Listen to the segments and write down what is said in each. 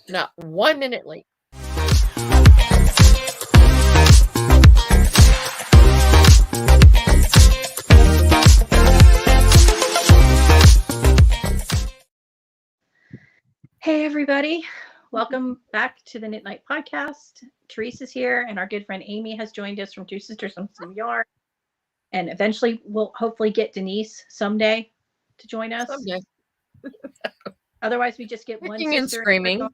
Not 1 minute late. Hey, everybody. Welcome back to the Knit Night podcast. Teresa's here, and our good friend Amy has joined us from Two Sisters on Some Yarn. And eventually, we'll hopefully get Denise someday to join us. Someday. Otherwise, we just get one Kicking and sister. screaming.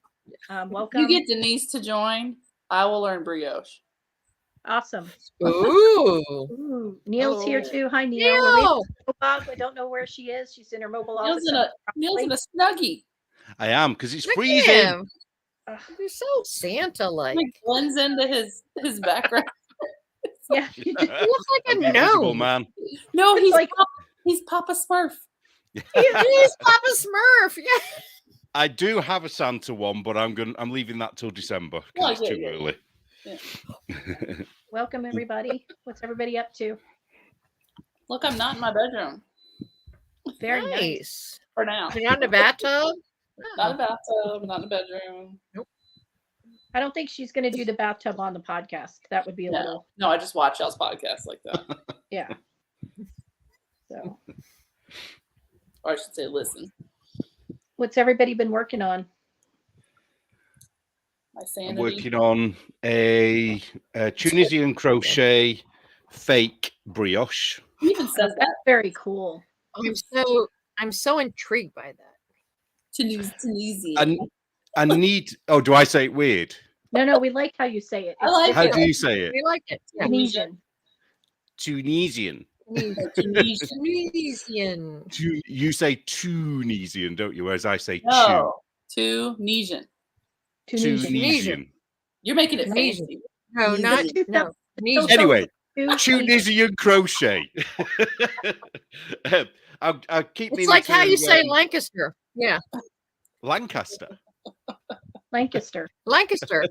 Welcome. You get Denise to join, I will learn brioche. Awesome. Ooh. Neil's here too. Hi, Neil. Neil. I don't know where she is. She's in her mobile Neil's office. in a snuggie. I am, because it's Look at freezing. him. You're so Santa-like. Like blends into his background. Yeah. You look like a Invisible gnome. man. No, It's he's like- he's Papa Smurf. He's Papa Smurf. Yeah. I do have a Santa one, but I'm leaving that till December because it's too early. Yeah. Welcome, everybody. What's everybody up to? Look, I'm not in my bedroom Very nice. Nice. for now. You're not in the bathtub? Not in the bathtub, not in the bedroom. I don't think she's going to do the bathtub on the podcast. That would be a little, No, I just watch y'all's podcasts like that. yeah. So, Or I should say listen. what's everybody been working on? My I'm sanity. working on a Tunisian crochet fake brioche. He even says that. That's very cool. I'm so intrigued by that. Tunisian. I need. Oh, do I say it weird? No, we like how you say it. I like How it. do you say it? We like it. Yeah. Tunisian. Tunisian. Tunisian. You say Tunisian, don't you? Whereas I say No, Tunisian. Tunisian. You're making it Tunisian. fancy. No, not no. Tunisian. Anyway, Tunisian. Tunisian crochet. I keep. It's meaning like how to, you say Lancaster. Yeah. Lancaster. Lancaster. Lancaster.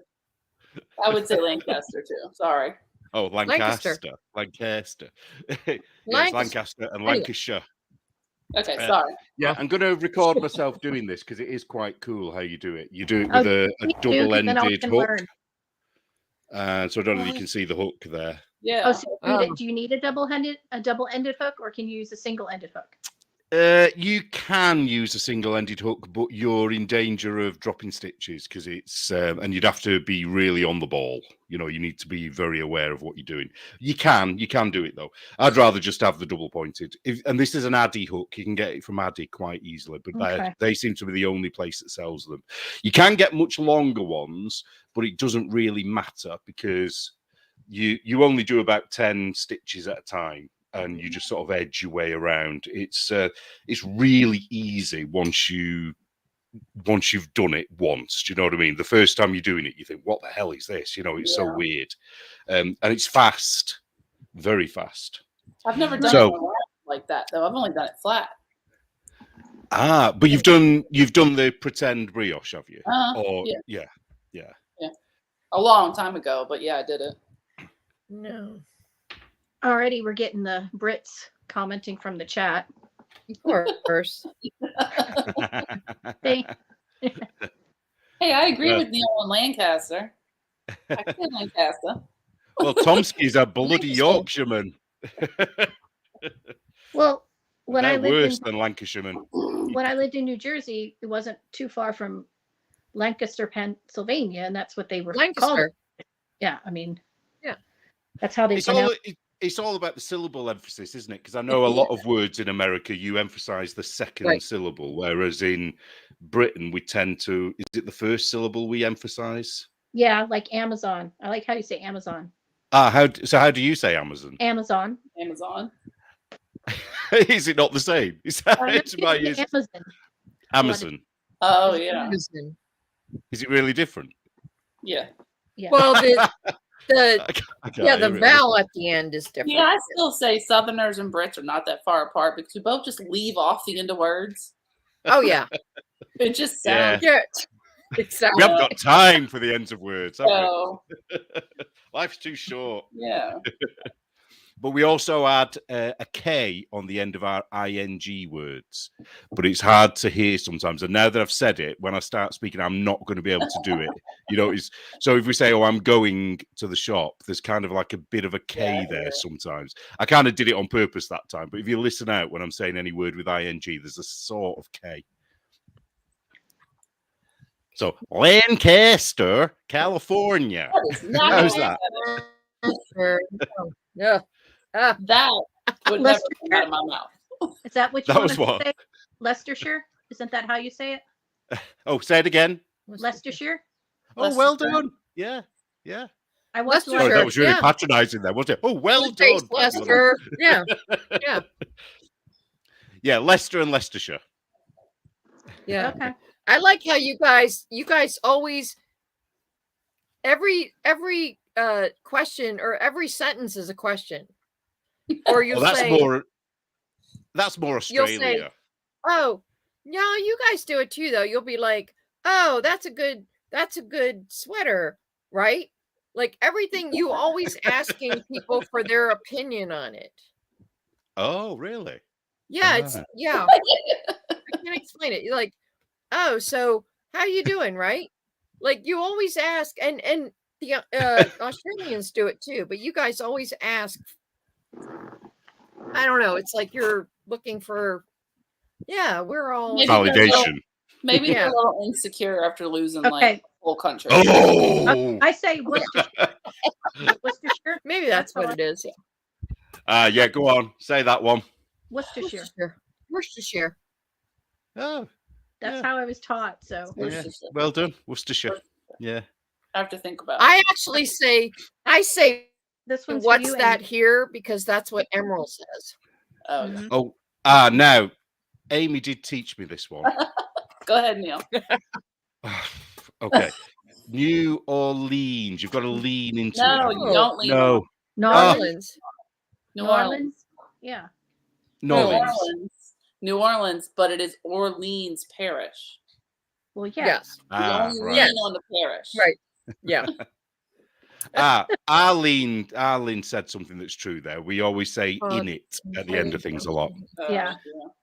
I would say Lancaster too. Sorry. Oh, Lancaster. Lancaster. Yes, Lancaster and Lancashire. Okay, sorry. Yeah, I'm going to record myself doing this because it is quite cool how you do it. You do it with a me too, 'cause then I double-ended can hook. learn. So I don't know if you can see the hook there. Yeah. Oh, so do you need a double-ended hook, or can you use a single-ended hook? You can use a single-ended hook, but you're in danger of dropping stitches because it's and you'd have to be really on the ball. You know, you need to be very aware of what you're doing. You can do it though. I'd rather just have the double-pointed. And this is an Addy hook. You can get it from Addy quite easily, but they seem to be the only place that sells them. You can get much longer ones, but it doesn't really matter because you only do about 10 stitches at a time. And you just sort of edge your way around. It's really easy once you've done it once. Do you know what I mean? The first time you're doing it, you think, "What the hell is this?" You know, it's so weird, and it's fast, very fast. I've never done it like that though. I've only done it flat. Ah, but you've done the pretend brioche, have you? Or yeah. A long time ago, but yeah, I did it. No. Already, we're getting the Brits commenting from the chat. Of course. Hey, Hey, I agree with Neil on Lancaster. I said Lancaster. Well, Tomsky's a bloody Yorkshireman. well, when I They're worse lived than Lancashiremen. when I lived in New Jersey, it wasn't too far from Lancaster, Pennsylvania, and that's what they were called. Lancaster. Yeah, I mean, yeah, that's how they pronounce it. It's all about the syllable emphasis, isn't it? Because I know a lot of words in America, you emphasize the second syllable, whereas in Britain, we tend to, is it the first syllable we emphasize? Yeah, like Amazon. I like how you say Amazon. How do you say Amazon? Amazon. Amazon. Is it not the same? Is that Amazon. Amazon. Oh yeah. Amazon. Is it really different? Yeah. Yeah. Well, the the vowel at the end is different. Yeah, I still say Southerners and Brits are not that far apart because we both just leave off the end of words. Oh yeah. It just sounds Yeah. Exactly. We haven't got time for the ends of words, have so. we? Life's too short. Yeah. But we also add a K on the end of our ing words. But it's hard to hear sometimes. And now that I've said it, when I start speaking, I'm not going to be able to do it. So if we say, "Oh, I'm going to the shop," there's kind of like a bit of a K there sometimes. I kind of did it on purpose that time. But if you listen out when I'm saying any word with ing, there's a sort of K. So Lancaster, California. How's that? Yeah. That would never come out of my mouth. Is that what you That want was to what? say? Leicestershire? Isn't that how you say it? Oh, say it again. Leicestershire? Oh, well done. Yeah. I want to Leicestershire. Sorry, that was really Yeah. patronising there, wasn't it? Oh, well Face done. Leicester. Yeah. Yeah, Leicester and Leicestershire. Yeah. Okay. I like how you guys always every question or every sentence is a question. Or you'll Well, say, that's more you'll say, Australia. "Oh, no, you guys do it too, though." You'll be like, "Oh, that's a good sweater, right?" Like everything, you always asking people for their opinion on it. Oh, really? Yeah, it's Ah. yeah. I can't explain it. You're like, "Oh, so how you doing, right?" Like you always ask, and the Australians do it too, but you guys always ask. I don't know. It's like you're looking for. Yeah, we're all Maybe Validation. Maybe they're Yeah. a little insecure after losing Okay. like the whole country. Oh, I say Worcestershire. Worcestershire? maybe that's That's what all it is. Yeah. yeah. Go on, say that one. Worcestershire. Worcestershire. Oh, That's yeah. how I was taught. So Yeah. Worcestershire. Well done, Worcestershire. Yeah. I have to think about it. I actually say, this one's for "What's you, that Amy. here?" Because that's what Emerald says. Oh, Mhm. Oh, now Amy did teach me this one. go ahead, Neil. Okay. New Orleans. You've got to lean into No, it. you don't lean No. on New New Orleans. Orleans. New Orleans. Yeah. New New Orleans. Orleans. New Orleans, but it is Orleans Parish. Well, yeah. Yes. You Ah, only right. lean on the parish. Right. Yeah. Arlene said something that's true there. We always say "in it" at the end of things a lot. Yeah.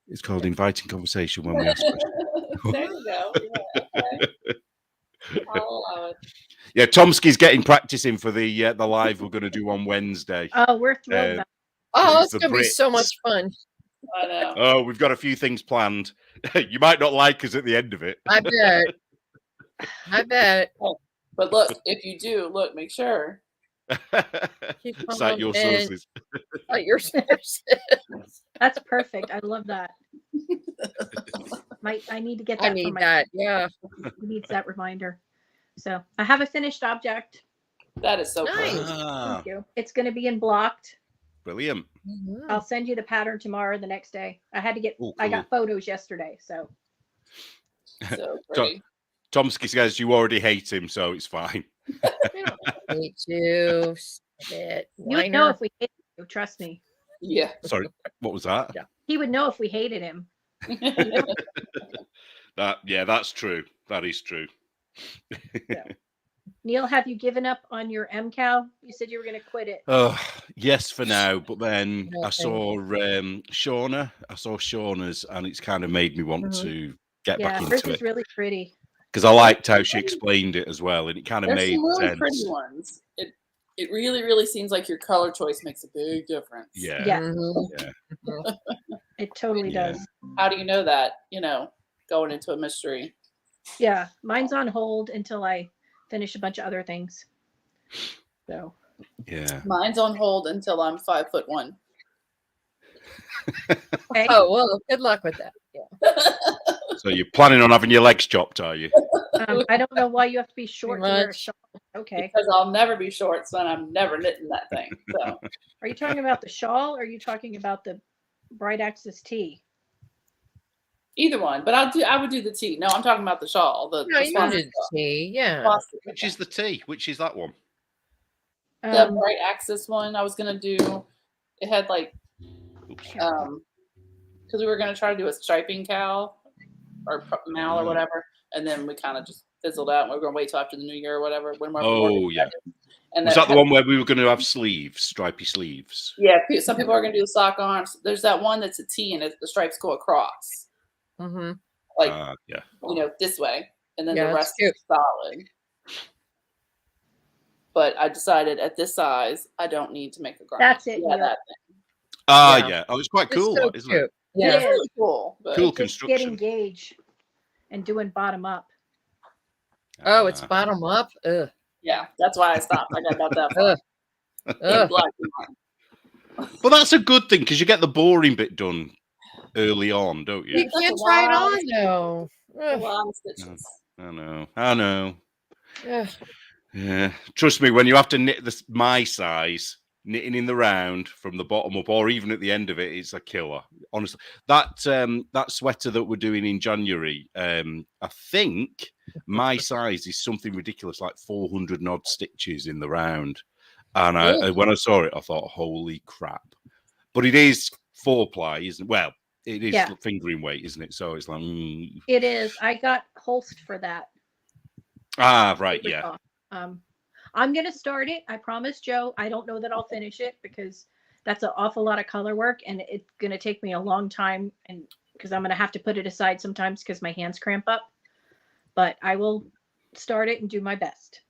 It's called inviting conversation when we ask questions. There you go. Yeah, okay. I'll allow it. Yeah, Tomsky's getting practice in for the live we're going to do on Wednesday. Oh, we're thrilled about Oh, It's it's the gonna be so much fun. I know. Oh, we've got a few things planned. You might not like us at the end of it. I bet. I bet. But look, if you do, make sure. Cite your sources. Like your sources. That's perfect. I love that. I need to get that. I for need my that. Yeah. He needs that reminder. So I have a finished object. That is so Nice. cool. Ah, Thank you. It's going to be in blocked. brilliant. Mhm. I'll send you the pattern tomorrow or the next day. I had to get. Oh, I cool. got photos yesterday. So So pretty. Tomsky says you already hate him, so it's fine. We don't need to. Stop it. you would know Whiner. if we hated you. Trust me. Yeah. Sorry, what was that? Yeah. He would know if we hated him. That's true. That is true. Neil, have you given up on your MCAL? You said you were going to quit it. Oh, yes, for now. But then No, I saw Shauna. I saw Shauna's, and it's kind of made me want Mhm. to get Yeah, back hers into is it really pretty. because I liked how she explained it as well, and it kind of There's made some really sense. pretty ones. It really, really seems like your color choice makes a big difference. Yeah. Yeah. Mhm. It totally Yeah. does. How do you know that? Going into a mystery. Yeah, mine's on hold until I finish a bunch of other things. So Yeah. Mine's on hold until I'm 5'1". okay. Oh well, good luck with that. Yeah. So you're planning on having your legs chopped, are you? I don't know why you have to be short to wear a much. shawl. Okay. Because I'll never be short, so I'm never knitting that thing. So Are you talking about the shawl or are you talking about the Bright Axis tee? either one. But I would do the tee. No, I'm talking about the shawl. The No, you swastika. did see. Yeah. Swastika. Which is the T? Which is that one? The Bright Axis one I was gonna do. It had like Oops. because we were gonna try to do a striping cowl or mal or whatever, and then we kind of just fizzled out. And we're going to wait till after the new year or whatever. When we're Oh, yeah. And Was that the one where we were going to have sleeves, stripy sleeves? Yeah, some people are going to do the sock arms. There's that one that's a T and the stripes go across. Mm-hmm. Like, Yeah. this way. And then Yeah, the that's rest is solid. But I decided at this size, I don't need to make the garment. That's it. Yeah, that thing. Yeah. Oh, it's quite cool, so isn't cute. it? Yeah. It's really cool. But Cool Just construction. getting gauge and doing bottom up. Oh, it's bottom up. Ugh. yeah, that's why I stopped. I got about that far. Ugh. Black. Well, that's a good thing because you get the boring bit done early on, don't you? You can't try it on though. A Ugh. lot of stitches. I know. Ugh. Yeah. Trust me, when you have to knit my size, knitting in the round from the bottom up, or even at the end of it, it's a killer. Honestly, that sweater that we're doing in January, I think my size is something ridiculous, like 400 and odd stitches in the round. And when I saw it, I thought, holy crap! But it is 4-ply, isn't it? Well, it is fingering weight, isn't it? So it's like It is. I got Holst for that. Right, yeah. I'm gonna start it. I promise, Joe. I don't know that I'll finish it because that's an awful lot of color work, and it's gonna take me a long time, and because I'm gonna have to put it aside sometimes because my hands cramp up. But I will start it and do my best.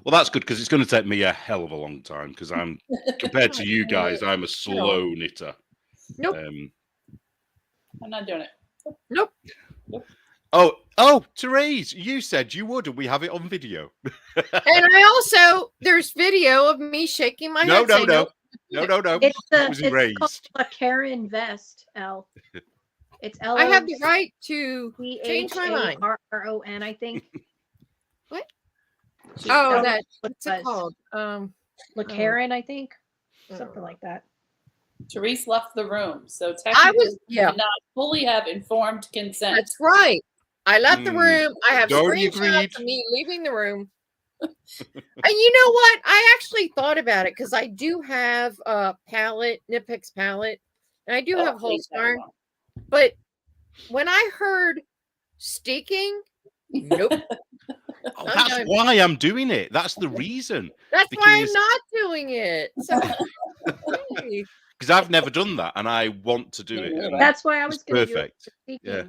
Well, that's good because it's going to take me a hell of a long time because I'm compared to you guys, I'm a slow knitter. Nope. I'm not doing it. Nope. Oh, Therese, you said you would, and we have it on video. And I also, there's video of me shaking my head. saying, No. It's called a Karen vest, L. It's L. I have the right to change my mind. Charon, I think. What? Oh, what's it called? Karen, I think. Something like that. Therese left the room, so technically did not fully have informed consent. That's right. I left the room. I have Don't screenshots of me leaving the room. And you know what? I actually thought about it because I do have a palette, Knit Picks palette, and I do have Holstein. But when I heard staking, nope. That's why I'm doing it. That's the reason. That's why I'm not doing it. So, because I've never done that, and I want to do it. That's why I was going to do it. Yeah.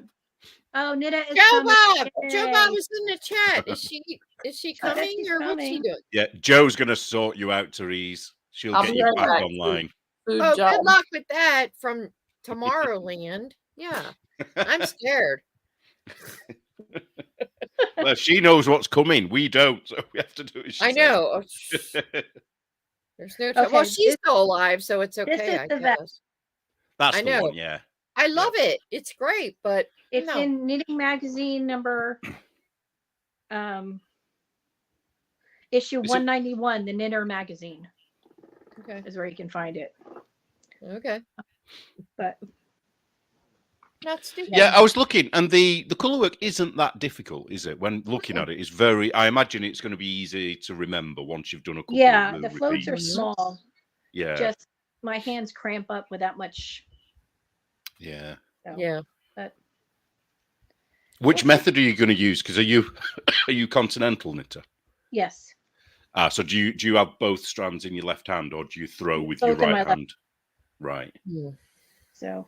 Oh, Nita is Joe coming. Bob. Joe Bob is in the chat. Is she coming or what's she doing? Yeah, Joe's going to sort you out, Therese. She'll get you back online. Oh, good luck with that from Tomorrowland. Yeah, I'm scared. Well, she knows what's coming. We don't, so we have to do it. I know. There's no time. Well, she's still alive, so it's okay, I guess. That's the one, yeah. I love it. It's great, but it's in Knitting Magazine number issue 191, the Knitter magazine. Okay. Is where you can find it. Okay. But not stupid. Yeah, I was looking, and the color work isn't that difficult, is it? When looking at it, it's very. I imagine it's going to be easy to remember once you've done a couple. Yeah, of the floats are small. Yeah. Just my hands cramp up with that much. Yeah. So, yeah. But which method are you going to use? Because are you continental knitter? Yes. So do you have both strands in your left hand, or do you throw with your right hand? Right. Yeah. So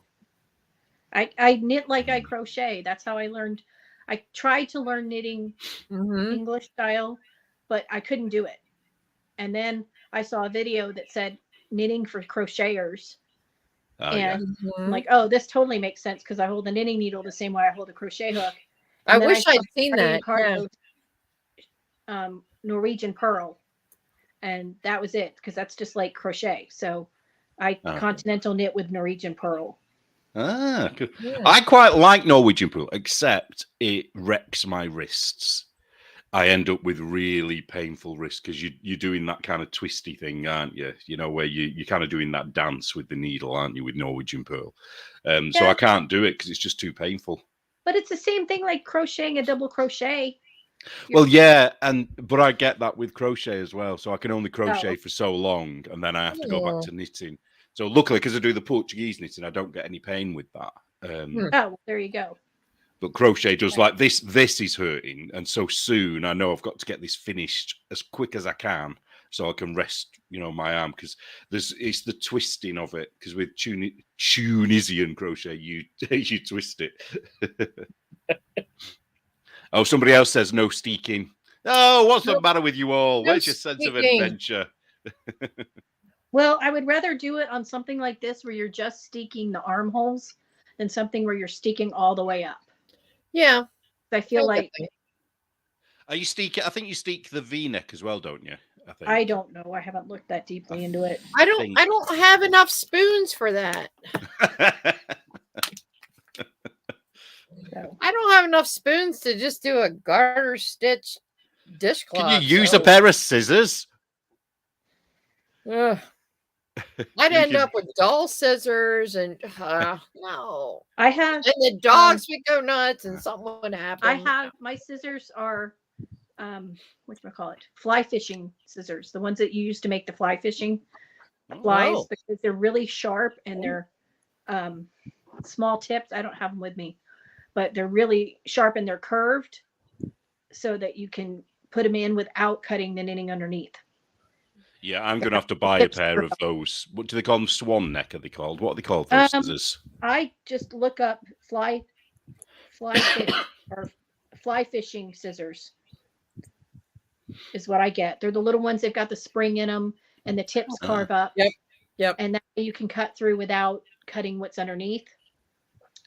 I knit like I crochet. That's how I learned. I tried to learn knitting English style, but I couldn't do it. And then I saw a video that said knitting for crocheters. And I'm like, oh, this totally makes sense because I hold the knitting needle the same way I hold a crochet hook. And I wish I'd seen that. Norwegian purl. And that was it because that's just like crochet. So I continental knit with Norwegian purl. Cool. Yeah. I quite like Norwegian purl, except it wrecks my wrists. I end up with really painful wrists because you're doing that kind of twisty thing, aren't you? You know, where you're kind of doing that dance with the needle, aren't you, with Norwegian purl? So I can't do it because it's just too painful. But it's the same thing like crocheting a double crochet. Well, yeah, but I get that with crochet as well. So I can only crochet for so long, and then I have to go back to knitting. So luckily, because I do the Portuguese knitting, I don't get any pain with that. Well, there you go. But crochet does like this. This is hurting, and so soon I know I've got to get this finished as quick as I can, so I can rest, my arm, because it's the twisting of it. Because with Tunisian crochet, you you twist it. Oh, somebody else says no steeking. Oh, what's the matter with you all? No Where's your sense of steeking. adventure? Well, I would rather do it on something like this where you're just steeking the armholes than something where you're steeking all the way up. Yeah. I feel like Are you steeking? I think you steek the V-neck as well, don't you? I don't know. I haven't looked that deeply into it. I don't have enough spoons for that. So. I don't have enough spoons to just do a garter stitch dishcloth. Can you use a pair of scissors? Ugh. I'd end up with dull scissors and no. I have, and the dogs would go nuts and something would happen. I have, my scissors are, whatchamacallit, fly fishing scissors, the ones that you use to make the fly fishing flies, because they're really sharp and they're small tips. I don't have them with me, but they're really sharp and they're curved so that you can put them in without cutting the knitting underneath. Yeah, I'm going to have to buy a pair of those. What do they call them? Swan neck, are they called? What are they called, those scissors? I just look up fly fish or fly fishing scissors is what I get. They're the little ones that got the spring in them and the tips carve up. Yep. And that way you can cut through without cutting what's underneath.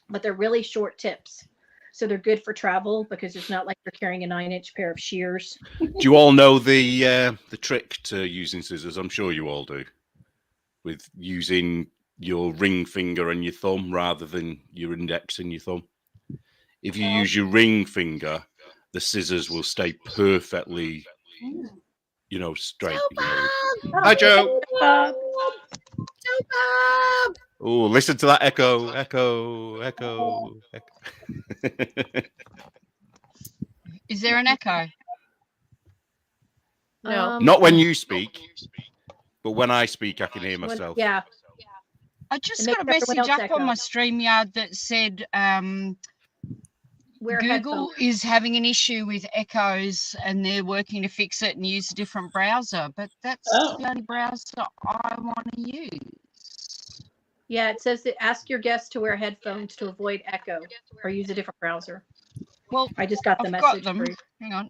But they're really short tips. So they're good for travel because it's not like you're carrying a 9-inch pair of shears. Do you all know the trick to using scissors? I'm sure you all do. With using your ring finger and your thumb rather than your index and your thumb. If you use your ring finger, the scissors will stay perfectly, straight. Hi, Joe. Oh, listen to that echo, echo, echo, echo. Is there an echo? No. Not when you speak, but when I speak, I can hear myself. Yeah. I just got a message up on my StreamYard that said Google is having an issue with echoes and they're working to fix it and use a different browser, but that's the only browser I want to use. Yeah, it says that ask your guests to wear headphones to avoid echo or use a different browser. Well, I just got the I've message. got them. Hang on.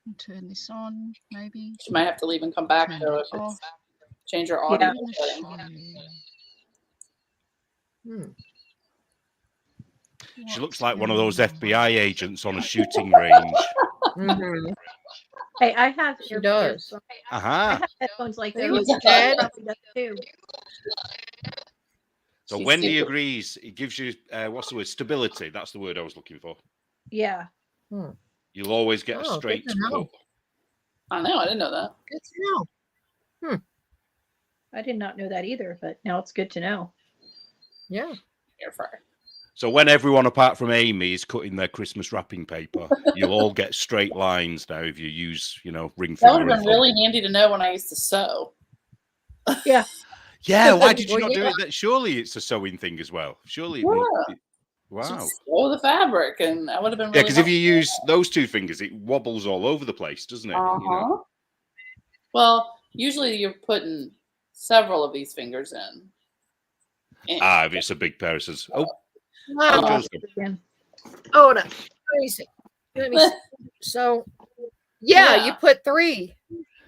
I'll turn this on, maybe. She might have to leave and come back though if it's change your audio setting. She looks like one of those FBI agents on a shooting range. Mm-hmm. Hey, I have She does. I have headphones like Are those. you dead? Too. So Wendy agrees. It gives you, what's the word? Stability. That's the word I was looking for. Yeah. You'll always get a straight cut. I know. I didn't know that. Good to know. I did not know that either, but now it's good to know. Yeah. Air fryer. So when everyone apart from Amy is cutting their Christmas wrapping paper, you'll all get straight lines now if you use, ring finger. That would have been really handy to know when I used to sew. Yeah. Yeah, why did you not do it? That surely it's a sewing thing as well. Surely. Yeah. Wow. Just sew the fabric, and I would have been. Really because if you use those two fingers, it wobbles all over the place, doesn't it? Well, usually you're putting several of these fingers in. If it's a big pair of scissors. Oh. Wow. Oh, no. Let me see. So, you put 3.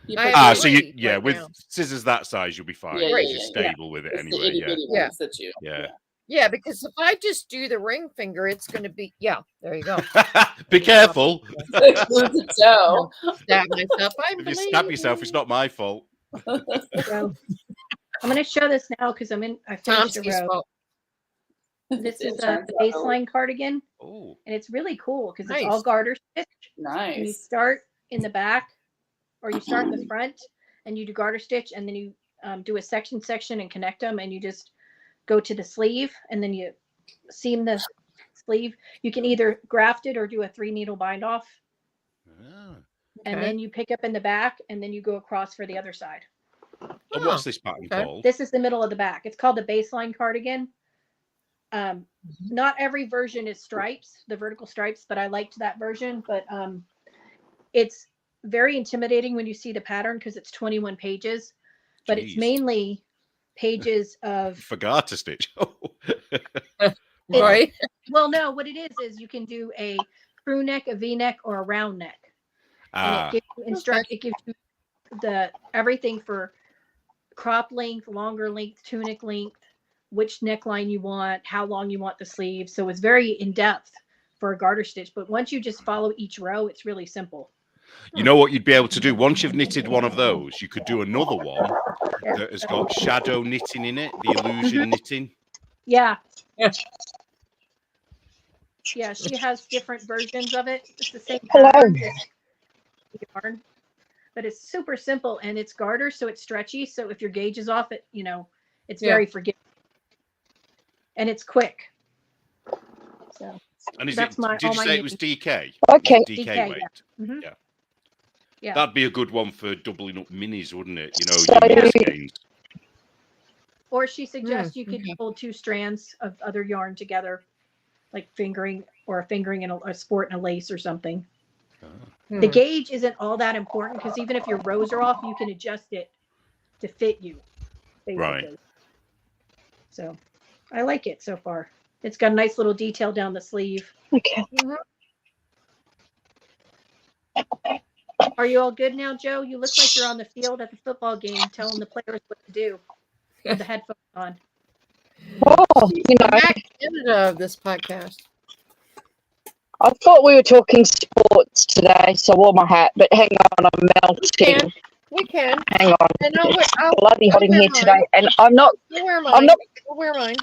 So with scissors that size, you'll be fine. You're stable with it it's anyway. Yeah, because if I just do the ring finger, it's going to be, there you go. Be careful. Stab myself. If you stab yourself, it's not my fault. So, I'm going to show this now because I finished a row. This is a baseline cardigan. Oh. And it's really cool because it's all garter stitch. Nice. And you start in the back or you start in the front and you do garter stitch and then you do a section and connect them and you just go to the sleeve and then you seam the sleeve. You can either graft it or do a 3-needle bind off. And then you pick up in the back and then you go across for the other side. And what's this pattern called? This is the middle of the back. It's called the baseline cardigan. Not every version is stripes, the vertical stripes, but I liked that version. But it's very intimidating when you see the pattern because it's 21 pages, but it's Jeez. mainly pages of Forgot to stitch. Right. Well, no, what it is you can do a crew neck, a V-neck, or a round neck, and it gives you it gives you the everything for crop length, longer length, tunic length, which neckline you want, how long you want the sleeve. So it's very in depth for a garter stitch. But once you just follow each row, it's really simple. You know what you'd be able to do? Once you've knitted one of those, you could do another one that has got shadow knitting in it, the illusion knitting. Yeah. Yeah, she has different versions of it. It's the same pattern, yarn, but it's super simple and it's garter, so it's stretchy. So if your gauge is off, it's very forgiving and it's quick. So, and did you say it was DK? Okay, DK weight. Yeah. Mm-hmm. Yeah, that'd be a good one for doubling up minis, wouldn't it? Or she suggests you could hold 2 strands of other yarn together, like fingering and a sport and a lace or something. The gauge isn't all that important because even if your rows are off, you can adjust it to fit you, basically. Right. So I like it so far. It's got a nice little detail down the sleeve. Okay. Are you all good now, Joe? You look like you're on the field at the football game telling the players what to do with the headphones on. Oh, Canada of this podcast. I thought we were talking sports today, so I wore my hat, but hang on, I'm melting. We can. Hang on. And it's bloody hot in here today, and I'm not complaining.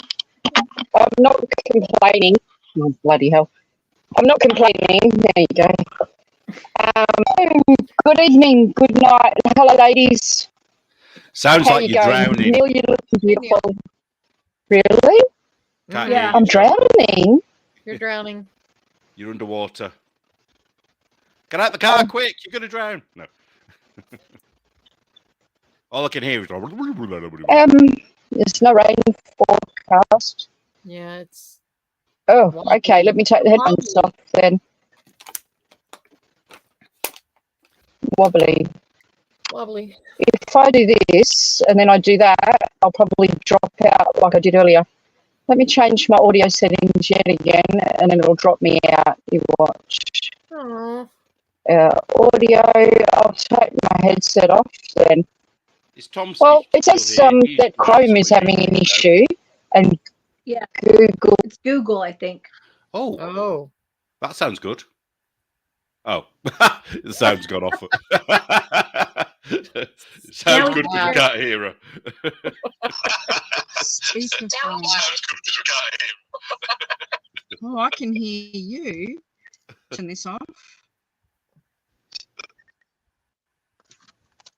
Oh, bloody hell. I'm not complaining. There you go. Good evening, good night. Hello, ladies. Sounds like you're drowning. Neil, you're looking beautiful. Really? Yeah. I'm drowning. You're drowning. You're underwater. Get out the car quick. You're going to drown. No. All I can hear is... There's no rain forecast. Yeah, it's... Oh, okay. Let me take the headphones off then. Wobbly. If I do this and then I do that, I'll probably drop out like I did earlier. Let me change my audio settings yet again, and then it'll drop me out. You watch. Audio. I'll take my headset off then. Well, it says that Chrome is having an issue, and Google. It's Google, I think. Oh, that sounds good. Oh, the sound's gone off. It sounds good because you can't hear her. Oh, I can hear you. Turn this off.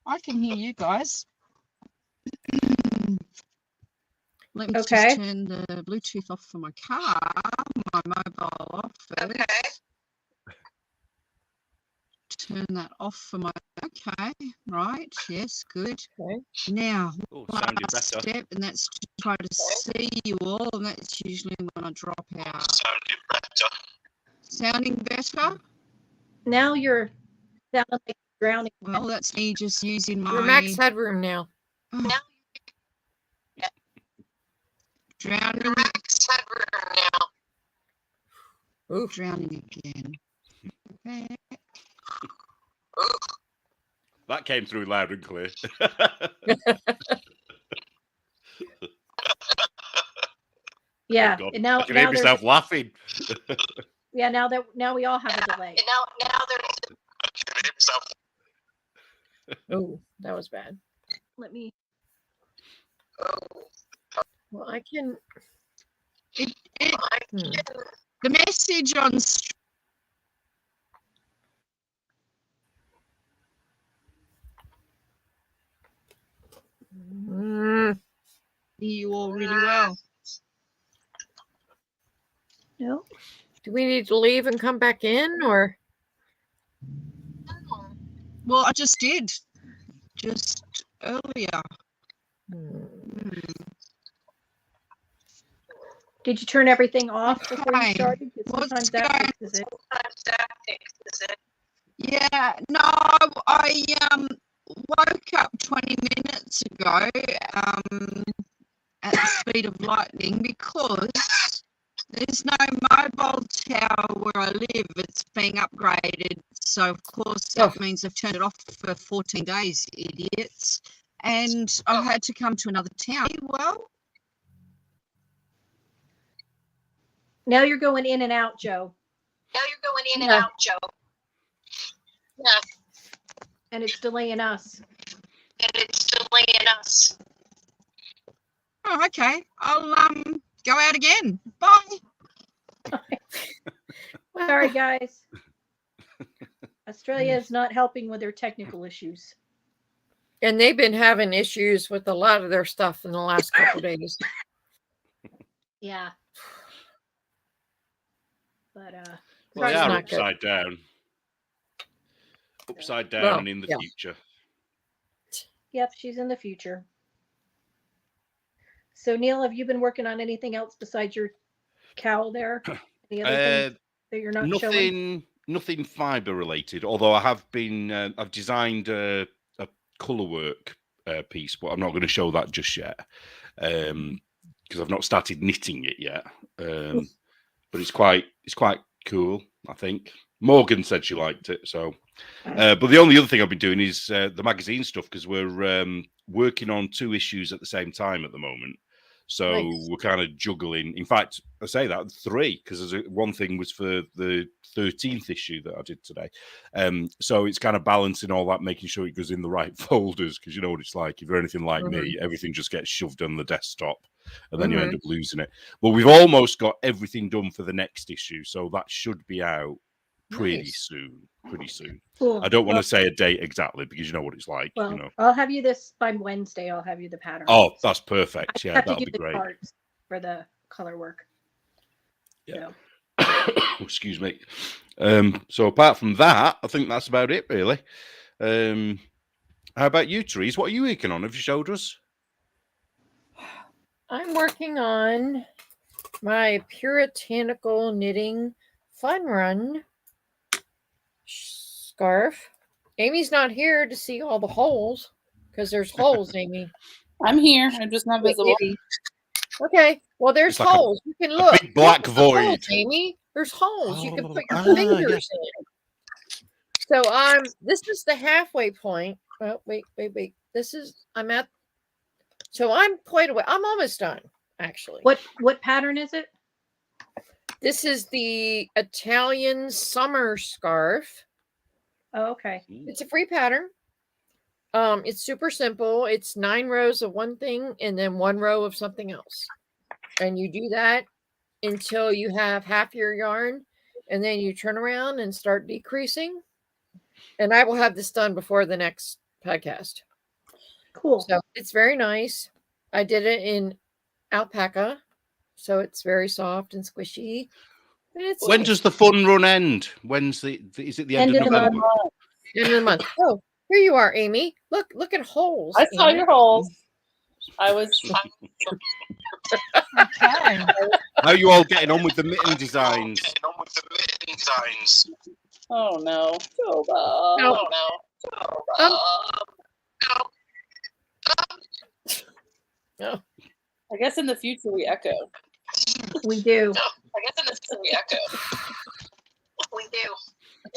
I can hear you guys. Let me just turn the Bluetooth off for my car, my mobile off first. Okay. Turn that off for my, right, yes, good. Okay. Now, last step, and that's to try to see you all, and that's usually when I drop out. Sounding better? Now you're sounding like drowning. Well, that's me just using my... Your max headroom now. Drowning. Max headroom now. Ooh. Drowning again. Okay. That came through loud and clear. Yeah. Oh, and now I can hear myself laughing. Yeah, now we all have a delay. Now there's I can hear myself. Oh, that was bad. Let me. Well, I can. The message on. You all really well. No. Do we need to leave and come back in, or? Well, I just did, just earlier. Did you turn everything off before you Okay. started? 'Cause What's sometimes that going- fixes it. Yeah, no, I woke up 20 minutes ago at the speed of lightning because there's no mobile tower where I live. It's being upgraded. So, of course, that means I've turned it off for 14 days, idiots. And I had to come to another town. Well, Now you're going in and out, Joe. And it's delaying us. oh, okay. I'll go out again. Bye. Sorry, guys. Australia is not helping with their technical issues. And they've been having issues with a lot of their stuff in the last couple days. Yeah. But Well, they It's are not good. upside down. Upside down Well, and in the yeah. future. yep, she's in the future. So Neil, have you been working on anything else besides your cowl there? Any other things that you're not showing? Nothing fiber related. Although I have been, I've designed a color work piece, but I'm not going to show that just yet because I've not started knitting it yet. But it's quite cool, I think. Morgan said she liked it, so. But the only other thing I've been doing is the magazine stuff because we're working on 2 issues at the same time at the moment. So Nice. we're kind of juggling. In fact, I say that 3 because one thing was for the 13th issue that I did today. So it's kind of balancing all that, making sure it goes in the right folders because you know what it's like. If you're anything like me, everything just gets shoved on the desktop and then you end up losing it. But we've almost got everything done for the next issue. So that should be out pretty soon. Cool. I don't want to say a date exactly because you know what it's like. Well, You know. I'll have you this by Wednesday. I'll have you the pattern. Oh, that's perfect. I Yeah, have to that'll do be the great. cards for the color work. Yeah. So. Excuse me. So apart from that, I think that's about it, really. How about you, Therese? What are you working on? Have you showed us? I'm working on my puritanical knitting fun run scarf. Amy's not here to see all the holes because there's holes, Amy. I'm here. I'm just not visible. Okay. Well, there's It's like holes. You can look. big black Look at the holes, void. Amy. There's holes. You can put your Ah, fingers yes. in. So this is the halfway point. Oh, wait. So I'm quite away. I'm almost done, actually. What pattern is it? This is the Italian summer scarf. Oh, okay. It's a free pattern. It's super simple. It's 9 rows of one thing and then 1 row of something else. And you do that until you have half your yarn, and then you turn around and start decreasing. And I will have this done before the next podcast. Cool. So it's very nice. I did it in alpaca, so it's very soft and squishy. And it's When nice. does the fun run end? When's is it the end of the November? End of the month. Oh, here you are, Amy. Look at holes. I saw Amy. your holes. I was. Okay. How are you all getting on with the mitten designs? Oh no. No. No. I guess in the future we echo. We do.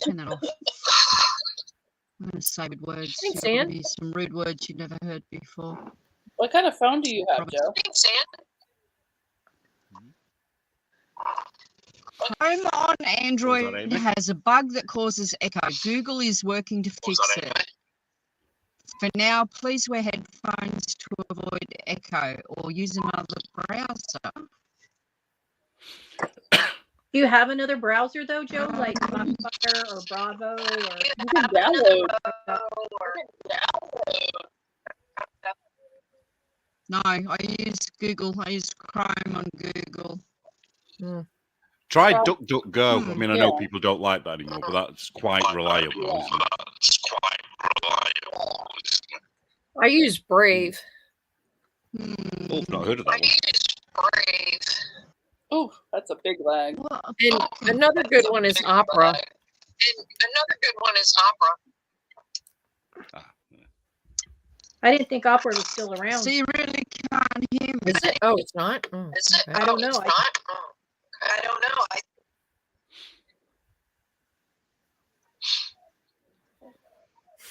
Turn that off. I'm going to say good words. Thanks, You'll Ann. probably hear some rude words you've never heard before. What kind of phone do you have, Joe? Chrome on Amy? Android has a bug that causes echo. Google is working to fix it. For now, please wear headphones to avoid echo or use another browser. Do you have another browser though, Joe? Like Fire or Bravo or You can download. No, I use Google. I use Chrome on Google. Try DuckDuckGo. I mean, I know Yeah. people don't like that anymore, but that's quite reliable, isn't it? I use Brave. Oh, I've not heard of that one. Oh, that's a big lag. And another good one is opera. I didn't think opera was still around. So you really can't hear me. Is it? Oh, it's not? Oh, okay. I don't know.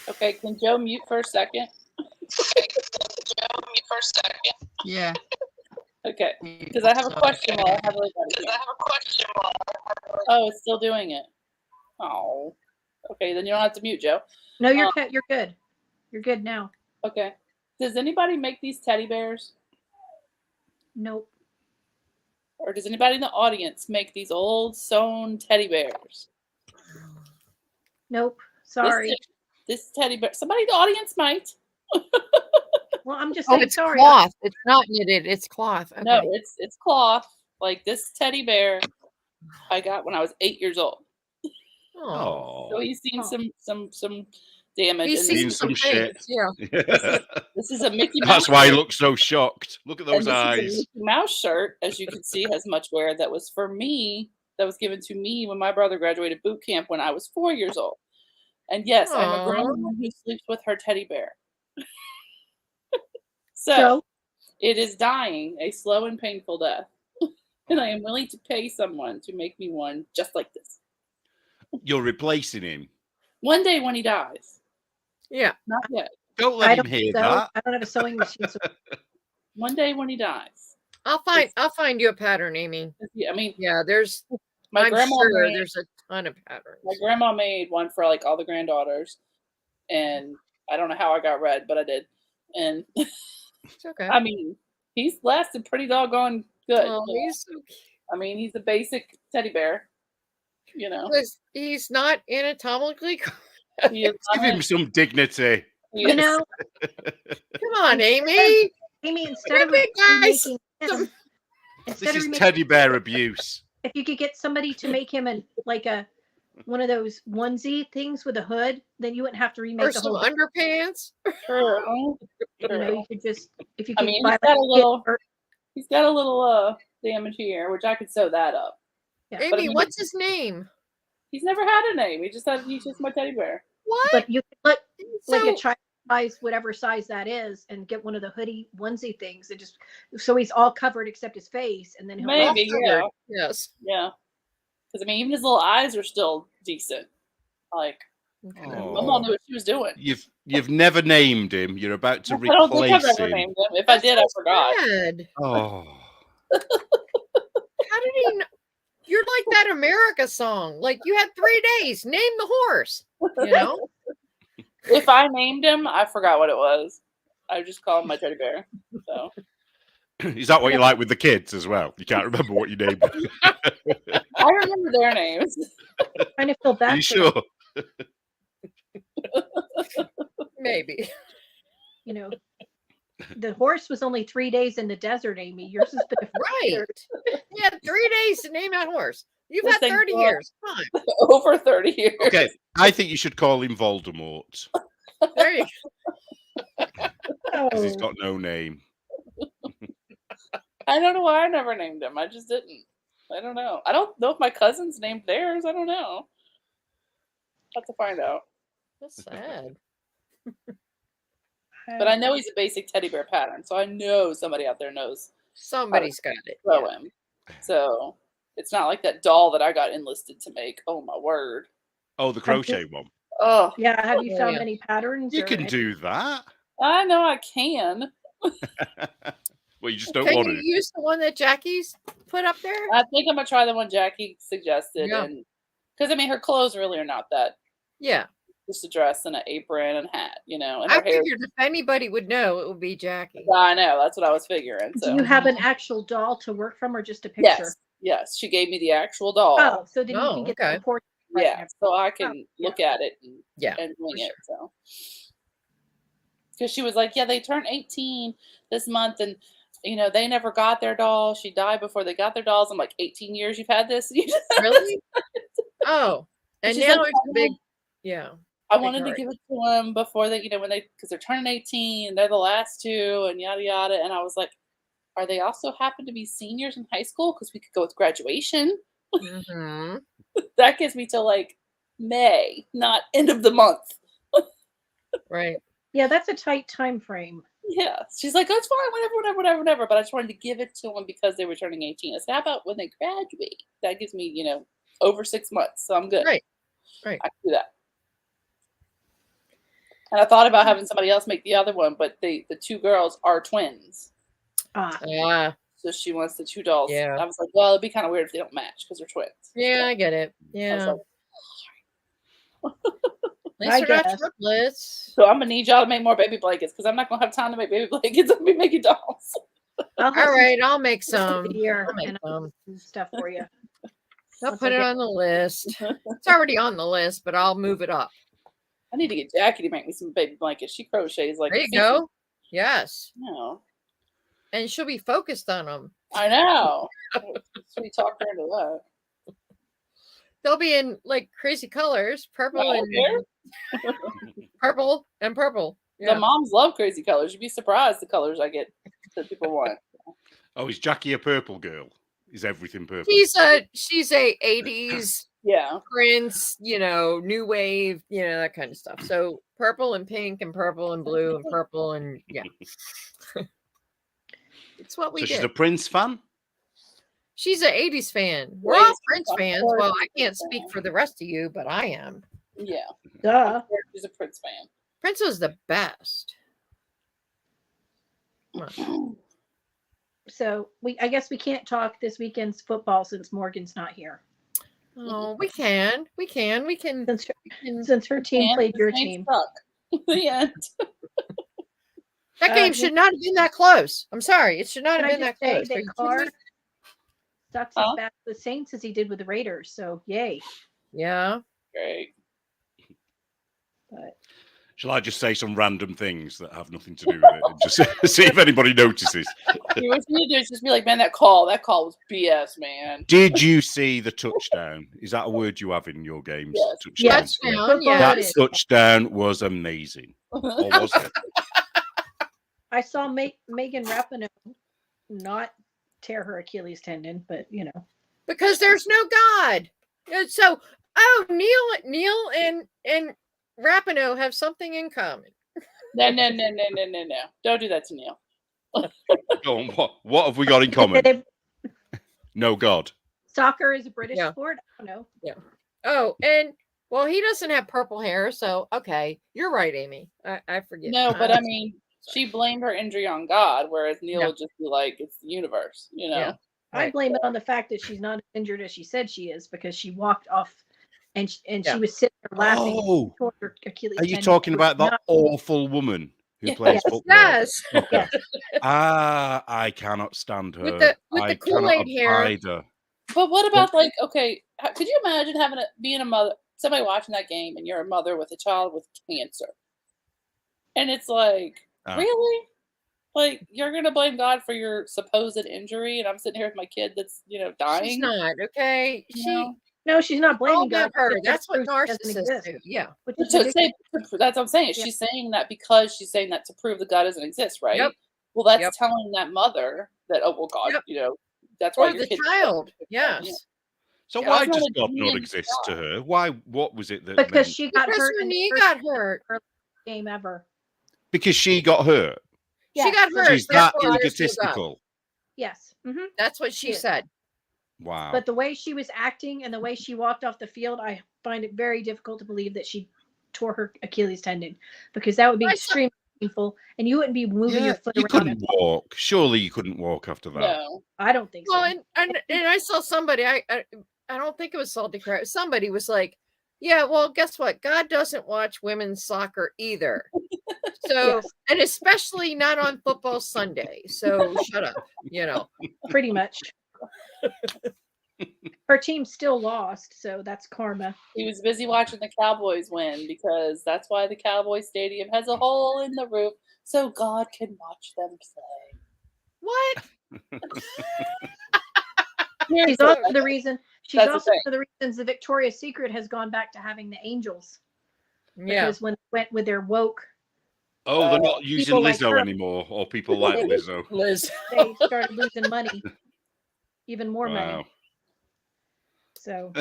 Okay, can Joe mute for a second? Yeah. Okay, because I have a question while I have everybody here. Oh, it's still doing it. Oh. Okay, then you don't have to mute, Joe. No, you're good. You're good now. Okay. Does anybody make these teddy bears? Nope. Or does anybody in the audience make these old sewn teddy bears? Nope. Sorry. This teddy bear. Somebody in the audience might. Well, I'm just Oh, saying it's sorry. cloth. It's not knitted. It's cloth. Okay. No, it's cloth. Like this teddy bear I got when I was 8 years old. Oh. So he's seen some damage. He's seen some shit. Yeah. This is a Mickey Mouse. That's why he looks so shocked. Look at those eyes. Is a Mickey Mouse shirt, as you can see, has much wear. That was for me. That was given to me when my brother graduated boot camp when I was 4 years old. And yes, I'm a grown woman who sleeps with her teddy bear. So it is dying a slow and painful death. And I am willing to pay someone to make me one just like this. You're replacing him. One day when he dies. Yeah. Not yet. Don't let him hear that. I don't have a sewing machine. So one day when he dies. I'll find you a pattern, Amy. I mean, yeah, there's I'm sure there's a ton of patterns. My grandma made one for like all the granddaughters, and I don't know how I got red, but I did. And it's okay. I mean, he's lasted pretty doggone good. Oh, he's so cute. I mean, he's a basic teddy bear, you know. He's not anatomically. Give him some dignity. You know. Come on, Amy. Amy, instead of remaking him, this is teddy bear abuse. If you could get somebody to make him one of those onesie things with a hood, then you wouldn't have to remake the whole underpants. Sure. You know, you could just if you could. I mean, he's got a little damage here, which I could sew that up. Yeah. Amy, I mean, what's his name? He's never had a name. He's just my teddy bear. What? But you could like a child size, whatever size that is, and get one of the hoodie onesie things, and just so he's all covered except his face, and then he'll maybe yeah. Yes. Yeah. Because I mean, even his little eyes are still decent. Like, Mom knew what she was doing. You've never named him. You're about to replace I don't think I've ever named him. If I did, I forgot. Oh. How did he know? You're like that America song. Like you had 3 days. Name the horse. You know? If I named him, I forgot what it was. I just call him my teddy bear. So. Is that what you like with the kids as well? You can't remember what you named them. I remember their names. I kind of feel bad. Are you sure? Maybe. You know, the horse was only 3 days in the desert, Amy. Yours has been right. You had 3 days to name that horse. You've had 30 years. Come on. Over 30 years. Okay, I think you should call him Voldemort. There you go. Because he's got no name. I don't know why I never named him. I just didn't. I don't know. I don't know if my cousins named theirs. I don't know. I'll have to find out. That's sad. But I know he's a basic teddy bear pattern, so I know somebody out there knows. Somebody's got it. Throw him. So it's not like that doll that I got enlisted to make. Oh my word. Oh, the crochet one. Oh yeah. Have you found any patterns? You can do that. I know I can. Well, you just don't want to. Can you use the one that Jackie's put up there? I think I'm gonna try the one Jackie suggested, and because I mean her clothes really are not that. Yeah. Just a dress and an apron and hat, you know. And I her hair. figured if anybody would know, it would be Jackie. I know. That's what I was figuring. So. Do you have an actual doll to work from, or just a picture? Yes. She gave me the actual doll. Oh, so then you can get the report. Yeah, so I can look at it and wing it. So, because she was like, "Yeah, they turned 18 this month, and you know they never got their doll. She died before they got their dolls. I'm like, 18 years you've had this? Really? Oh, and now like, it's big. Yeah. I wanted to give it to them before they, you know, because they're turning 18 and they're the last two and yada yada. And I was like, are they also happen to be seniors in high school? Because we could go with graduation. Mm-hmm. That gets me to like May, not end of the month. Right. Yeah, that's a tight time frame. Yeah. She's like, that's fine, whatever. But I just wanted to give it to them because they were turning 18. I said, how about when they graduate? That gives me, over 6 months. So I'm good. Right. I can do that. And I thought about having somebody else make the other one, but the two girls are twins. So she wants the 2 dolls. Yeah. I was like, well, it'd be kind of weird if they don't match because they're twins. Yeah, so, I get it. Yeah. Like, Nice triplets. so I'm gonna need y'all to make more baby blankets because I'm not gonna have time to make baby blankets. I'll be making dolls. All right, I'll make some. I'll make some stuff for you. I'll put it on the list. It's already on the list, but I'll move it up. I need to get Jackie to make me some baby blankets. She crochets like there you go. Yes. No. And she'll be focused on them. I know. We talk her into that. They'll be in like crazy colors, purple and purple. Yeah. The moms love crazy colors. You'd be surprised the colors I get that people want. Oh, is Jackie a purple girl? Is everything purple? She's a 80s Prince, new wave, that kind of stuff. So purple and pink and purple and blue and purple and it's what we so did. She's a Prince fan? She's an 80s fan. We're all Prince fans. Well, I can't speak for the rest of you, but I am. Yeah. Duh. She's a Prince fan. Prince was the best. So I guess we can't talk this weekend's football since Morgan's not here. Oh, we can. Since her team played your team. The end. That game should not have been that close. I'm sorry. It should not have been that close. Carr sucks as bad with the Saints as he did with the Raiders. So yay. Yeah. Great. But shall I just say some random things that have nothing to do with it and just see if anybody notices? What you need to do is just be like, man, that call was BS, man. Did you see the touchdown? Is that a word you have in your games? Yes. Touchdown. That touchdown was amazing. Or was it? I saw Megan Rapinoe not tear her Achilles tendon, but because there's no God. So, Neil and Rapinoe have something in common. No. Don't do that to Neil. Go on, what have we got in common? No God. Soccer is a British sport. I don't know. Yeah. Oh, and well, he doesn't have purple hair, so okay. You're right, Amy. I forget. No, but I mean, she blamed her injury on God, whereas Neil would just be like, it's the universe, Yeah. I blame it on the fact that she's not as injured as she said she is because she walked off and she was sitting there laughing. Oh, Achilles are you talking about that awful woman who plays football? Yes. Okay. I cannot stand her. With the Kool-Aid hair. But what about okay, could you imagine being a mother, somebody watching that game, and you're a mother with a child with cancer, and it's like, really? Like, you're gonna blame God for your supposed injury, and I'm sitting here with my kid that's dying. She's not okay. No, she's not blaming God. Her. That's what narcissists do. Yeah. That's what I'm saying. Yeah. She's saying that because she's saying that to prove that God doesn't exist, right? Yep. Well, that's telling that mother that, God, that's why your the child. Yes. Yeah. So why does God not exist to her? Why? What was it that? Because she got hurt. Her knee got hurt. Her game ever. Because she got hurt. Yeah. She got hurt. She's that egotistical. Yes. Mm-hmm. That's what she said. Wow. But the way she was acting and the way she walked off the field, I find it very difficult to believe that she tore her Achilles tendon, because that would be extremely painful, and you wouldn't be moving your foot around. You couldn't walk. Surely you couldn't walk after that. No, I don't think so. Well, and I saw somebody, I don't think it was Salty Crab. Somebody was like, yeah, well, guess what? God doesn't watch women's soccer either. So, and especially not on football Sunday. So shut up, Pretty much. Her team still lost, so that's karma. He was busy watching the Cowboys win, because that's why the Cowboy Stadium has a hole in the roof, so God can watch them play. What? She's also the reason. She's also one of the reasons the Victoria's Secret has gone back to having the angels. Yeah. Because when they went with their woke Oh, they're not using people like Lizzo her. anymore, or people like Lizzo. Liz. They started losing money, even more money. Wow. So,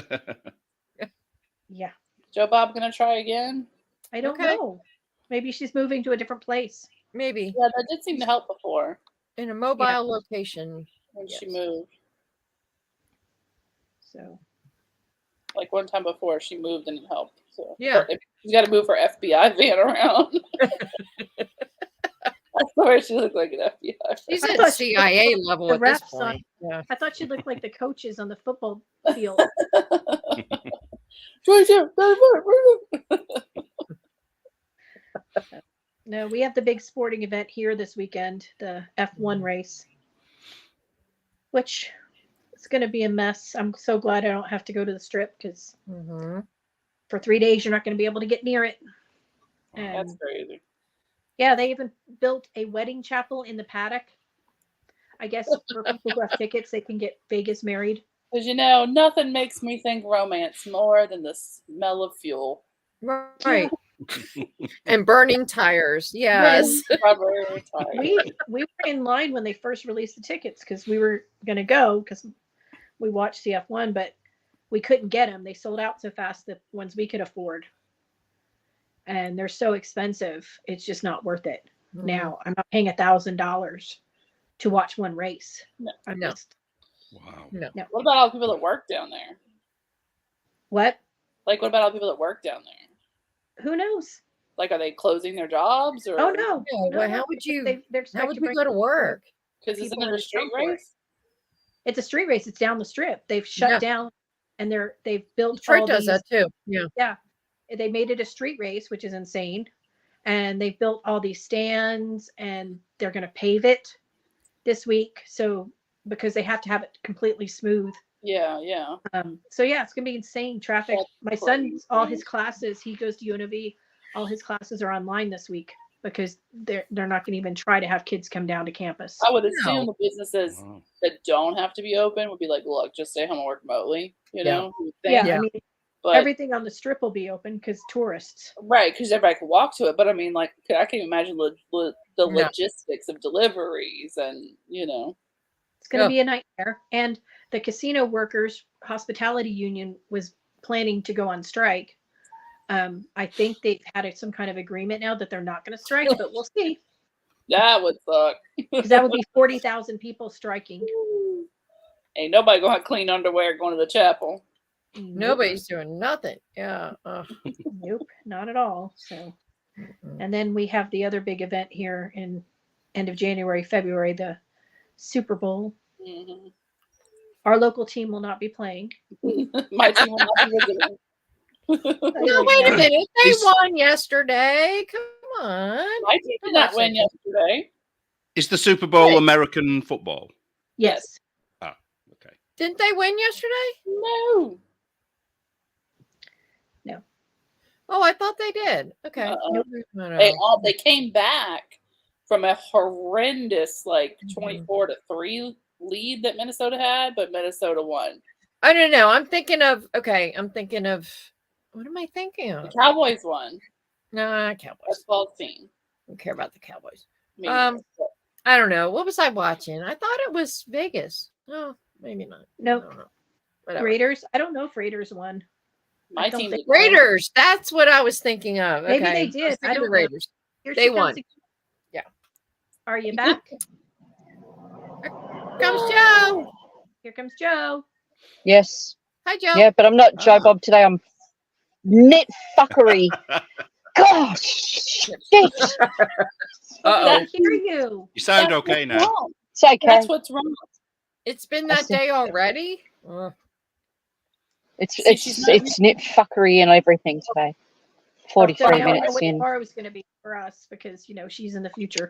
yeah. Joe Bob gonna try again? I don't know. Maybe she's moving to a different place. Maybe. Yeah, that did seem to help before. In a mobile location. When she moved. So. Like one time before, she moved and it helped. So yeah. She's got to move her FBI van around. I swear she looked like an FBI. She's at CIA level at this point. Yeah. I thought she looked like the coaches on the football field. No, we have the big sporting event here this weekend, the F1 race, which is going to be a mess. I'm so glad I don't have to go to the strip because for 3 days you're not going to be able to get near it. And that's crazy. Yeah, they even built a wedding chapel in the paddock. I guess for people who have tickets, they can get Vegas married. Because nothing makes me think romance more than the smell of fuel. Right. And burning tires. Yes. Rubber tires. We were in line when they first released the tickets because we were going to go because we watched the F1, but we couldn't get them. They sold out so fast, the ones we could afford. And they're so expensive. It's just not worth it. Now I'm not paying $1,000 to watch one race. No. Wow. No. What about all the people that work down there? What? Like, what about all the people that work down there? Who knows? Like, are they closing their jobs? Or? Oh, no. Well, how would you how would you go to work? Because isn't it a street race? It's a street race. It's down the strip. They've shut down and they've built Detroit does that too. Yeah. Yeah. They made it a street race, which is insane. And they've built all these stands and they're going to pave it this week. So because they have to have it completely smooth. Yeah, yeah. So yeah, it's going to be insane traffic. My son's, all his classes, he goes to UNLV. All his classes are online this week because they're not going to even try to have kids come down to campus. I would assume the businesses that don't have to be open would be like, look, just stay home and work remotely. You know? Yeah. I mean, but everything on the strip will be open because tourists. Right, because everybody can walk to it. But I mean, like, I can't imagine the logistics of deliveries and, It's going to be a nightmare. And the casino workers hospitality union was planning to go on strike. I think they've had some kind of agreement now that they're not going to strike, but we'll see. That would suck. Because that would be 40,000 people striking. Ain't nobody going to have clean underwear going to the chapel. Nobody's doing nothing. Yeah. Nope, not at all. So, and then we have the other big event here in end of January, February, the Super Bowl. Mm-hmm. Our local team will not be playing. My team will not be visiting. No, wait a minute. They won yesterday. Come on. My team did not win yesterday. Is the Super Bowl American football? Yes. Oh, okay. Didn't they win yesterday? No. Oh, I thought they did. Okay. They came back from a horrendous 24-3 lead that Minnesota had, but Minnesota won. I don't know. I'm thinking of what am I thinking of? The Cowboys won. No, Cowboys. Football team. I don't care about the Cowboys. I don't know. What was I watching? I thought it was Vegas. No, maybe not. Nope. Raiders. I don't know if Raiders won. My team did. Raiders. That's what I was thinking of. Maybe okay. they did. I don't know. Raiders. They won. Yeah. Are you back? Here comes Joe. Here comes Joe. Yes. Hi, Joe. Yeah, but I'm not Joe Bob today. I'm knit fuckery. Gosh, shit. I hear you. You sound okay now. It's okay. That's what's wrong. It's been that day already. It's knit fuckery and everything today. 43 minutes what in. tomorrow is going to be for us because she's in the future.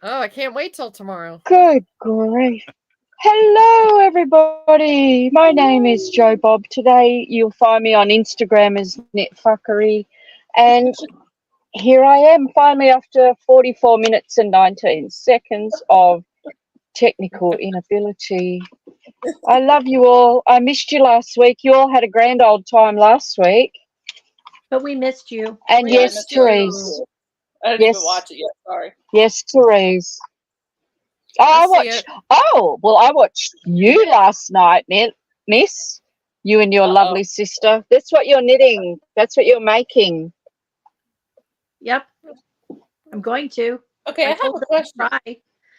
Oh, I can't wait till tomorrow. Good grief. Hello, everybody. My name is Joe Bob. Today, you'll find me on Instagram as Knit Fuckery. And here I am, finally, after 44 minutes and 19 seconds of technical inability. I love you all. I missed you last week. You all had a grand old time last week. But we missed you. And Yeah, I yes, missed you. Therese. I didn't even watch it yet. Sorry. Yes, Therese. Oh, I watched. Oh, well, I watched you last night, Miss. You and your lovely sister. That's what you're knitting. That's what you're making. Yep. I'm going to. Okay, I have a question.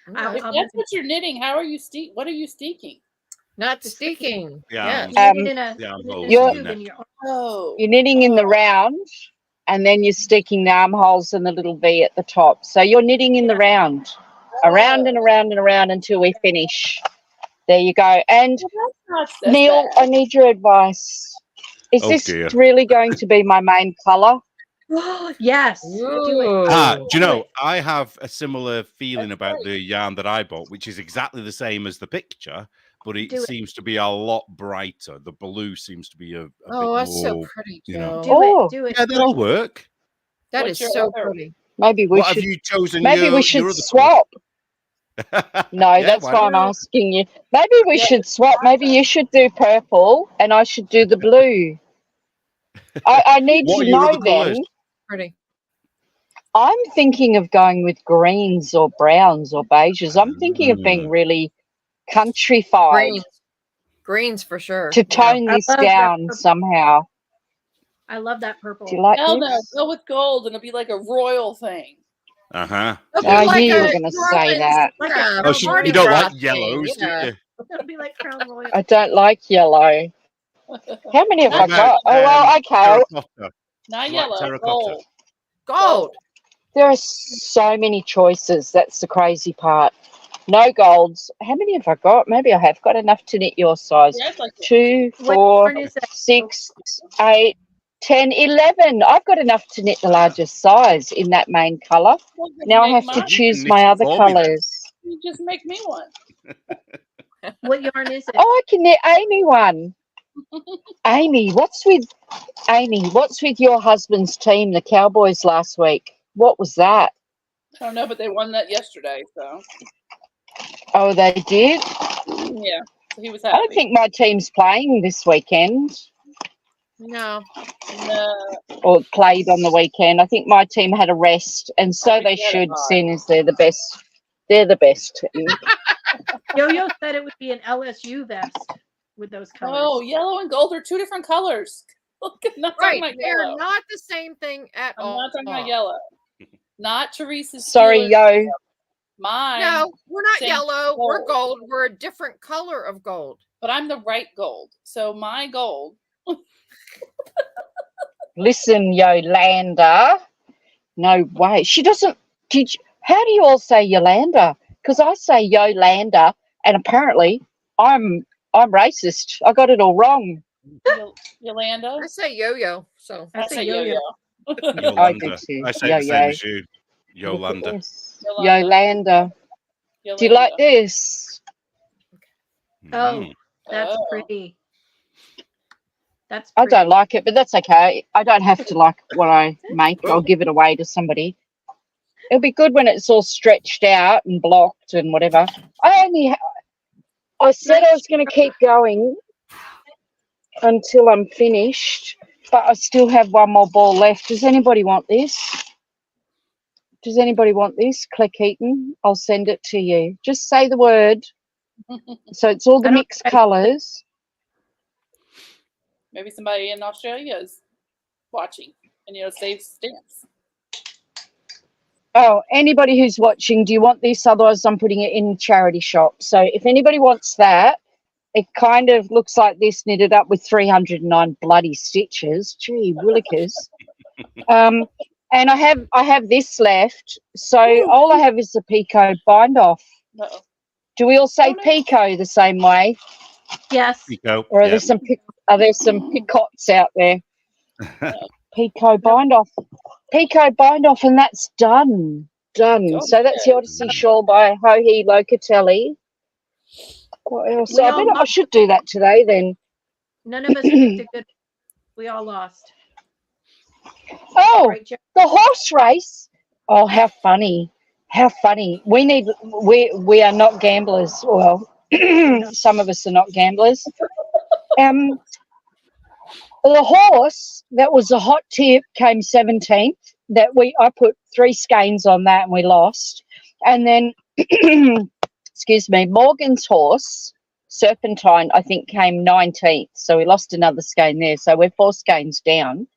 If that's what you're knitting, how are you what are you steeking? Not steeking. Yeah. You're knitting in the round, and then you're sticking the armholes and the little V at the top. So you're knitting in the round, around and around and around until we finish. There you go. And Neil, I need your advice. Is this really going to be my main colour? Yes. Do it. Do you know, I have a similar feeling about the yarn that I bought, which is exactly the same as the picture, but it seems to be a lot brighter. The blue seems to be a bit more, that's so pretty, you know. Do it. Yeah, that'll work. That is so pretty. Maybe we should. Have you chosen? Maybe we should swap. No, that's why I'm asking you. Maybe we should swap. Maybe you should do purple and I should do the blue. I need to know then. Pretty. I'm thinking of going with greens or browns or beiges. I'm thinking of being really countrified. Greens for sure. To tone this down somehow. I love that purple. Do you like no, this? go with gold and it'll be like a royal thing. Uh-huh. I knew you were going to say that. You don't like yellows, do you? It'll be like Crown Royal. I don't like yellow. How many have I got? Oh, well, okay. Not yellow, gold. Gold. There are so many choices. That's the crazy part. No golds. How many have I got? Maybe I have got enough to knit your size. Yeah, like 2, 4, 6, 8, 10, 11. I've got enough to knit the largest size in that main colour. Now I have to choose my other colours. You just make me one. What yarn is it? Oh, I can knit Amy one. Amy, what's with your husband's team, the Cowboys, last week? What was that? I don't know, but they won that yesterday, so. Oh, they did? Yeah, so he was happy. I don't think my team's playing this weekend. No. Or played on the weekend. I think my team had a rest, and so they should, seeing as they're the best. They're the best team. Yo-Yo said it would be an LSU vest with those colors. Oh, yellow and gold are two different colors. Right, they're not the same thing at all. I'm not talking about yellow. Not Teresa's. Sorry, Yo. Mine. No, we're not yellow. Gold. We're gold. We're a different color of gold. But I'm the right gold. So my gold. Listen, Yolanda. No way. She doesn't. How do you all say Yolanda? Because I say Yolanda, and apparently I'm racist. I got it all wrong. Yolanda. I say yo-yo. So I say yo-yo. I do too. I say the same as you. Yolanda. Yolanda. Do you like this? Oh, that's pretty. That's pretty. I don't like it, but that's okay. I don't have to like what I make. I'll give it away to somebody. It'll be good when it's all stretched out and blocked and whatever. I said I was going to keep going until I'm finished, but I still have one more ball left. Does anybody want this? Does anybody want this? Click Eaton. I'll send it to you. Just say the word. So it's all the mixed colours. Maybe somebody in Australia is watching and, saves stamps. Oh, anybody who's watching, do you want this? Otherwise, I'm putting it in the charity shop. So if anybody wants that, it kind of looks like this, knitted up with 309 bloody stitches. Gee, willikers. And I have this left. So all I have is the Pico bind off. Uh-oh. Do we all say Pico the same way? Yes. Pico. Or are there some picots out there? Pico bind off. Pico bind off, and that's done. So that's the Odyssey shawl by Hohi Locatelli. What else? I should do that today then. None of us picked a good. We all lost. Oh, the horse race. Oh, how funny. How funny. We are not gamblers. Well, some of us are not gamblers. The horse that was a hot tip came 17th. I put 3 skeins on that and we lost. And then, excuse me, Morgan's horse, Serpentine, I think came 19th. So we lost another skein there. So we're 4 skeins down.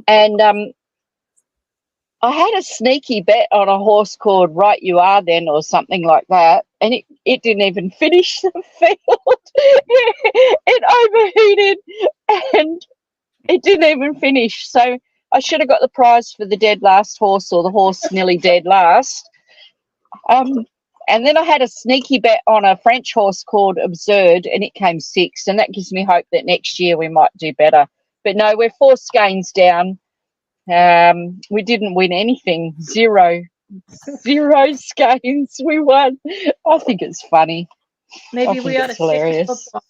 And I had a sneaky bet on a horse called Right You Are Then or something like that. And it didn't even finish the field. It overheated and it didn't even finish. So I should have got the prize for the dead last horse or the horse nearly dead last. And then I had a sneaky bet on a French horse called Absurd, and it came 6th. And that gives me hope that next year we might do better. But no, we're 4 skeins down. We didn't win anything. Zero skeins we won. I think it's funny. Maybe we ought to hilarious. Stick to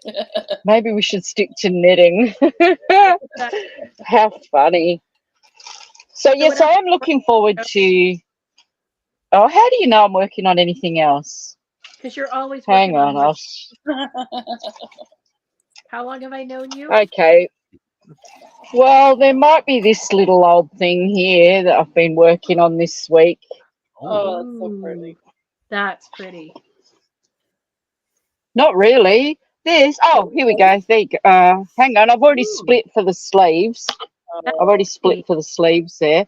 football. Maybe we should stick to knitting. How funny. So yes, I am looking forward to. Oh, how do you know I'm working on anything else? Because you're always hang working on. How long have I known you? Okay. Well, there might be this little old thing here that I've been working on this week. Oh, that's so pretty. That's pretty. Not really. Here we go. There you go. Hang on, I've already split for the sleeves. I've already split for the sleeves there.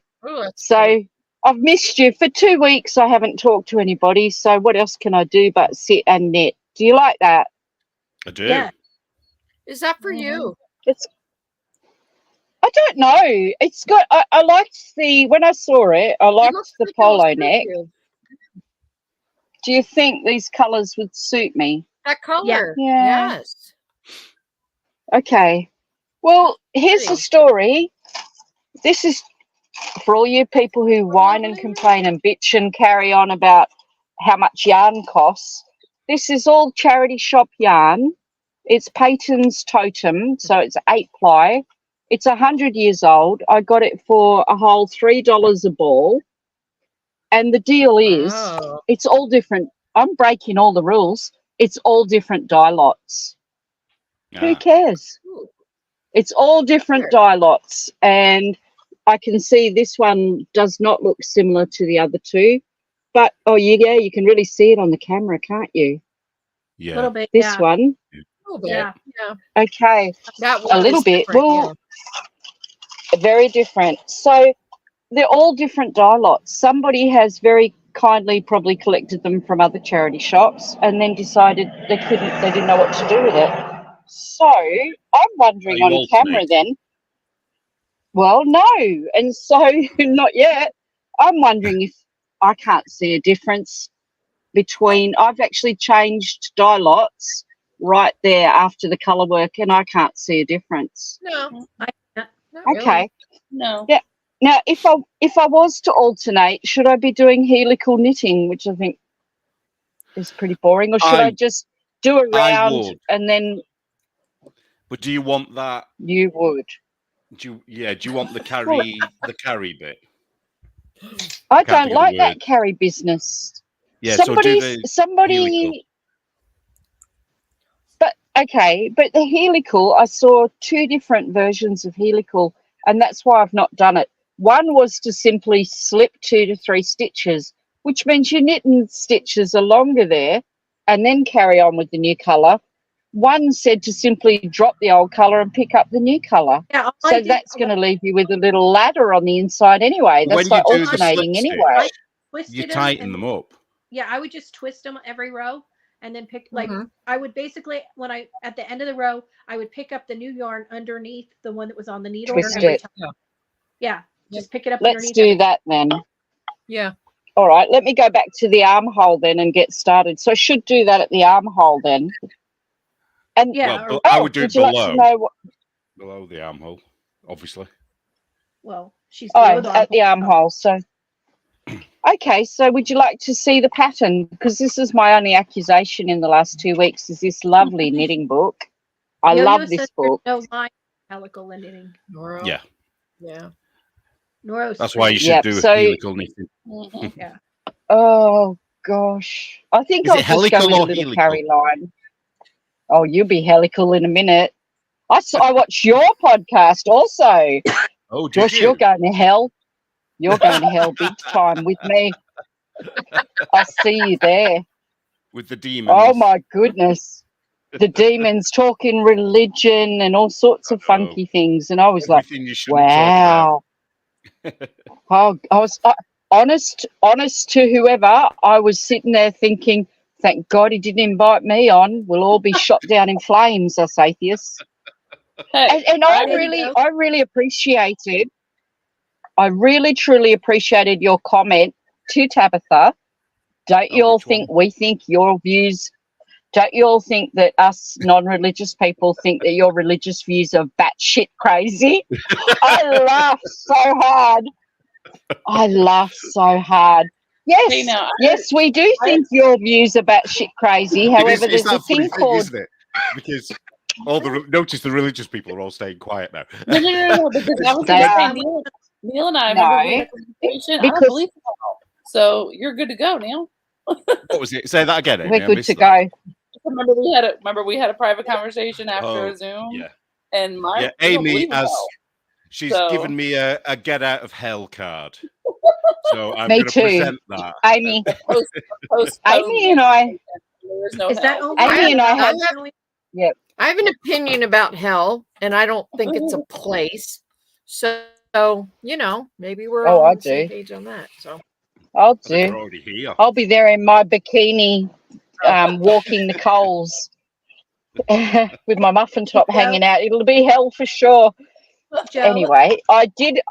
So I've missed you. For 2 weeks I haven't talked to anybody, so what else can I do but sit and knit? Do you like that? I do. Yeah. Is that for you? I don't know. It's got. I liked when I saw it. I liked the polo neck. Do you think these colours would suit me? That color. Yeah. Yes. Okay. Well, here's the story. This is for all you people who whine and complain and bitch and carry on about how much yarn costs. This is all charity shop yarn. It's Peyton's Totem, so it's 8-ply. It's 100 years old. I got it for a whole $3 a ball. And the deal is, it's all different. I'm breaking all the rules. It's all different dye lots. Who cares? It's all different dye lots. And I can see this one does not look similar to the other two. But, you can really see it on the camera, can't you? Yeah. A little bit, This one. Yeah. Okay. That a little bit. Well, very different. So they're all different dye lots. Somebody has very kindly probably collected them from other charity shops and then decided they didn't know what to do with it. So I'm wondering on camera then. Well, no. And so not yet. I'm wondering if I can't see a difference between, I've actually changed dye lots right there after the colour work and I can't see a difference. No. Okay. No. Yeah. Now, if I was to alternate, should I be doing helical knitting, which I think is pretty boring, or should I just do a round and then? But do you want that? You would. Do you want the carry bit? I don't like that carry business. Yeah. Somebody. But okay, but the helical, I saw 2 different versions of helical, and that's why I've not done it. One was to simply slip 2 to 3 stitches, which means your knitting stitches are longer there, and then carry on with the new colour. One said to simply drop the old colour and pick up the new colour. Yeah, so that's going to leave you with a little ladder on the inside anyway. That's like alternating anyway. You tighten them up. Yeah, I would just twist them every row and then pick, I would basically, at the end of the row, I would pick up the new yarn underneath the one that was on the needle. Twist it. Yeah, just pick it up. Let's do that then. Yeah. All right, let me go back to the armhole then and get started. So I should do that at the armhole then. And I would do it below. Like below the armhole, obviously. Well, she's at the armhole. So, okay. So, would you like to see the pattern? Because this is my only accusation in the last 2 weeks. Is this lovely knitting book? I love this book. No line helical knitting. Noro. Yeah. Yeah. Noro's That's why you should do a helical knitting. Yeah. Oh gosh, I think I'll just go with a little carry line. Oh, you'll be helical in a minute. I watched your podcast also. Oh, did Josh, you? you're going to hell. You're going to hell big time with me. I see you there. With the demons. Oh my goodness. The demons talking religion and all sorts of funky things. And I was Everything you shouldn't wow. I was honest to whoever. I was sitting there thinking, thank God he didn't invite me on. We'll all be shot down in flames, us atheists. Hey, And I really appreciated, I really truly appreciated your comment to Tabitha. Don't you all think we think your views, don't you all think that us non-religious people think that your religious views are batshit crazy? I laughed so hard. Yes, Hey, now, yes, we do think your views are batshit crazy. However, there's a thing called... isn't it? Because notice the religious people are all staying quiet now. No, because I was going to say, Neil and I, remember we had a conversation. I don't believe so. So you're good to go, Neil. What was it? Say that again, Amy. We're good to go. Remember we had a private conversation after a Zoom. Yeah. And Amy she's given me a get out of hell card. So I'm going to present that. Amy. Amy and I. Is that Amy and I have. Yep. I have an opinion about hell, and I don't think it's a place. So maybe we're all on the same page on that. So I'll do. I'll be there in my bikini, walking the coals with my muffin top hanging out. It'll be hell for sure. Anyway, I did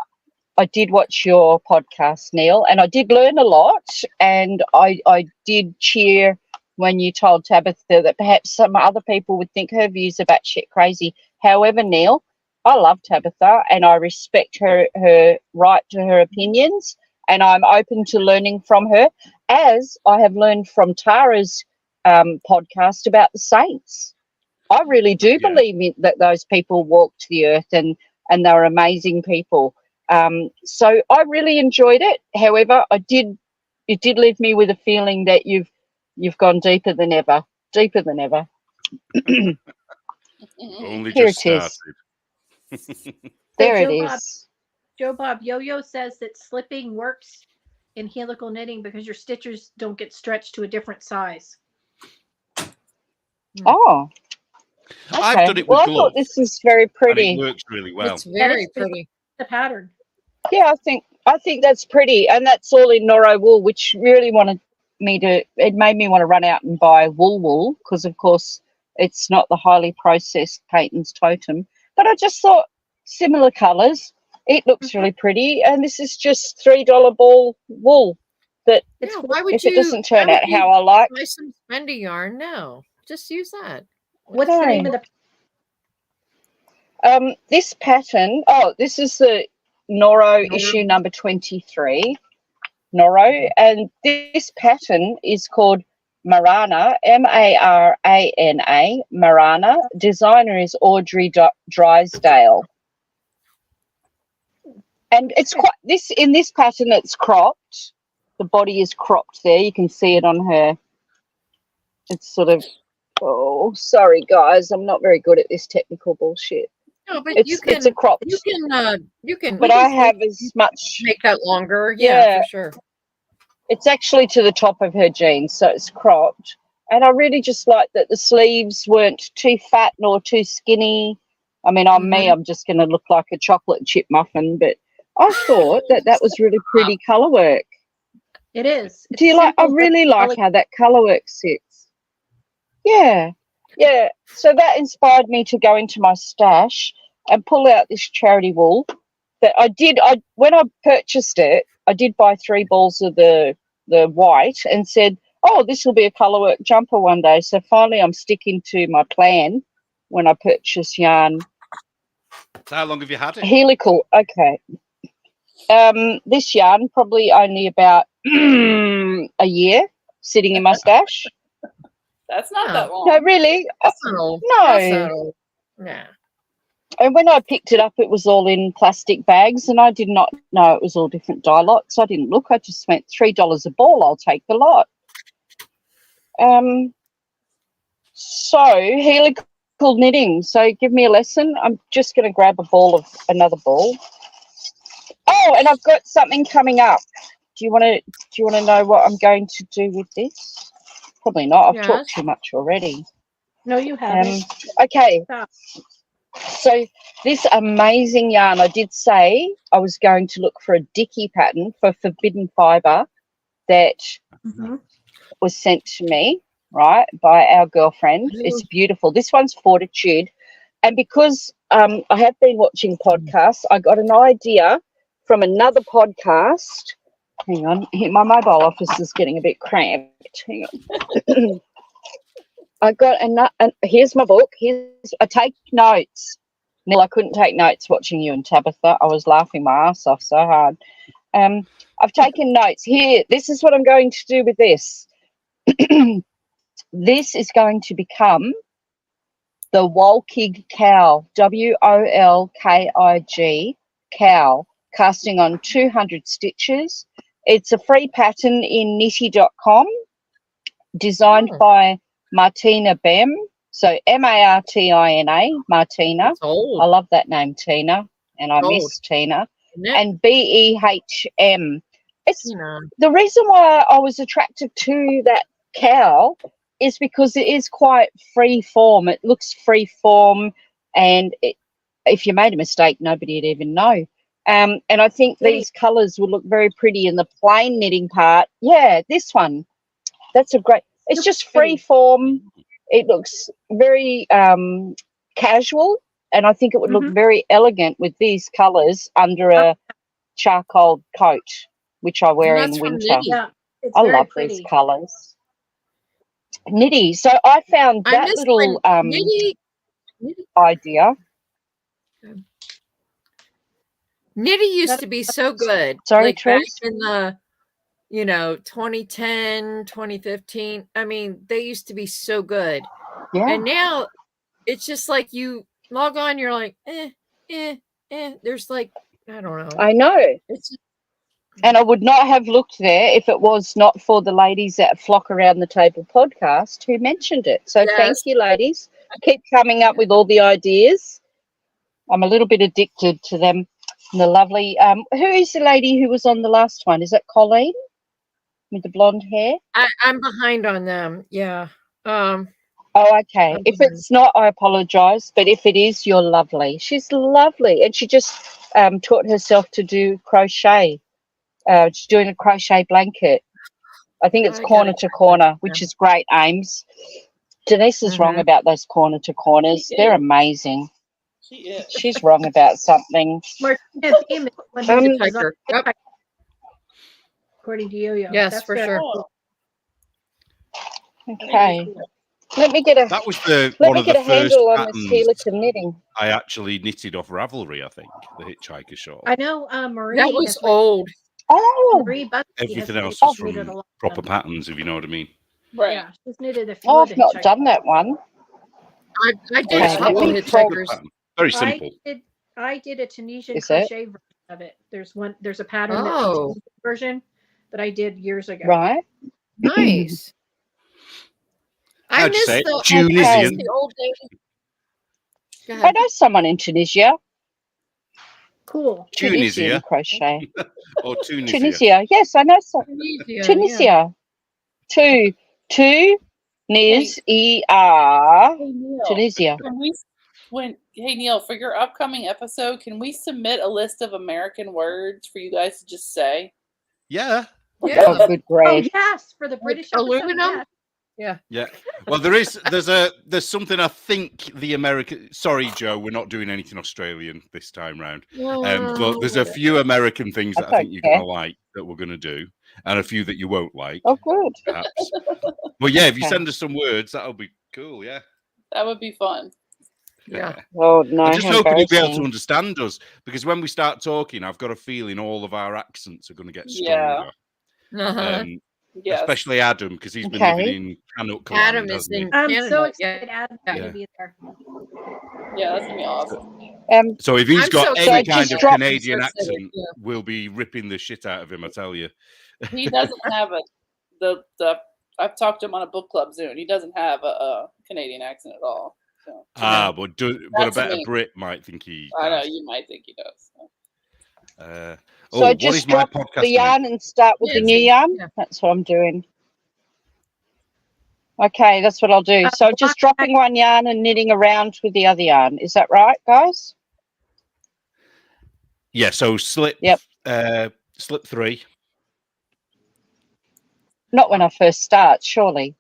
watch your podcast, Neil, and I did learn a lot, and I did cheer when you told Tabitha that perhaps some other people would think her views are batshit crazy. However, Neil, I love Tabitha and I respect her right to her opinions, and I'm open to learning from her, as I have learned from Tara's podcast about the saints. I really do believe that those people walked the earth and they're amazing people. So I really enjoyed it. However, it did leave me with a feeling that you've gone deeper than ever. Only Here just it started. is. There it is. Joe Bob, Yo-Yo says that slipping works in helical knitting because your stitches don't get stretched to a different size. Oh. Okay. I've done it with gloves. I thought this is very pretty. And it works really well. It's very pretty. The pattern. Yeah, I think that's pretty, and that's all in Noro wool, which really it made me want to run out and buy wool because of course it's not the highly processed Peyton's Totem, but I just thought similar colors, it looks really pretty, and this is just $3 ball wool that if it doesn't turn out how I like. Buy some spendy yarn. No, just use that. What's the name of the this pattern? Oh, this is the Noro issue number 23. Noro, and this pattern is called Marana, Marana, Marana. Designer is Audrey Drysdale, and it's quite in this pattern. It's cropped. The body is cropped there. You can see it on her. It's sort of. Oh, sorry guys, I'm not very good at this technical bullshit. No, but it's a crop. You can. But I have as much. Make that longer. Yeah, for sure. It's actually to the top of her jeans, so it's cropped. And I really just like that the sleeves weren't too fat nor too skinny. I mean, on me, I'm just going to look like a chocolate chip muffin, but I thought that was really pretty colour work. It is. Do you like? I really like how that colour work sits. Yeah. So that inspired me to go into my stash and pull out this charity wool that I did. When I purchased it, I did buy 3 balls of the white and said, oh, this will be a colourwork jumper one day. So finally I'm sticking to my plan when I purchase yarn. So how long have you had it? Helical, okay. This yarn probably only about a year sitting in my stash. That's not that long. No, really? No. Yeah. And when I picked it up, it was all in plastic bags, and I did not know it was all different dye lots. I didn't look. I just went $3 a ball. I'll take the lot. So cool knitting. So give me a lesson. I'm just going to grab another ball. Oh, and I've got something coming up. Do you want to know what I'm going to do with this? Probably not. I've talked too much already. No, you haven't. Okay. Stop. So this amazing yarn, I did say I was going to look for a dicky pattern for forbidden fibre that was sent to me, right, by our girlfriend. It's beautiful. This one's Fortitude. And because I have been watching podcasts, I got an idea from another podcast. Hang on, my mobile office is getting a bit cramped. Hang on. I got here's my book. I take notes. Neil, I couldn't take notes watching you and Tabitha. I was laughing my ass off so hard. I've taken notes. Here, this is what I'm going to do with this. This is going to become the Wolkig cowl, WOLKIG cowl, casting on 200 stitches. It's a free pattern in nitty.com, designed by Martina Bem. So Martina, Martina. I love that name, Tina, and I miss Tina. And BEHM. It's the reason why I was attracted to that cowl is because it is quite free form. It looks free form, and if you made a mistake, nobody'd even know. And I think these colours would look very pretty in the plain knitting part. Yeah, this one. That's a great. It's just free form. It looks very casual, and I think it would look very elegant with these colours under a charcoal coat, which I wear in winter. Yeah, I love these colours. Nitty. So I found that little idea. Nitty used to be so good. Sorry, like back Trish? in the 2010, 2015. I mean, they used to be so good. Yeah. And now it's just like you log on, you're like, There's like, I don't know. I know. And I would not have looked there if it was not for the ladies at Flock Around the Table podcast who mentioned it. So thank you, ladies. Keep coming up with all the ideas. I'm a little bit addicted to them. And the lovely, who is the lady who was on the last one? Is that Colleen with the blonde hair? I'm behind on them. Yeah. Oh, okay. If it's not, I apologise. But if it is, you're lovely. She's lovely. And she just taught herself to do crochet. She's doing a crochet blanket. I think it's corner to corner, which is great, Ames. Denise is wrong about those corner to corners. They're amazing. She is. She's wrong about something. According to Yo-Yo. Yes, that's for sure. Okay. Let me get a that was the let one me of get the a first handle on this patterns helical knitting. I actually knitted off Ravelry, I think, the Hitchhiker Shawl. I know Marie. That was old. Oh, everything else was from proper patterns, if you know what I mean. Right. Yeah, she's knitted a few. I've not done that one. I did a couple of hitchhikers. Very simple. I did a Tunisian crochet version of it. There's a pattern version that I did years ago. Right. Nice. I miss the Tunisian. the old days. I know someone in Tunisia. Cool. Tunisian crochet. Or Tunisia. Tunisia. Yes, I know some. Tunisia. Yeah. Tunisia. Tunisia. Hey Neil, for your upcoming episode, can we submit a list of American words for you guys to just say? Yeah. Oh, good grief. Oh, yes, for the British aluminum. Yeah. Well, there's something I think the American. Sorry, Joe, we're not doing anything Australian this time round. But there's a few American things that I think you're gonna like that we're gonna do, and a few that you won't like. Oh, good. Perhaps. Well, yeah, if you send us some words, that'll be cool. Yeah. That would be fun. Yeah. Oh no. I'm just hoping you'll be able to understand us, because when we start talking, I've got a feeling all of our accents are going to get stronger. Yes. Especially Adam, because he's been living in Canuck Land. Adam is in I'm Canada. so excited Adam's going to be there. Yeah, that's going to be awesome. So if he's got any kind of Canadian accent, we'll be ripping the shit out of him, I tell you. He doesn't have I've talked to him on a book club Zoom. He doesn't have a Canadian accent at all. So. But a better Brit might think he does. I know, you might think he does. So just drop the yarn and start with the new yarn? Yeah. That's what I'm doing. Okay, that's what I'll do. So just dropping one yarn and knitting around with the other yarn. Is that right, guys? Yeah, so slip 3. Not when I first start, surely.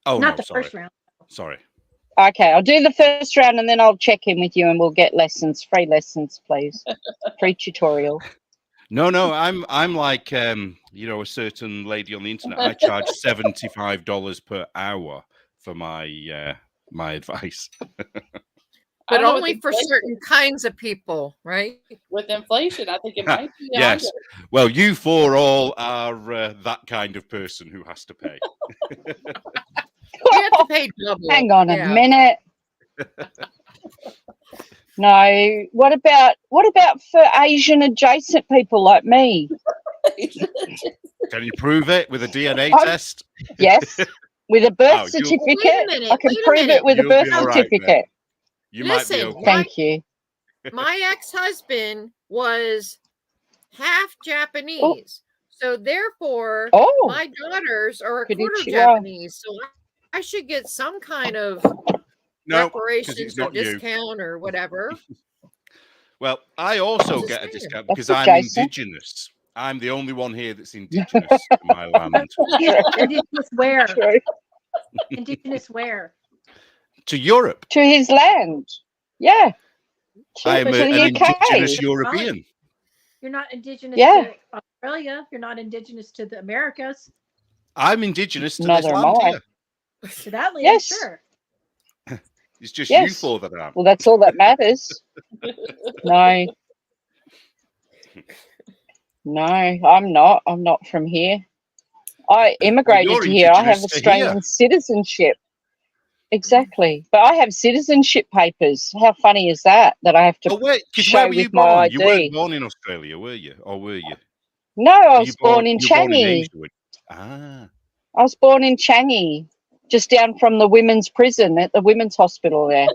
Oh, not the first round. Sorry. Okay, I'll do the first round and then I'll check in with you and we'll get lessons, free lessons, please. Free tutorial. No, I'm like a certain lady on the internet. I charge $75 per hour for my my advice. But only for certain kinds of people, right? With inflation, I think it might be. Yes. Well, you 4 all are that kind of person who has to pay. We have to pay double. Hang on a minute. No. What about for Asian adjacent people like me? Can you prove it with a DNA test? Yes. With a birth certificate. I can prove it with a birth certificate. You might be okay. Thank you. My ex-husband was half Japanese. So therefore, my daughters are a quarter Japanese. So I should get some kind of reparations or discount or whatever. Well, I also get a discount because I'm indigenous. I'm the only one here that's indigenous to my land. Indigenous where? Indigenous where? To Europe. To his land. Yeah. I am an indigenous European. You're not indigenous to Australia. You're not indigenous to the Americas. I'm indigenous to this land here. To that land, sure. It's just you 4 that are. Well, that's all that matters. No. No, I'm not. I'm not from here. I immigrated here. I have Australian citizenship. Exactly. But I have citizenship papers. How funny is that? That I have to show with my ID. You weren't born in Australia, were you? Or were you? No, I was born in Changi. I was born in Changi, just down from the women's prison at the women's hospital there.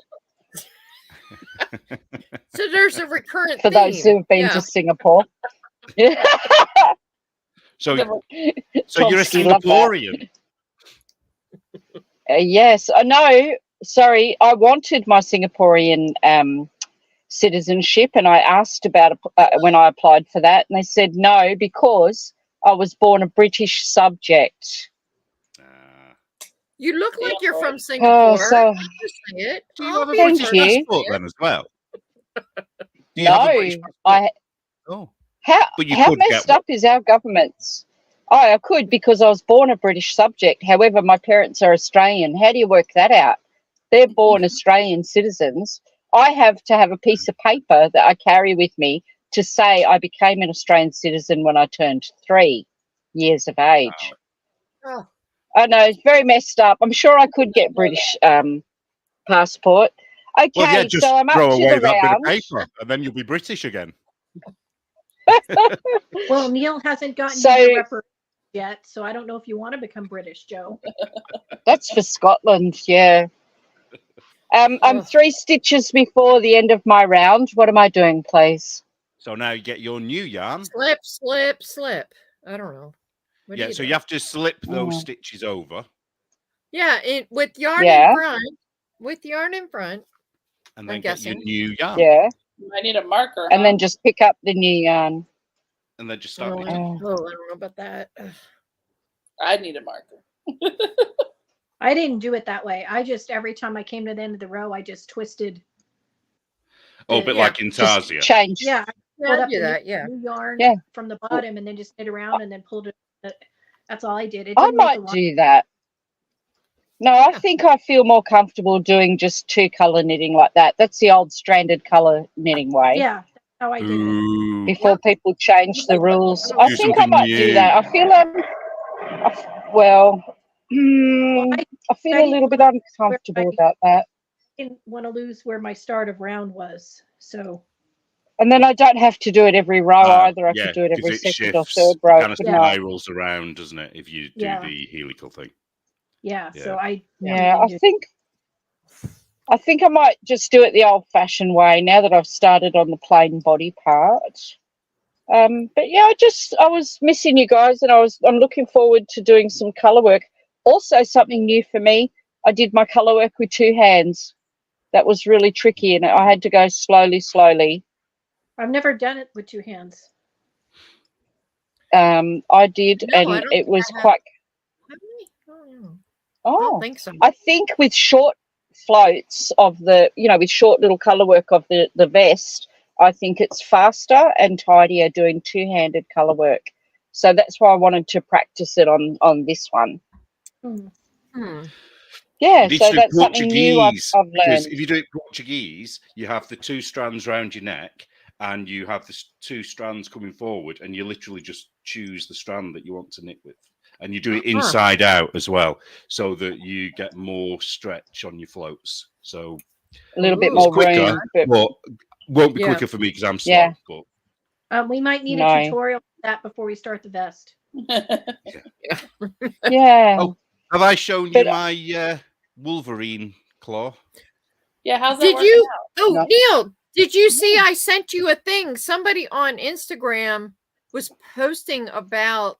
So there's a recurrent for those who have been to Singapore. So you're a Singaporean. Yes, I know. Sorry, I wanted my Singaporean citizenship, and I asked about when I applied for that, and they said no because I was born a British subject. You look like you're from Singapore. So do you have a British passport then as well? No, How messed up is our government's? Oh, I could because I was born a British subject. However, my parents are Australian. How do you work that out? They're born Australian citizens. I have to have a piece of paper that I carry with me to say I became an Australian citizen when I turned 3 years of age. Oh. I know, it's very messed up. I'm sure I could get British passport. Okay, well, yeah, just so I'm up throw to away the that round. bit of paper, and then you'll be British again. Well, Neil hasn't gotten you reparations yet, so I don't know if you want to become British, Joe. That's for Scotland, yeah. I'm 3 stitches before the end of my round. What am I doing, please? So now you get your new yarn. Slip, slip, slip. I don't know. So you have to slip those stitches over. Yeah, with yarn in front. With yarn in front. And then get your new yarn. Yeah. I need a marker. And then just pick up the new yarn. And then just start. I don't know about that. I need a marker. I didn't do it that way. I just, every time I came to the end of the row, I just twisted. Oh, a bit like Intarsia. Change. Yeah. I pulled up new yarn from the bottom and then just knit around and then pulled it. That's all I did. I might do that. No, I think I feel more comfortable doing just 2-color knitting like that. That's the old stranded color knitting way. Yeah, that's how I did it. Before people change the rules. I think I might do that. I feel I feel a little bit uncomfortable about that. I didn't want to lose where my start of round was. So. And then I don't have to do it every row either. I could do it every second or third row. It kind of spirals around, doesn't it? If you do the helical thing. Yeah. So I. Yeah, I think I think I might just do it the old-fashioned way now that I've started on the plain body part. But yeah, I was missing you guys, and I'm looking forward to doing some colour work. Also, something new for me, I did my colour work with 2 hands. That was really tricky, and I had to go slowly. I've never done it with 2 hands. I did, No, and it was quite. I don't think so. I think with short floats of the, with short little colour work of the vest, I think it's faster and tidier doing 2-handed colour work. So that's why I wanted to practice it on this one. Yeah, so that's something new I've learned. Because if you do it Portuguese, you have the 2 strands around your neck, and you have the 2 strands coming forward, and you literally just choose the strand that you want to knit with. And you do it inside out as well, so that you get more stretch on your floats. So a little bit more quicker, room, but won't be quicker for me because I'm slow. But we might need a tutorial for that before we start the vest. Yeah. Oh, have I shown you my Wolverine claw? Yeah, how's that Did working you? out? Oh, No. Neil, did you see I sent you a thing? Somebody on Instagram was posting about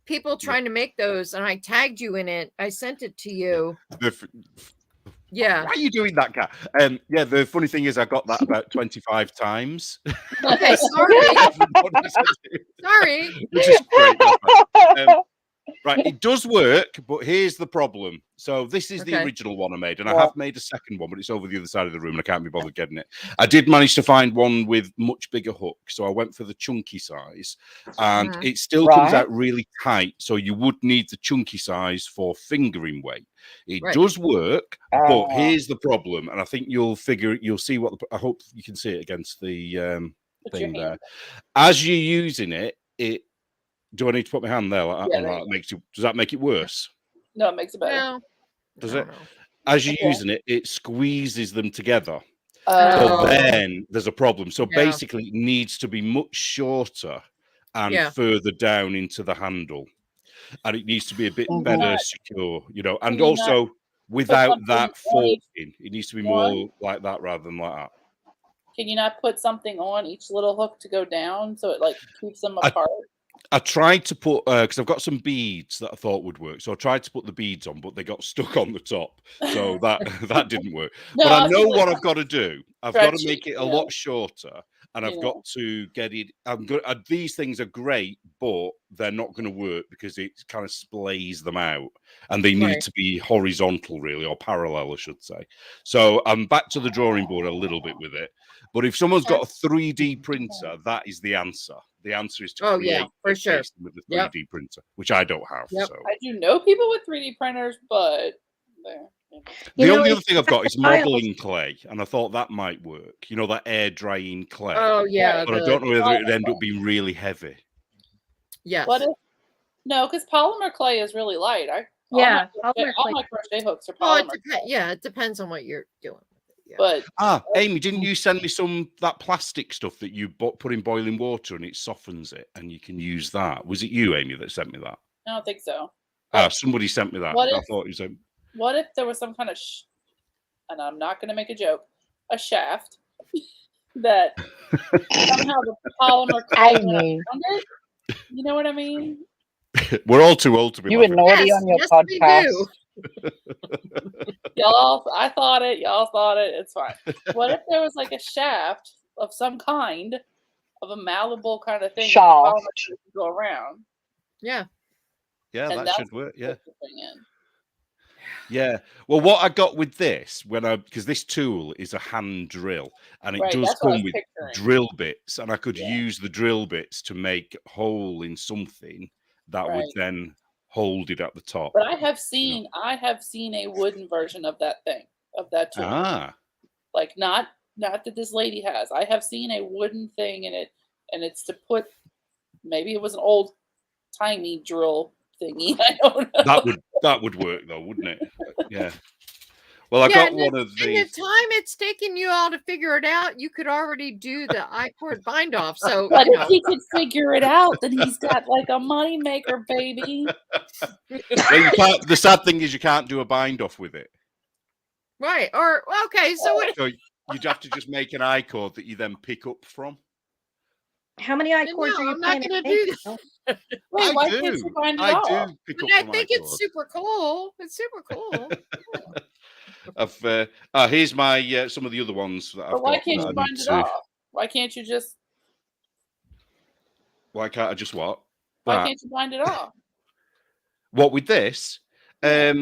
people trying to make those, and I tagged you in it. I sent it to you. Yeah. Why are you doing that, Kat? Yeah, the funny thing is I got that about 25 times. Okay, sorry. Sorry. Which is great. Right, it does work, but here's the problem. So this is the original one I made, and I have made a second one, but it's over the other side of the room, and I can't be bothered getting it. I did manage to find one with much bigger hook, so I went for the chunky size, and it still comes out really tight, so you would need the chunky size for fingering weight. It does work, but here's the problem, and I think you'll see what I hope you can see it against the thing there. As you're using it, do I need to put my hand there? Does that make it worse? No, it makes it better. No. Does it? As you're using it, it squeezes them together. So then there's a problem. So basically, it needs to be much shorter and further down into the handle, and it needs to be a bit better secure, And also, without that forking, it needs to be more like that rather than like that. Can you not put something on each little hook to go down so it keeps them apart? I tried to put because I've got some beads that I thought would work, so I tried to put the beads on, but they got stuck on the top, so that didn't work. No, but I know what I've got to do. I've got to make it a lot shorter, and I've got to get it. These things are great, but they're not going to work because it kind of splays them out, and they need to be horizontal, really, or parallel, I should say. So I'm back to the drawing board a little bit with it. But if someone's got a 3D printer, that is the answer. The answer is to create for sure with the 3D printer, which I don't have. So I do know people with 3D printers, but the only other thing I've got is modeling clay, and I thought that might work. That air drying clay. Oh yeah, but I don't know whether it would end up being really heavy. Yes. No, because polymer clay is really light. All my crochet hooks are polymer. It depends on what you're doing. But Amy, didn't you send me that plastic stuff that you put in boiling water and it softens it, and you can use that? Was it you, Amy, that sent me that? I don't think so. Somebody sent me that. I thought you sent. What if there was some kind of, and I'm not going to make a joke, a shaft that somehow the polymer around it? You know what I mean? We're all too old to be. You were naughty on your podcast. I thought it. Y'all thought it. It's fine. What if there was a shaft of some kind, of a malleable kind of thing, shaft to go around? Yeah. Yeah, that should work. Yeah. Yeah. Well, what I got with this because this tool is a hand drill, and it does come with drill bits, and I could use the drill bits to make a hole in something that would then hold it at the top. But I have seen a wooden version of that thing, of that tool. Not that this lady has. I have seen a wooden thing in it, and it's to put, maybe it was an old timey drill thingy. I don't know. That would work though, wouldn't it? Yeah. Well, I got one of these. In the time it's taken you all to figure it out, you could already do the I-cord bind off. So, but if he could figure it out, then he's got a money maker, baby. Well, the sad thing is you can't do a bind off with it. Right. Or okay, so what? So you'd have to just make an I-cord that you then pick up from. How many I-cords are you I'm not planning going to to do make? that. Wait, why can't you find it I off? do pick But up I from think I-cord. it's super cool. It's super cool. Here's my some of the other ones that I've got. But why can't you find it off? Why can't you just? Why can't I just what? Why can't you find it off? What with this? Yeah.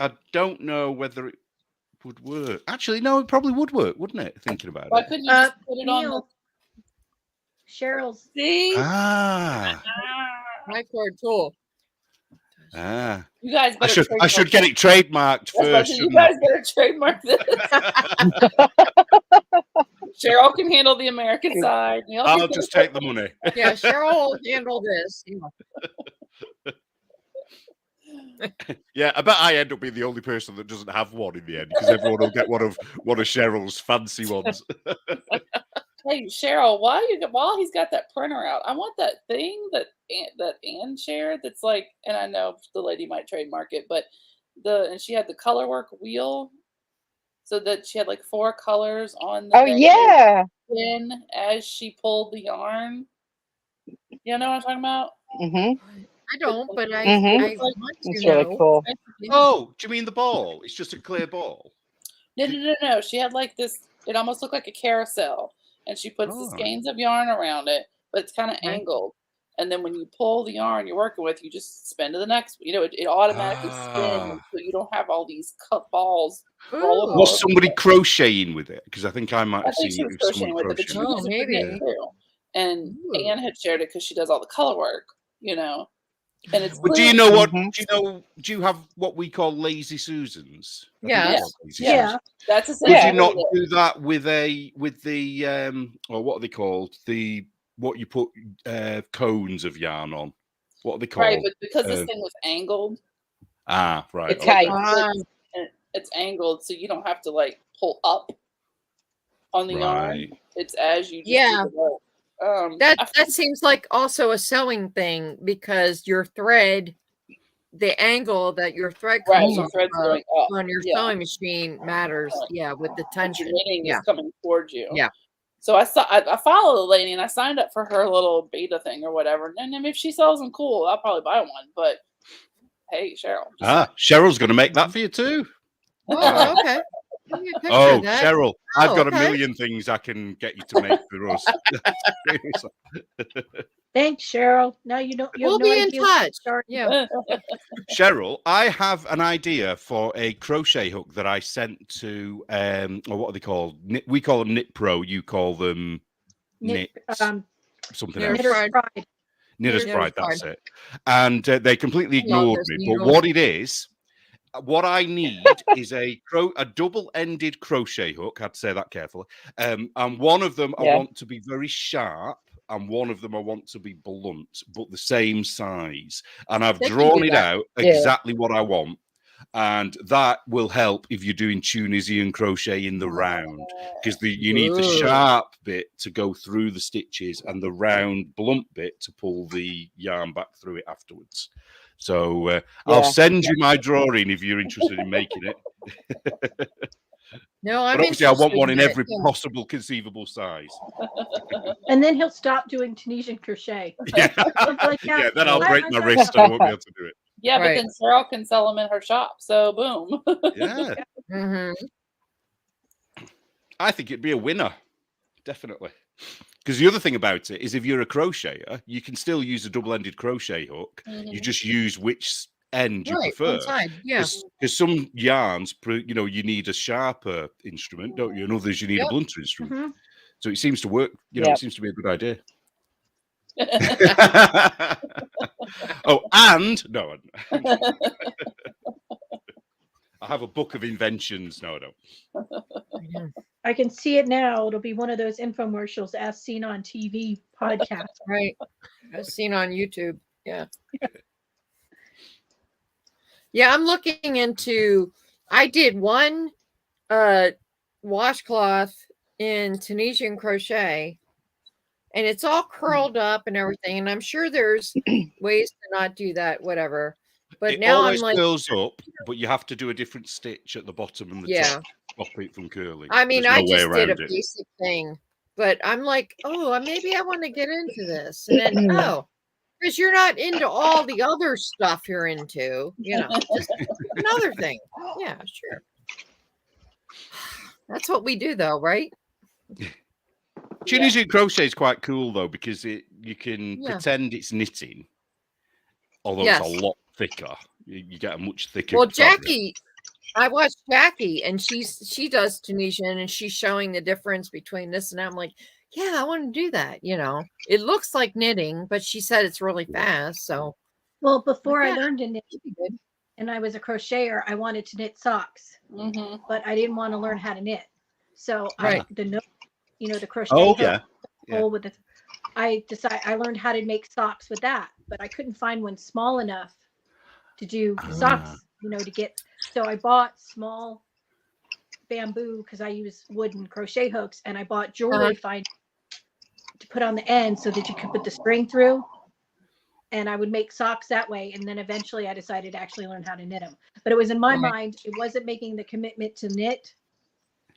I don't know whether it would work. Actually, no, it probably would work, wouldn't it? Thinking about Why it. couldn't you just put it on the? Neil, Cheryl's. See? My cord tool. You guys better. I should get it trademarked first. You guys better trademark this. Cheryl can handle the American side. I'll just take the money. Yeah, Cheryl will handle this. Yeah, I bet I end up being the only person that doesn't have one in the end because everyone will get one of Cheryl's fancy ones. Hey Cheryl, while he's got that printer out, I want that thing that Ann shared. That's like, and I know the lady might trademark it, but and she had the color work wheel, so that she had like 4 colors on the. Oh yeah. Then as she pulled the yarn, you know what I'm talking about? Mm-hmm. I don't, but I want to It's know. really cool. Oh, do you mean the ball? It's just a clear ball. No. She had like this. It almost looked like a carousel, and she puts the skeins of yarn around it, but it's kind of angled. And then when you pull the yarn you're working with, you just spin to the next. You know, it automatically spins, so you don't have all these cut balls. Was somebody crocheting with it? Because I think I might have seen she was crocheting with it, but she was maybe. too. And Anne had shared it because she does all the color work, you know. And it's. But do you know what? Do you have what we call lazy Susans? Yeah. That's a. Would you not do that with the or what are they called? What you put cones of yarn on? What are they called? Right, but because this thing was angled. Right. It's angled, so you don't have to like pull up on the yarn. It's as you just do the work. That seems like also a sewing thing because your thread, the angle that your thread comes on your sewing machine matters. Yeah, with the tension. Knitting is coming towards you. Yeah. So I follow the lady and I signed up for her little beta thing or whatever. And then if she sells them, cool, I'll probably buy one. But hey, Cheryl. Cheryl's going to make that for you too. Oh, okay. Oh, Cheryl, I've got a million things I can get you to make for us. Thanks, Cheryl. Now you don't. We'll be in touch. Yeah. Cheryl, I have an idea for a crochet hook that I sent to, or what are they called? We call them Knit Pro. You call them Knit. Something else. Knitter's Pride. That's it. And they completely ignored me. But what it is. What I need is a double-ended crochet hook. I had to say that carefully. And one of them I want to be very sharp, and one of them I want to be blunt, but the same size. And I've drawn it out exactly what I want. And that will help if you're doing Tunisian crochet in the round, because you need the sharp bit to go through the stitches and the round blunt bit to pull the yarn back through it afterwards. So I'll send you my drawing if you're interested in making it. No, I'm obviously I want one in every possible conceivable size. And then he'll stop doing Tunisian crochet. Then I'll break my wrist and I won't be able to do it. Yeah, but then Cheryl can sell them in her shop. So boom. Yeah. I think it'd be a winner. Definitely. Because the other thing about it is if you're a crocheter, you can still use a double-ended crochet hook. You just use which end you prefer. Because some yarns, you need a sharper instrument, don't you? And others you need a blunter instrument. So it seems to work. It seems to be a good idea. No. I have a book of inventions. No, I don't. I can see it now. It'll be one of those infomercials as seen on TV podcasts. Right. As seen on YouTube. Yeah. Yeah, I'm looking into, I did one washcloth in Tunisian crochet, and it's all curled up and everything. And I'm sure there's ways to not do that, whatever. But it now I'm always like, curls up, but you have to do a different stitch at the bottom and the top to stop it from curling. I mean, There's I no way just did a around it. basic thing, but I'm like, oh, maybe I want to get into this. And then, oh, because you're not into all the other stuff you're into, just another thing. Yeah, sure. That's what we do, though, right? Tunisian crochet is quite cool though, because you can pretend it's knitting, although it's a lot thicker. You get a much thicker. Well, fabric. Jackie, I watched Jackie, and she does Tunisian, and she's showing the difference between this and that. I'm like, yeah, I want to do that. It looks like knitting, but she said it's really fast. So, well, before I learned to knit, and I was a crocheter, I wanted to knit socks, but I didn't want to learn how to knit. So the crochet hole with it. I learned how to make socks with that, but I couldn't find one small enough to do socks, to get. So I bought small bamboo because I use wooden crochet hooks, and I bought jewelry find to put on the end so that you could put the string through. And I would make socks that way. And then eventually I decided to actually learn how to knit them. But it was in my mind, it wasn't making the commitment to knit.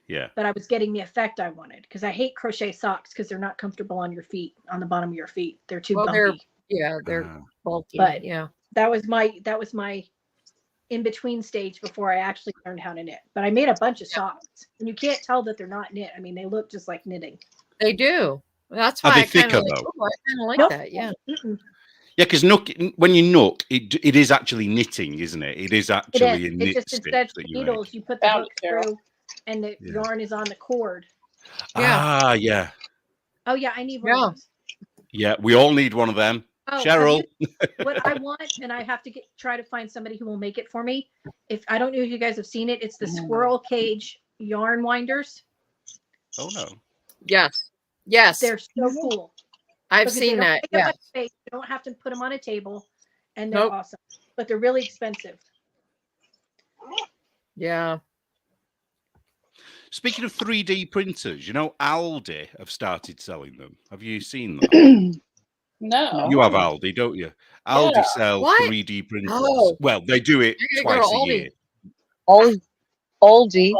Yeah. But I was getting the effect I wanted, because I hate crochet socks because they're not comfortable on your feet, on the bottom of your feet. They're too bumpy. They're bulky. But that was my in between stage before I actually learned how to knit. But I made a bunch of socks, and you can't tell that they're not knit. I mean, they look just like knitting. They do. That's Are why they I kind thicker, of like, though? I kind of like that. Yeah. Yeah, because when you nook, it is actually knitting, isn't it? It is actually a knit just stitch instead that of you needles, make. you put the hook through, and the yarn is on the cord. Ah, yeah. Oh yeah, I need one of those. Yeah, we all need one of them. Oh, Cheryl. What I want, and I have to try to find somebody who will make it for me. If I don't know if you guys have seen it, it's the squirrel cage yarn winders. Oh no. Yes. They're so cool. I've seen that. Yeah. You don't have to put them on a table, and they're awesome, but they're really expensive. Yeah. Speaking of 3D printers, Aldi have started selling them. Have you seen that? No. You have Aldi, don't you? Aldi sell 3D printers. Oh. Well, they do it twice a year. Aldi. Aldi.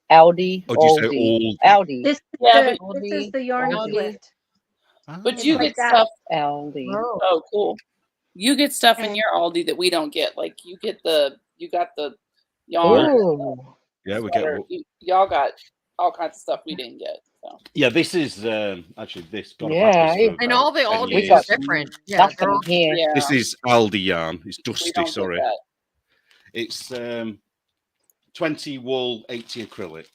Oh, do you say Aldi? Aldi. This is the yarn lift. But you get stuff. Aldi. Oh, cool. You get stuff in your Aldi that we don't get. Like you got the yarn. Ooh. Yeah, we get. Y'all got all kinds of stuff we didn't get. So. Yeah, this is actually this. And all the Aldi is different. Yeah, here. Yeah. This is Aldi yarn. It's dusty. Sorry. It's 20 wool, 80 acrylic.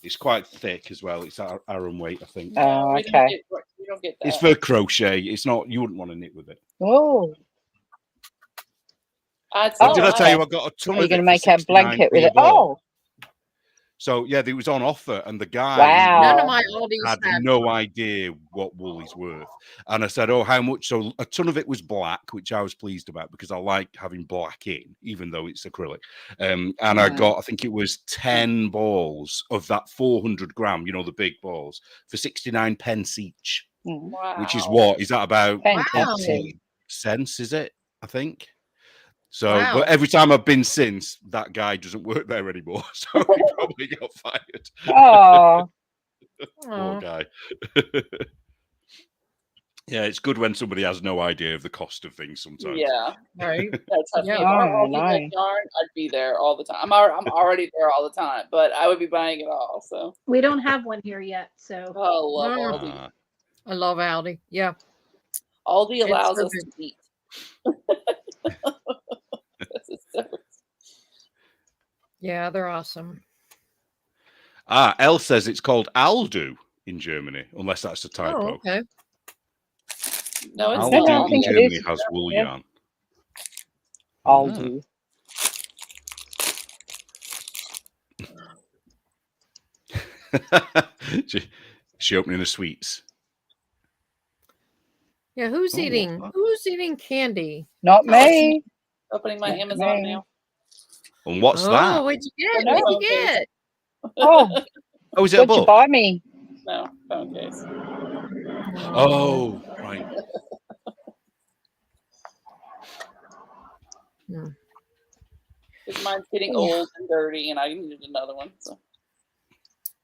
It's quite thick as well. It's Aran weight, I think. Oh, okay. We don't get that. It's for crochet. It's not. You wouldn't want to knit with it. Oh. Did I tell you I got a ton of it? You're going to make a blanket with it. Oh. So yeah, it was on offer, and the guy none of my Aldis had no idea what wool is worth. And I said, "Oh, how much?" So a ton of it was black, which I was pleased about because I like having black in, even though it's acrylic. And I got, I think it was 10 balls of that 400 gram, the big balls, for 69 pence each. Wow. Which is what? Is that about 80 cents? Is it? I think. So, but every time I've been since, that guy doesn't work there anymore. So he probably got fired. Oh. Poor guy. Yeah, it's good when somebody has no idea of the cost of things sometimes. Yeah. Right. That's if I yarn, I'd be there all the time. I'm already there all the time, but I would be buying it all. So we don't have one here yet. So love Aldi. I love Aldi. Yeah. Aldi allows us to eat. Yeah, they're awesome. Elle says it's called Aldu in Germany, unless that's a typo. Oh, okay. No, it's Aldu not. in Germany has wool yarn. Aldu. She opening the sweets. Yeah, who's eating candy? Not me. Opening my Amazon now. And what's that? Oh, what'd you get? What'd you get? Oh, is it a book? What'd you buy me? No, phone case. Oh, right. Because mine's getting old and dirty, and I needed another one. So.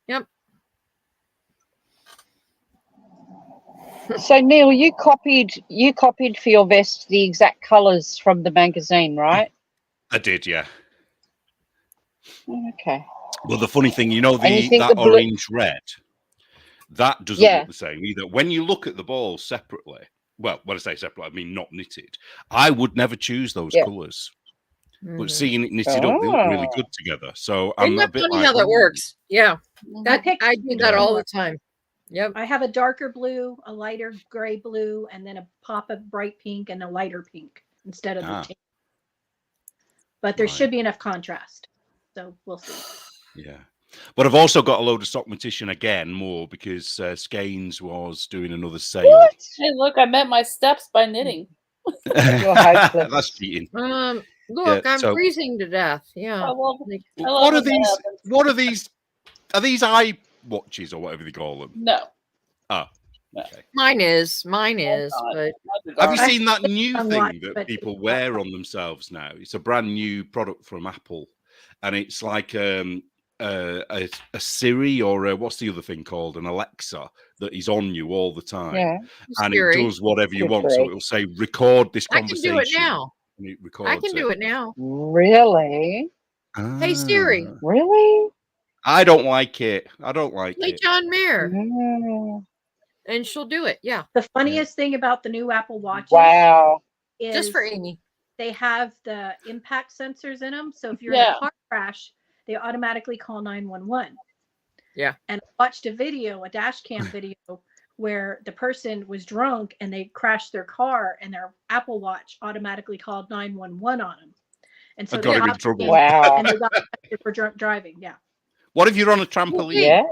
Yep. So Neil, you copied for your vest the exact colours from the magazine, right? I did, yeah. Okay. Well, the funny thing, that the orange red, that doesn't Yeah. look the same either. When you look at the balls separately, well, when I say separate, I mean not knitted. I would never choose those colours. But seeing it knitted up, they look really good together. So I'm a bit funny like, how that works. Yeah. I do that all the color. time. Yep. I have a darker blue, a lighter gray blue, and then a pop of bright pink and a lighter pink instead of the tan. But there should be enough contrast. So we'll see. Yeah. But I've also got a load of Sockmatician again, more because Skeins was doing another sale. What? Hey, look, I met my steps by knitting. That's cheating. Look, I'm freezing to death. Yeah. I love what are these? What are these? Are these eye watches or whatever they call them? No. Oh. Okay. Mine is. But have you seen that new thing that people wear on themselves now? It's a brand new product from Apple, and it's like a Siri or what's the other thing called? An Alexa that is on you all the time. Yeah. And it does whatever you want. So it'll say, record this conversation. I can do it now. And it records I can do it now. Really? Hey, Siri. Really? I don't like it. I don't like Play it. John Mayer. And she'll do it. Yeah. The funniest thing about the new Apple Watches is just for Amy. They have the impact sensors in them. So if you're in a car crash, they automatically call 911. Yeah. And I watched a dash cam video where the person was drunk and they crashed their car and their Apple Watch automatically called 911 on them. And so I got him in trouble. Wow. And they got arrested for drunk driving. Yeah. What if you're on a trampoline? Yeah.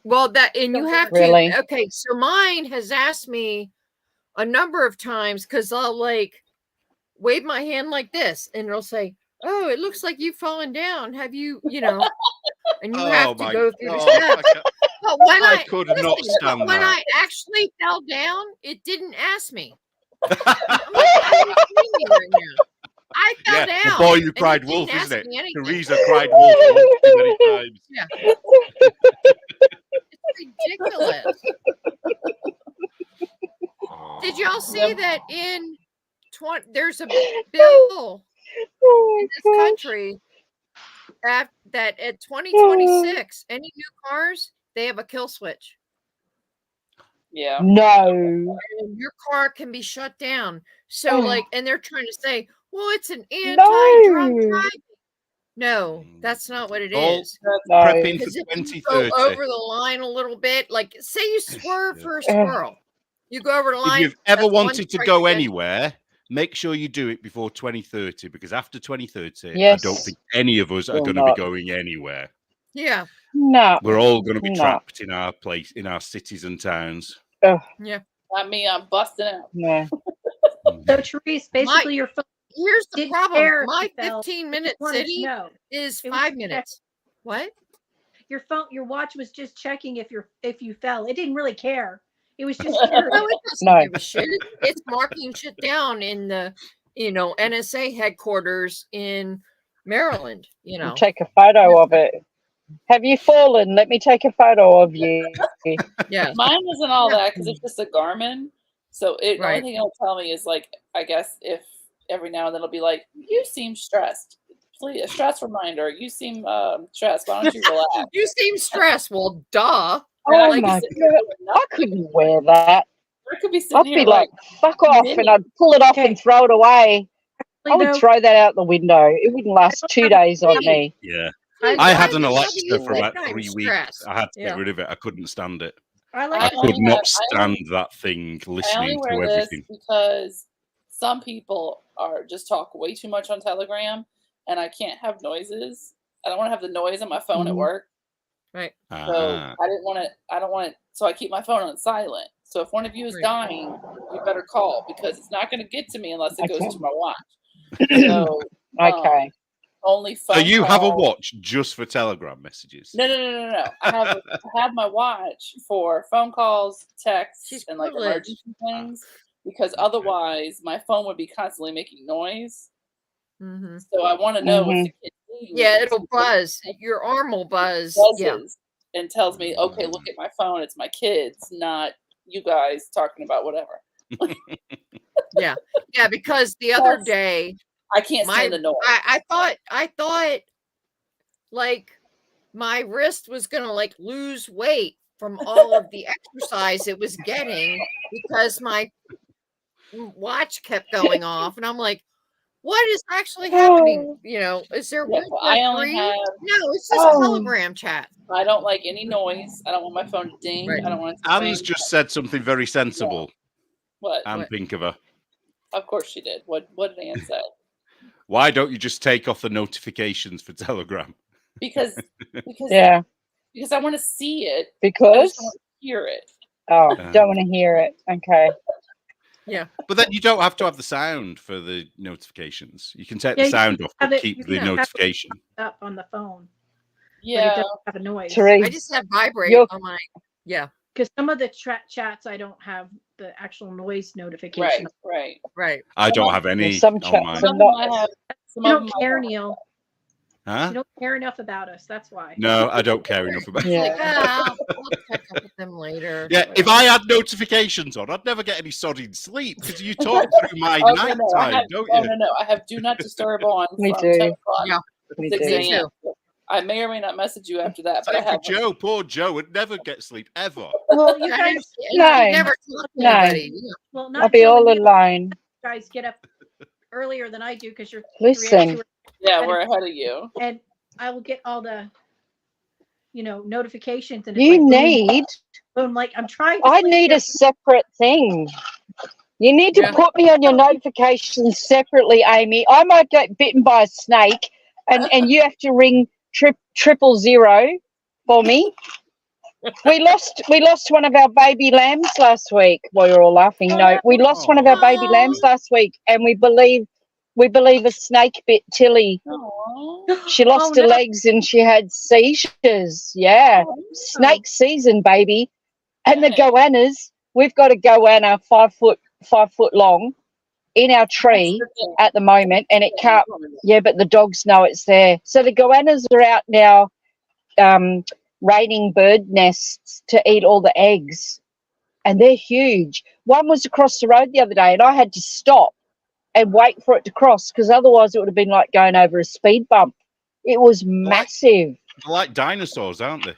Well, you have to. Okay, so mine has asked me a number of times because I'll like wave my hand like this, and it'll say, "Oh, it looks like you've fallen down. Have you, And you have to go through the steps." But when I could not stand when that. I actually fell down, it didn't ask me. I'm right now. I fell down. The boy who cried wolf, isn't it? Teresa cried wolf too many times. Yeah. It's ridiculous. Did y'all see that in there's a bill in this country that at 2026, any new cars, they have a kill switch. Yeah. No. And your car can be shut down. So and they're trying to say, well, it's an anti-drunk driving. No, that's not what it is. Prepping for Because if 2030. you go over the line a little bit, like say you swerve for a squirrel, you go over the line. If you've ever wanted to go anywhere, make sure you do it before 2030, because after 2030, I don't think any of us are going to be going anywhere. Yeah. No. We're all going to be trapped in our place, in our cities and towns. Yeah. Not me, I'm busting out. Yeah. So, Therese, basically your phone. Here's the problem. My 15-minute city is 5 minutes. What? Your watch was just checking if you fell. It didn't really care. It was just curious. No, it doesn't give a shit. It's marking shit down in the NSA headquarters in Maryland. Take a photo of it. Have you fallen? Let me take a photo of you. Yeah. Mine isn't all that because it's just a Garmin. So the only thing it'll tell me is like, I guess if every now and then it'll be like, you seem stressed. Please, a stress reminder. You seem stressed. Why don't you relax? You seem stressed. Well, duh. Oh my God. I couldn't wear that. I could be I'd be like, fuck off, and I'd pull it off and throw it away. I would throw that out the window. It wouldn't last 2 days on me. Yeah. I had an Alexa for about 3 weeks. I had to get rid of it. I couldn't stand it. I could not stand that thing listening to everything. Because some people just talk way too much on Telegram, and I can't have noises. I don't want to have the noise on my phone at work. Right. So I don't want it. So I keep my phone on silent. So if one of you is dying, you better call, because it's not going to get to me unless it goes to my watch. So only phone. So you have a watch just for Telegram messages? No. I have my watch for phone calls, texts, and like emergency things, because otherwise my phone would be constantly making noise, So I want to know if the kid it'll buzz. Your arm will buzz. Buzzes and tells me, okay, look at my phone. It's my kids, not you guys talking about whatever. Yeah, because the other day I can't stand the noise. I thought like my wrist was gonna like lose weight from all of the exercise it was getting because my watch kept going off, and I'm like, what is actually happening? You know, is there room for I only have no, it's just Telegram chat. I don't like any noise. I don't want my phone to ding. I don't want it to Anne's just said something very sensible. What? Anne Pinkover. Of course she did. What did Anne say? Why don't you just take off the notifications for Telegram? Because I want to see it. Because I just don't want to hear it. Oh, don't want to hear it. Okay. Yeah. But then you don't have to have the sound for the notifications. You can take the sound off, but keep the notification up on the phone. Yeah. It doesn't have a noise. I just have vibrate on my because some of the chats I don't have the actual noise notification. Right. I don't have any. Some chats are not. You don't care, Neil. Huh? You don't care enough about us. That's why. No, I don't care enough about it. I'll check up with them later. Yeah, if I had notifications on, I'd never get any sodding sleep because you talk through my night time, don't you? No. I have do not disturb on. Me too. Yeah. Me too. I may or may not message you after that, but I have Joe. Poor Joe would never get sleep ever. Well, you guys never talk to anybody. Well, not I'll be all alone. You guys get up earlier than I do because you're listen. Yeah, we're ahead of you. And I will get all the, notifications. And you need. Boom, like I'm trying. I need a separate thing. You need to put me on your notifications separately, Amy. I might get bitten by a snake, and you have to ring 000 for me. We lost one of our baby lambs last week. Well, you're all laughing. No, we lost one of our baby lambs last week, and we believe a snake bit Tilly. Aww. She lost her legs and she had seizures. Yeah, snake season, baby. And the goannas, we've got a goanna 5 foot long in our tree at the moment, and it can't. Yeah, but the dogs know it's there. So the goannas are out now, raining bird nests to eat all the eggs, and they're huge. One was across the road the other day, and I had to stop and wait for it to cross because otherwise it would have been like going over a speed bump. It was massive. They're like dinosaurs, aren't they?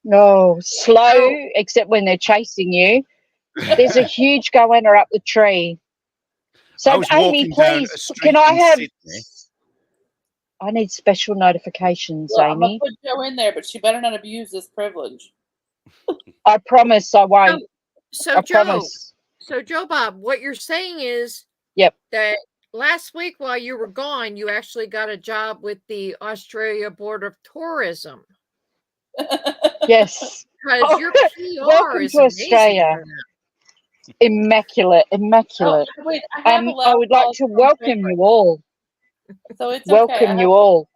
No, slow, except when they're chasing you. There's a huge goanna up the tree. So, Amy, please, can I have... I need special notifications, Amy. I'm going to put Jo in there, but she better not abuse this privilege. I promise I won't. Promise. So, Joe Bob, what you're saying is that last week while you were gone, you actually got a job with the Australia Board of Tourism. Yes. Because your PR welcome is to Australia. Immaculate. Oh, wait, I would like to welcome you all. So it's welcome you all.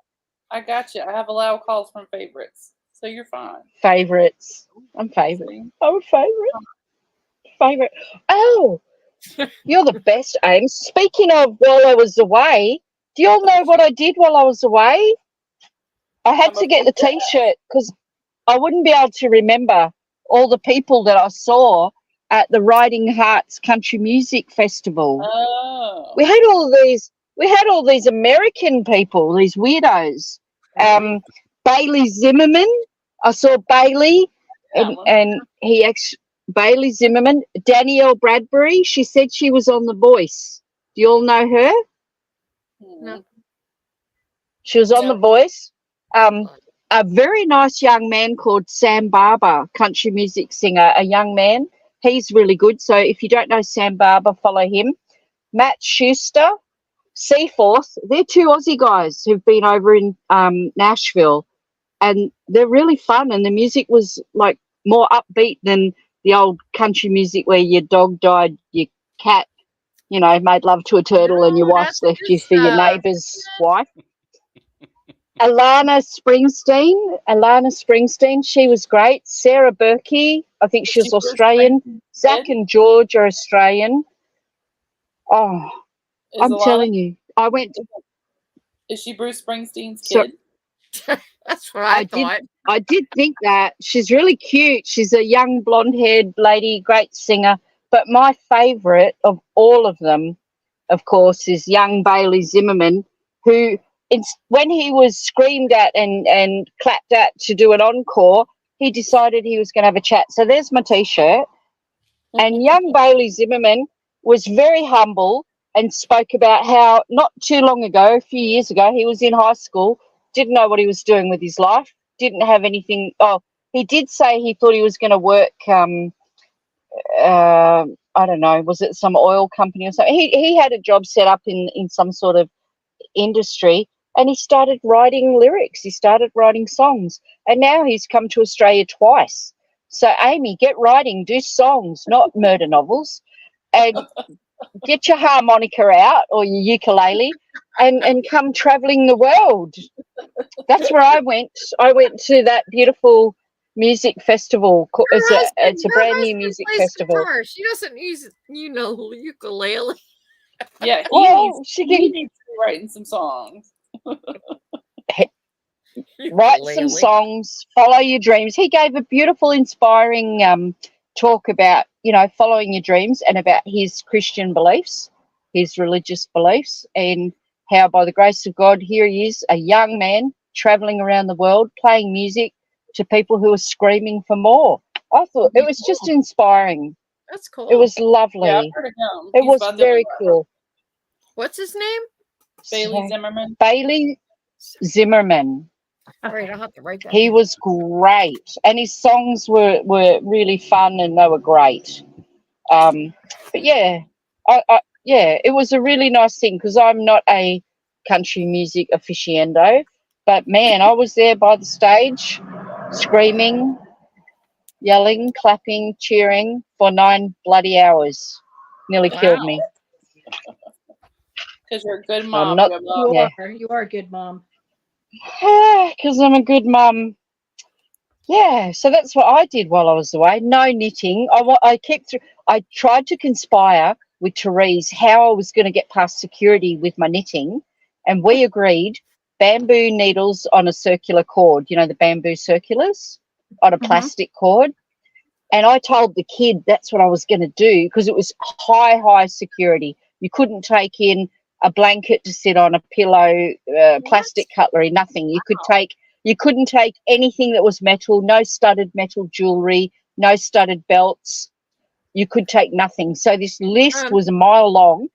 I got you. I have allowed calls from favorites, so you're fine. Favorites. I'm favorite. I'm favorite. Oh, you're the best, Aim. Speaking of while I was away, do you all know what I did while I was away? I had to get the T-shirt because I wouldn't be able to remember all the people that I saw at the Riding Hearts Country Music Festival. Oh. We had all these American people, these weirdos. Bailey Zimmerman. I saw Bailey and he actually Bailey Zimmerman, Danielle Bradbury. She said she was on The Voice. Do you all know her? No. She was on The Voice. A very nice young man called Sam Barber, country music singer, a young man. He's really good. So if you don't know Sam Barber, follow him. Matt Schuster, Seaforth. They're two Aussie guys who've been over in Nashville, and they're really fun. And the music was like more upbeat than the old country music where your dog died, your cat, made love to a turtle and your wife's left you for your neighbour's wife. Alana Springsteen, she was great. Sarah Berkey, I think she was Australian. Zach and George are Australian. Oh, I'm telling you, I went. Is she Bruce Springsteen's So, kid? That's what I thought. I did think that. She's really cute. She's a young blonde-haired lady, great singer. But my favourite of all of them, of course, is young Bailey Zimmerman, who, when he was screamed at and clapped at to do an encore, he decided he was going to have a chat. So there's my T-shirt. And young Bailey Zimmerman was very humble and spoke about how not too long ago, a few years ago, he was in high school, didn't know what he was doing with his life, didn't have anything. Oh, he did say he thought he was going to work, I don't know, was it some oil company or something? He had a job set up in some sort of industry, and he started writing lyrics. He started writing songs, and now he's come to Australia twice. So, Amy, get writing, do songs, not murder novels, and get your harmonica out or your ukulele and come travelling the world. That's where I went. I went to that beautiful music festival. It's a brand new music festival. Guitar. She doesn't use, ukulele. Yeah, he needs to be writing some songs. Write some songs, follow your dreams. He gave a beautiful, inspiring talk about, following your dreams and about his Christian beliefs, his religious beliefs, and how by the grace of God, here he is, a young man travelling around the world, playing music to people who are screaming for more. I thought it was just inspiring. That's cool. It was lovely. Yeah, I've heard of him. It was very cool. What's his name? Bailey Zimmerman. Bailey Zimmerman. All right, I'll have to write that. He was great, and his songs were really fun, and they were great. But yeah, it was a really nice thing because I'm not a country music aficionado, but man, I was there by the stage, screaming, yelling, clapping, cheering for 9 bloody hours. Nearly killed me. Because you're a good mom. You are a good mom. Because I'm a good mum. Yeah, so that's what I did while I was away. No knitting. I tried to conspire with Therese how I was going to get past security with my knitting, and we agreed bamboo needles on a circular cord, the bamboo circulars on a plastic cord. And I told the kid that's what I was going to do because it was high security. You couldn't take in a blanket to sit on, a pillow, plastic cutlery, nothing. You couldn't take anything that was metal, no studded metal jewelry, no studded belts. You could take nothing. So this list was a mile long,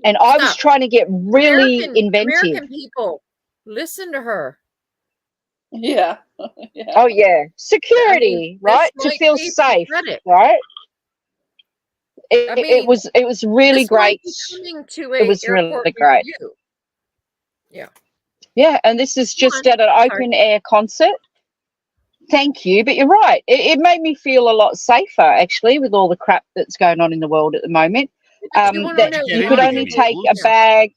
and I was trying to get really inventive. American people, listen to her. Yeah. Oh yeah, security, right? To feel safe, right? It was really great. It was really great. Yeah, and this is just at an open air concert. Thank you, but you're right. It made me feel a lot safer actually with all the crap that's going on in the world at the moment. That you could only take a bag.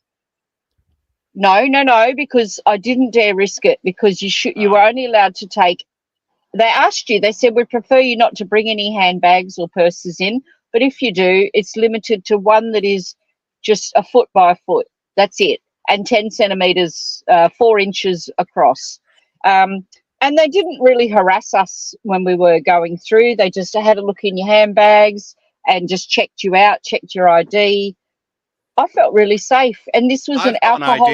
No, because I didn't dare risk it because you were only allowed to take. They asked you. They said we prefer you not to bring any handbags or purses in, but if you do, it's limited to one that is just a foot by a foot. That's it, and 10 centimeters, 4 inches across. And they didn't really harass us when we were going through. They just had a look in your handbags and just checked you out, checked your ID. I felt really safe, and this was an alcohol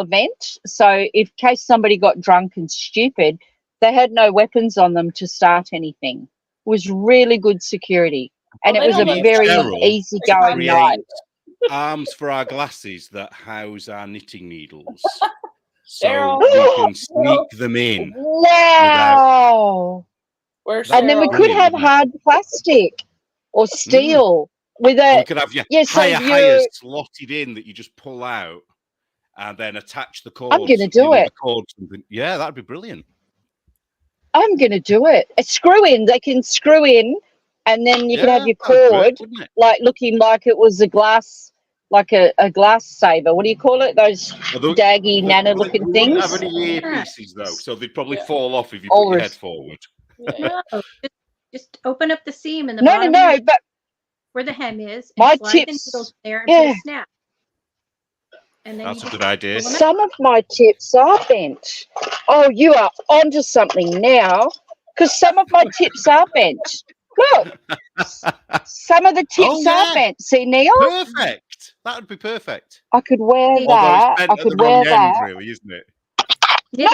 event. So, in case somebody got drunk and stupid, they had no weapons on them to start anything. It was really good security, and it was a very easygoing night. Arms for our glasses that house our knitting needles, Cheryl. so we can sneak them in. Wow! And then we could have hard plastic or steel. With we could have higher slotted in that you just pull out and then attach the cord. I'm going to do it. Yeah, that'd be brilliant. I'm going to do it. A screw in. They can screw in, and then you can have your cord like looking like it was a glass, like a glass saver. What do you call it? Those daggy nano looking things. They wouldn't have any earpieces though, so they'd probably fall off if you put your head forward. Just open up the seam in the bottom. But where the hem is, and My slide the tips, needles there and put a snap. And then That's you a just good idea. some of my tips are bent. Oh, you are onto something now, because some of my tips are bent. Look, some of the tips are bent. See, Neil? Perfect. That would be perfect. I could wear Although that. it's bent I at could the wrong wear end, that. really, isn't it? No,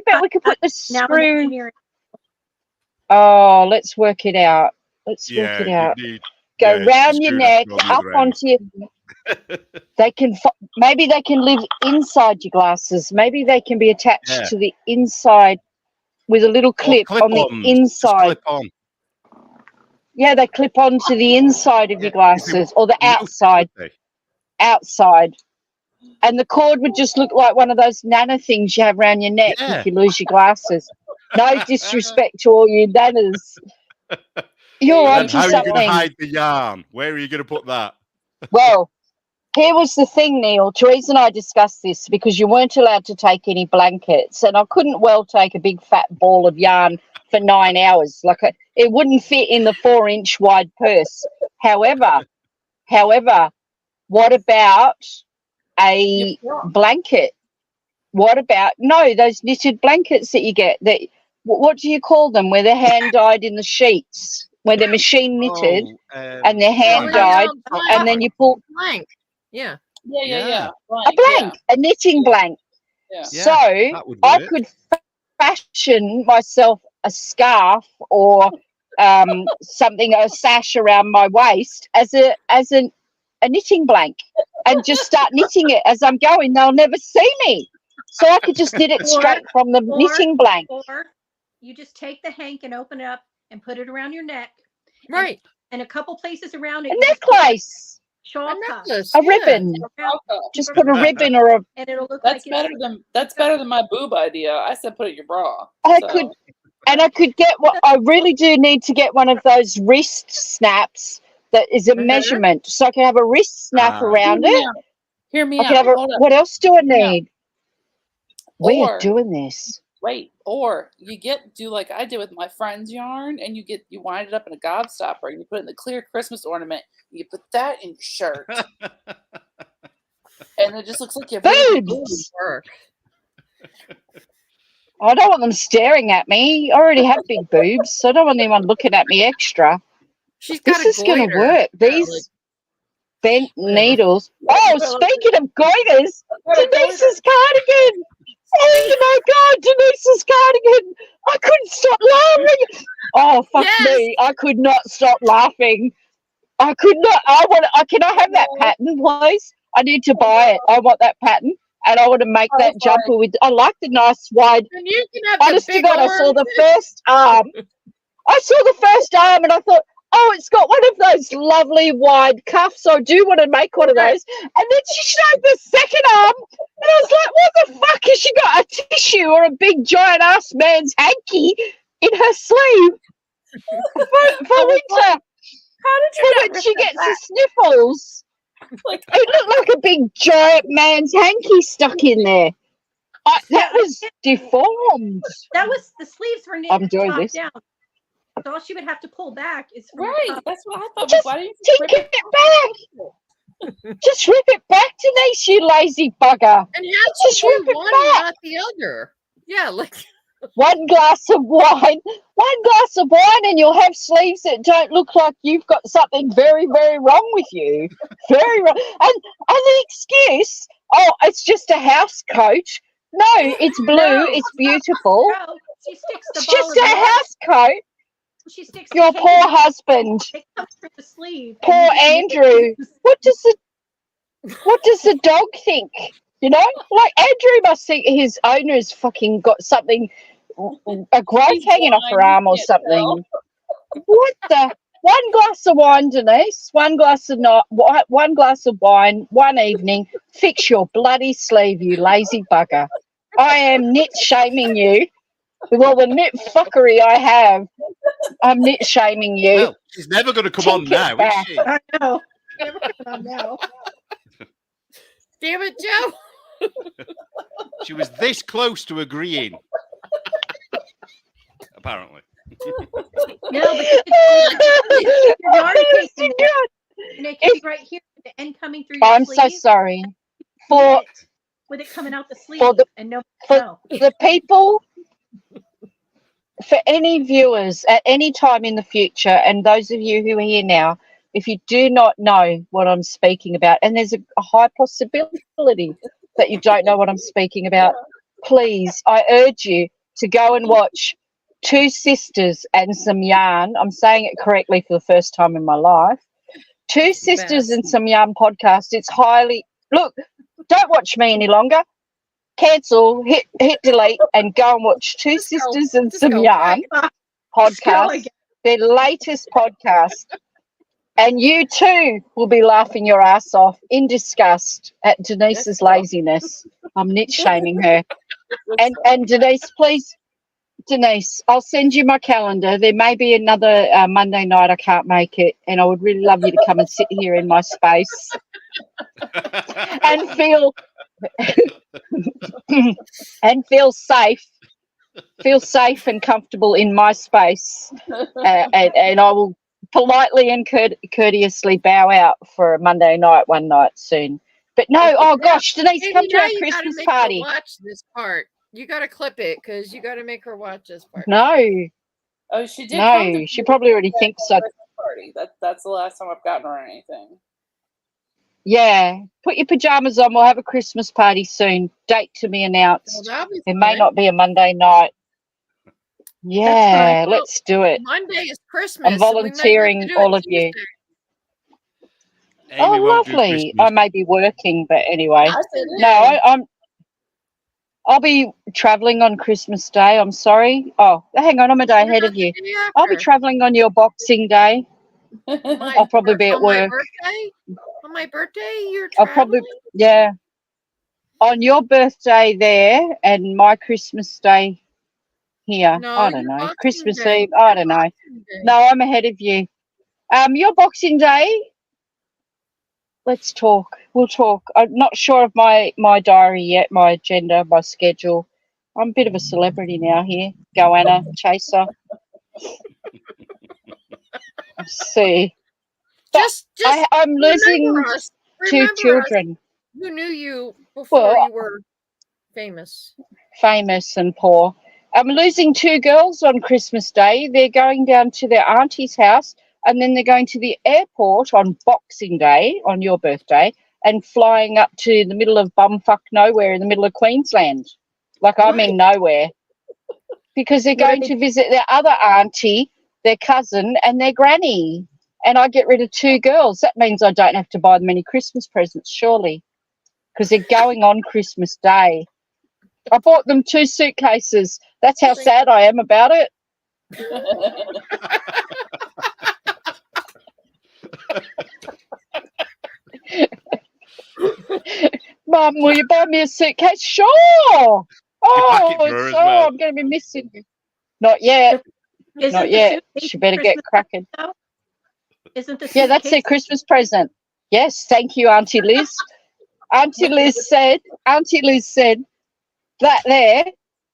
but we could put the now screw. Oh, let's work it out. Let's work it out. Go round your neck, up onto your. They can maybe they can live inside your glasses. Maybe they can be attached to the inside with a little clip on the inside. Clip on. Yeah, they clip onto the inside of your glasses or the outside. Outside. And the cord would just look like one of those nana things you have around your neck if you lose your glasses. No disrespect to all you nanas. You're onto something. How are you going to hide the yarn? Where are you going to put that? Well, here was the thing, Neil. Theresa and I discussed this because you weren't allowed to take any blankets, and I couldn't well take a big fat ball of yarn for 9 hours. It wouldn't fit in the 4-inch wide purse. However, what about a blanket? What about those knitted blankets that you get? What do you call them? Where they're hand dyed in the sheets, where they're machine knitted and they're hand dyed, and then you pull blank. Yeah. Blank, a knitting blank. Yeah. So I could fashion myself a scarf or something, a sash around my waist as a knitting blank, and just start knitting it as I'm going. They'll never see me, so I could just knit it straight from the knitting blank. Or you just take the hank and open it up and put it around your neck, right? And a couple places around it. A necklace. Shawl cuff. A ribbon. Just put a ribbon or a. And it'll look that's better than my boob idea. I said put it in your bra. I could get what I really do need to get one of those wrist snaps that is a measurement, so I can have a wrist snap around it. Hear me out. What else do I need? We are doing this. Wait, or you do like I did with my friend's yarn, and you wind it up in a gobstopper, and you put it in the clear Christmas ornament. You put that in your shirt, and it just looks like you have boobs. I don't want them staring at me. I already have big boobs, so I don't want anyone looking at me extra. This is going to work. These bent needles. Oh, speaking of goiters, Denise's cardigan. Oh my God, Denise's cardigan. I couldn't stop laughing. Oh, fuck me. I could not stop laughing. I could not. Can I have that pattern, please? I need to buy it. I want that pattern. And I want to make that jumper with. I like the nice wide. And you can have honest to God, I saw the first arm. And I thought, oh, it's got one of those lovely wide cuffs. I do want to make one of those. And then she showed the second arm. And I was like, what the fuck? Has she got a tissue or a big giant ass man's hanky in her sleeve for winter? How did you when she gets the sniffles? It looked like a big giant man's hanky stuck in there. That was deformed. That was the sleeves were knit I'm doing top this. down. So all she would have to pull back is That's what I thought. Just tinker it back. Just rip it back, Denise, you lazy bugger. And how just rip it one back. not the other? Yeah, like one glass of wine, and you'll have sleeves that don't look like you've got something very, very wrong with you. Very wrong. And the excuse, oh, it's just a house coat. No, it's blue. It's beautiful. No, she sticks the it's just a house coat. She sticks your poor husband. It comes through the sleeve. Poor Andrew. What does the dog think? You know, like Andrew must think his owner's fucking got something, a growth hanging off her arm or something. What the? One glass of wine, Denise. One glass of wine, one evening. Fix your bloody sleeve, you lazy bugger. I am knit shaming you. With all the knit fuckery I have, I'm knit shaming you. Well, she's never going to come on now, is she? I know. Never coming on now. Damn it, Joe. She was this close to agreeing. Apparently. No, because it's your yarn casing and it can be right here with the end coming through your sleeve. I'm so sorry. With it coming out the sleeve for the people, for any viewers at any time in the future, and those of you who are here now, if you do not know what I'm speaking about, and there's a high possibility that you don't know what I'm speaking about, please, I urge you to go and watch Two Sisters and Some Yarn. I'm saying it correctly for the first time in my life. Two Sisters and Some Yarn podcast. It's highly, look, don't watch me any longer. Cancel, hit delete, and go and watch Two Sisters and Some Yarn podcast, their latest podcast. And you too will be laughing your ass off in disgust at Denise's laziness. I'm niche shaming her. And Denise, please, Denise, I'll send you my calendar. There may be another Monday night I can't make it, and I would really love you to come and sit here in my space and feel safe and comfortable in my space, and I will politely and courteously bow out for a Monday night one night soon. But no, oh gosh, Denise, come to our Christmas party. Watch this part. You got to clip it because you got to make her watch this part. No. Oh, she did. No, she probably already thinks so. Party. That's the last time I've gotten her anything. Yeah, put your pajamas on. We'll have a Christmas party soon. Date to be announced. Well, it may not be a Monday night. Yeah, let's do it. Monday is Christmas. I'm volunteering all of you. Amy, oh, lovely. I may be working, but anyway. No, I'll be traveling on Christmas Day. I'm sorry. Oh, hang on. I'm a day ahead of you. I'll be traveling on your Boxing Day. I'll probably be at work. On my birthday, you're traveling? I'll probably, yeah. On your birthday there and my Christmas Day here. No, I don't know. Christmas Day. Eve. I don't know. No, I'm ahead of you. Your Boxing Day. Let's talk. We'll talk. I'm not sure of my diary yet, my agenda, my schedule. I'm a bit of a celebrity now here. Goanna Chaser. Let's see. I'm losing two children. Who knew you before you were famous? Famous and poor. I'm losing two girls on Christmas Day. They're going down to their auntie's house, and then they're going to the airport on Boxing Day, on your birthday, and flying up to the middle of bumfuck nowhere in the middle of Queensland. Like I'm in nowhere. Because they're going to visit their other auntie, their cousin, and their granny. And I get rid of two girls. That means I don't have to buy them any Christmas presents, surely. Because they're going on Christmas Day. I bought them 2 suitcases. That's how sad I am about it. Mum, will you buy me a suitcase? Sure. Oh, I'm going to be missing you. Not yet. Not yet. She better get cracking. Isn't this? Yeah, that's their Christmas present. Yes, thank you, Auntie Liz. Auntie Liz said that there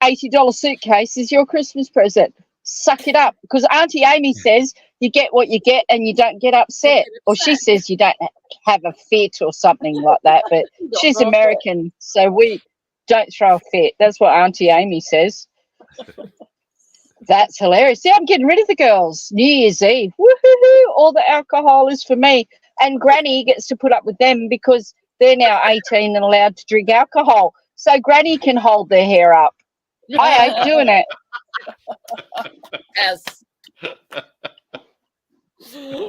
$80 suitcase is your Christmas present. Suck it up, because Auntie Amy says you get what you get and you don't get upset. Or she says you don't have a fit or something like that. But she's American, so we don't throw a fit. That's what Auntie Amy says. That's hilarious. See, I'm getting rid of the girls. New Year's Eve. Woohoo! All the alcohol is for me. And Granny gets to put up with them because they're now 18 and allowed to drink alcohol. So Granny can hold their hair up. I ain't doing it. Yes.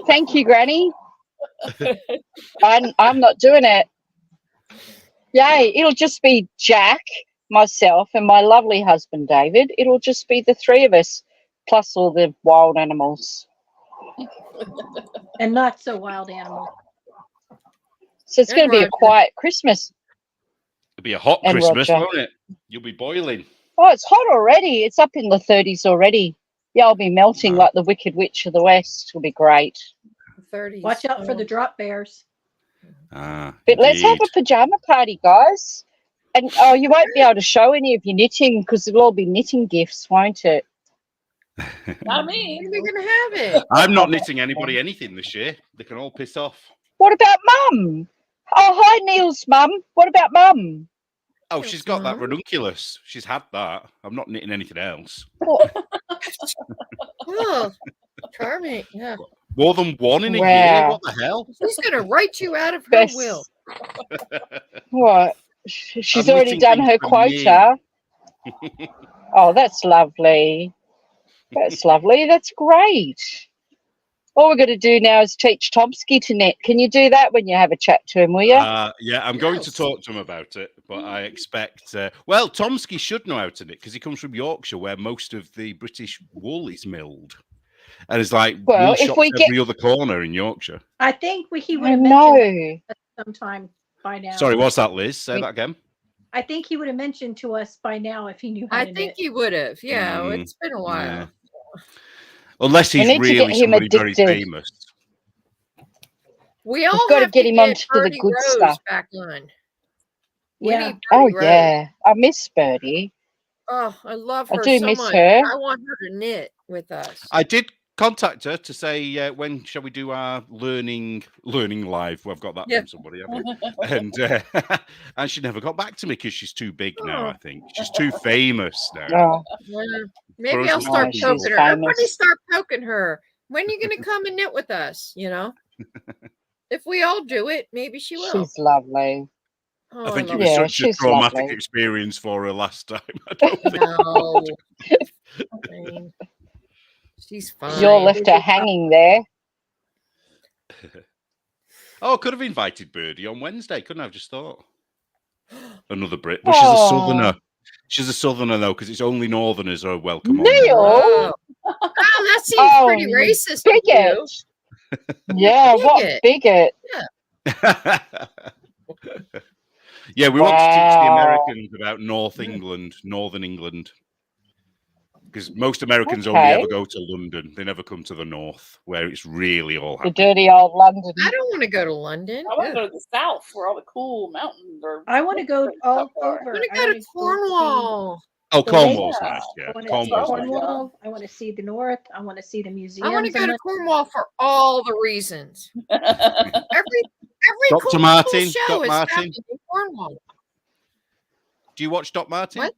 Thank you, Granny. I'm not doing it. Yay, it'll just be Jack, myself, and my lovely husband, David. It'll just be the three of us, plus all the wild animals. And not so wild animals. So it's going to be a quiet Christmas. It'll be a hot Christmas, won't it? You'll be boiling. Oh, it's hot already. It's up in the 30s already. Yeah, I'll be melting like the Wicked Witch of the West. It'll be great. 30s. Watch out for the drop bears. But let's have a pajama party, guys. And you won't be able to show any of your knitting because it'll all be knitting gifts, won't it? Not me. When are we going to have it? I'm not knitting anybody anything this year. They can all piss off. What about Mum? Oh, hi, Neil's mum. What about Mum? Oh, she's got that ranunculus. She's had that. I'm not knitting anything else. Oh, charming. Yeah. More than one in a year? What the hell? She's going to write you out of her will. What? She's already done her quota. Oh, that's lovely. That's lovely. That's great. All we're going to do now is teach Tomsky to knit. Can you do that when you have a chat to him, will you? Yeah, I'm going to talk to him about it, but I expect... well, Tomsky should know how to knit because he comes from Yorkshire, where most of the British wool is milled. And it's like wool shops every other corner in Yorkshire. I think he would have mentioned sometime by now. Sorry, what's that, Liz? Say that again. I think he would have mentioned to us by now if he knew how to knit. I think he would have. Yeah, it's been a while. Yeah. Unless he's really somebody very famous. We all got to get him onto the good Rose stuff. Back on. Yeah. Oh, yeah. I miss Birdie. Oh, I love her. I do so miss much. her. I want her to knit with us. I did contact her to say when shall we do our learning live. Well, I've got that from somebody, and she never got back to me because she's too big now. I think she's too famous now. Maybe I'll start poking her. Everybody start poking her. When are you going to come and knit with us? You know, if we all do it, maybe she will. She's lovely. Oh, I think it was such a traumatic experience for her last time. I don't think. She's fine. You left her hanging there. Oh, I could have invited Birdie on Wednesday, couldn't I? I've just thought. Another Brit. But she's a southerner. She's a southerner, though, because it's only northerners are welcome. Neil! Oh, that seems pretty racist. Bigot. Yeah, what bigot. Yeah. Yeah, we want to teach the Americans about Northern England. Because most Americans only ever go to London. They never come to the north, where it's really all happening. The dirty old London. I don't want to go to London. I want to go to the south, where all the cool mountains are. I want to go all over. I want to go to Cornwall. Oh, Cornwall's nice. Yeah, Cornwall. I want to see the north. I want to see the museums. I want to go to Cornwall for all the reasons. Every Dr. Martin. Show is happening in Cornwall. Do you watch Doc Martin? What?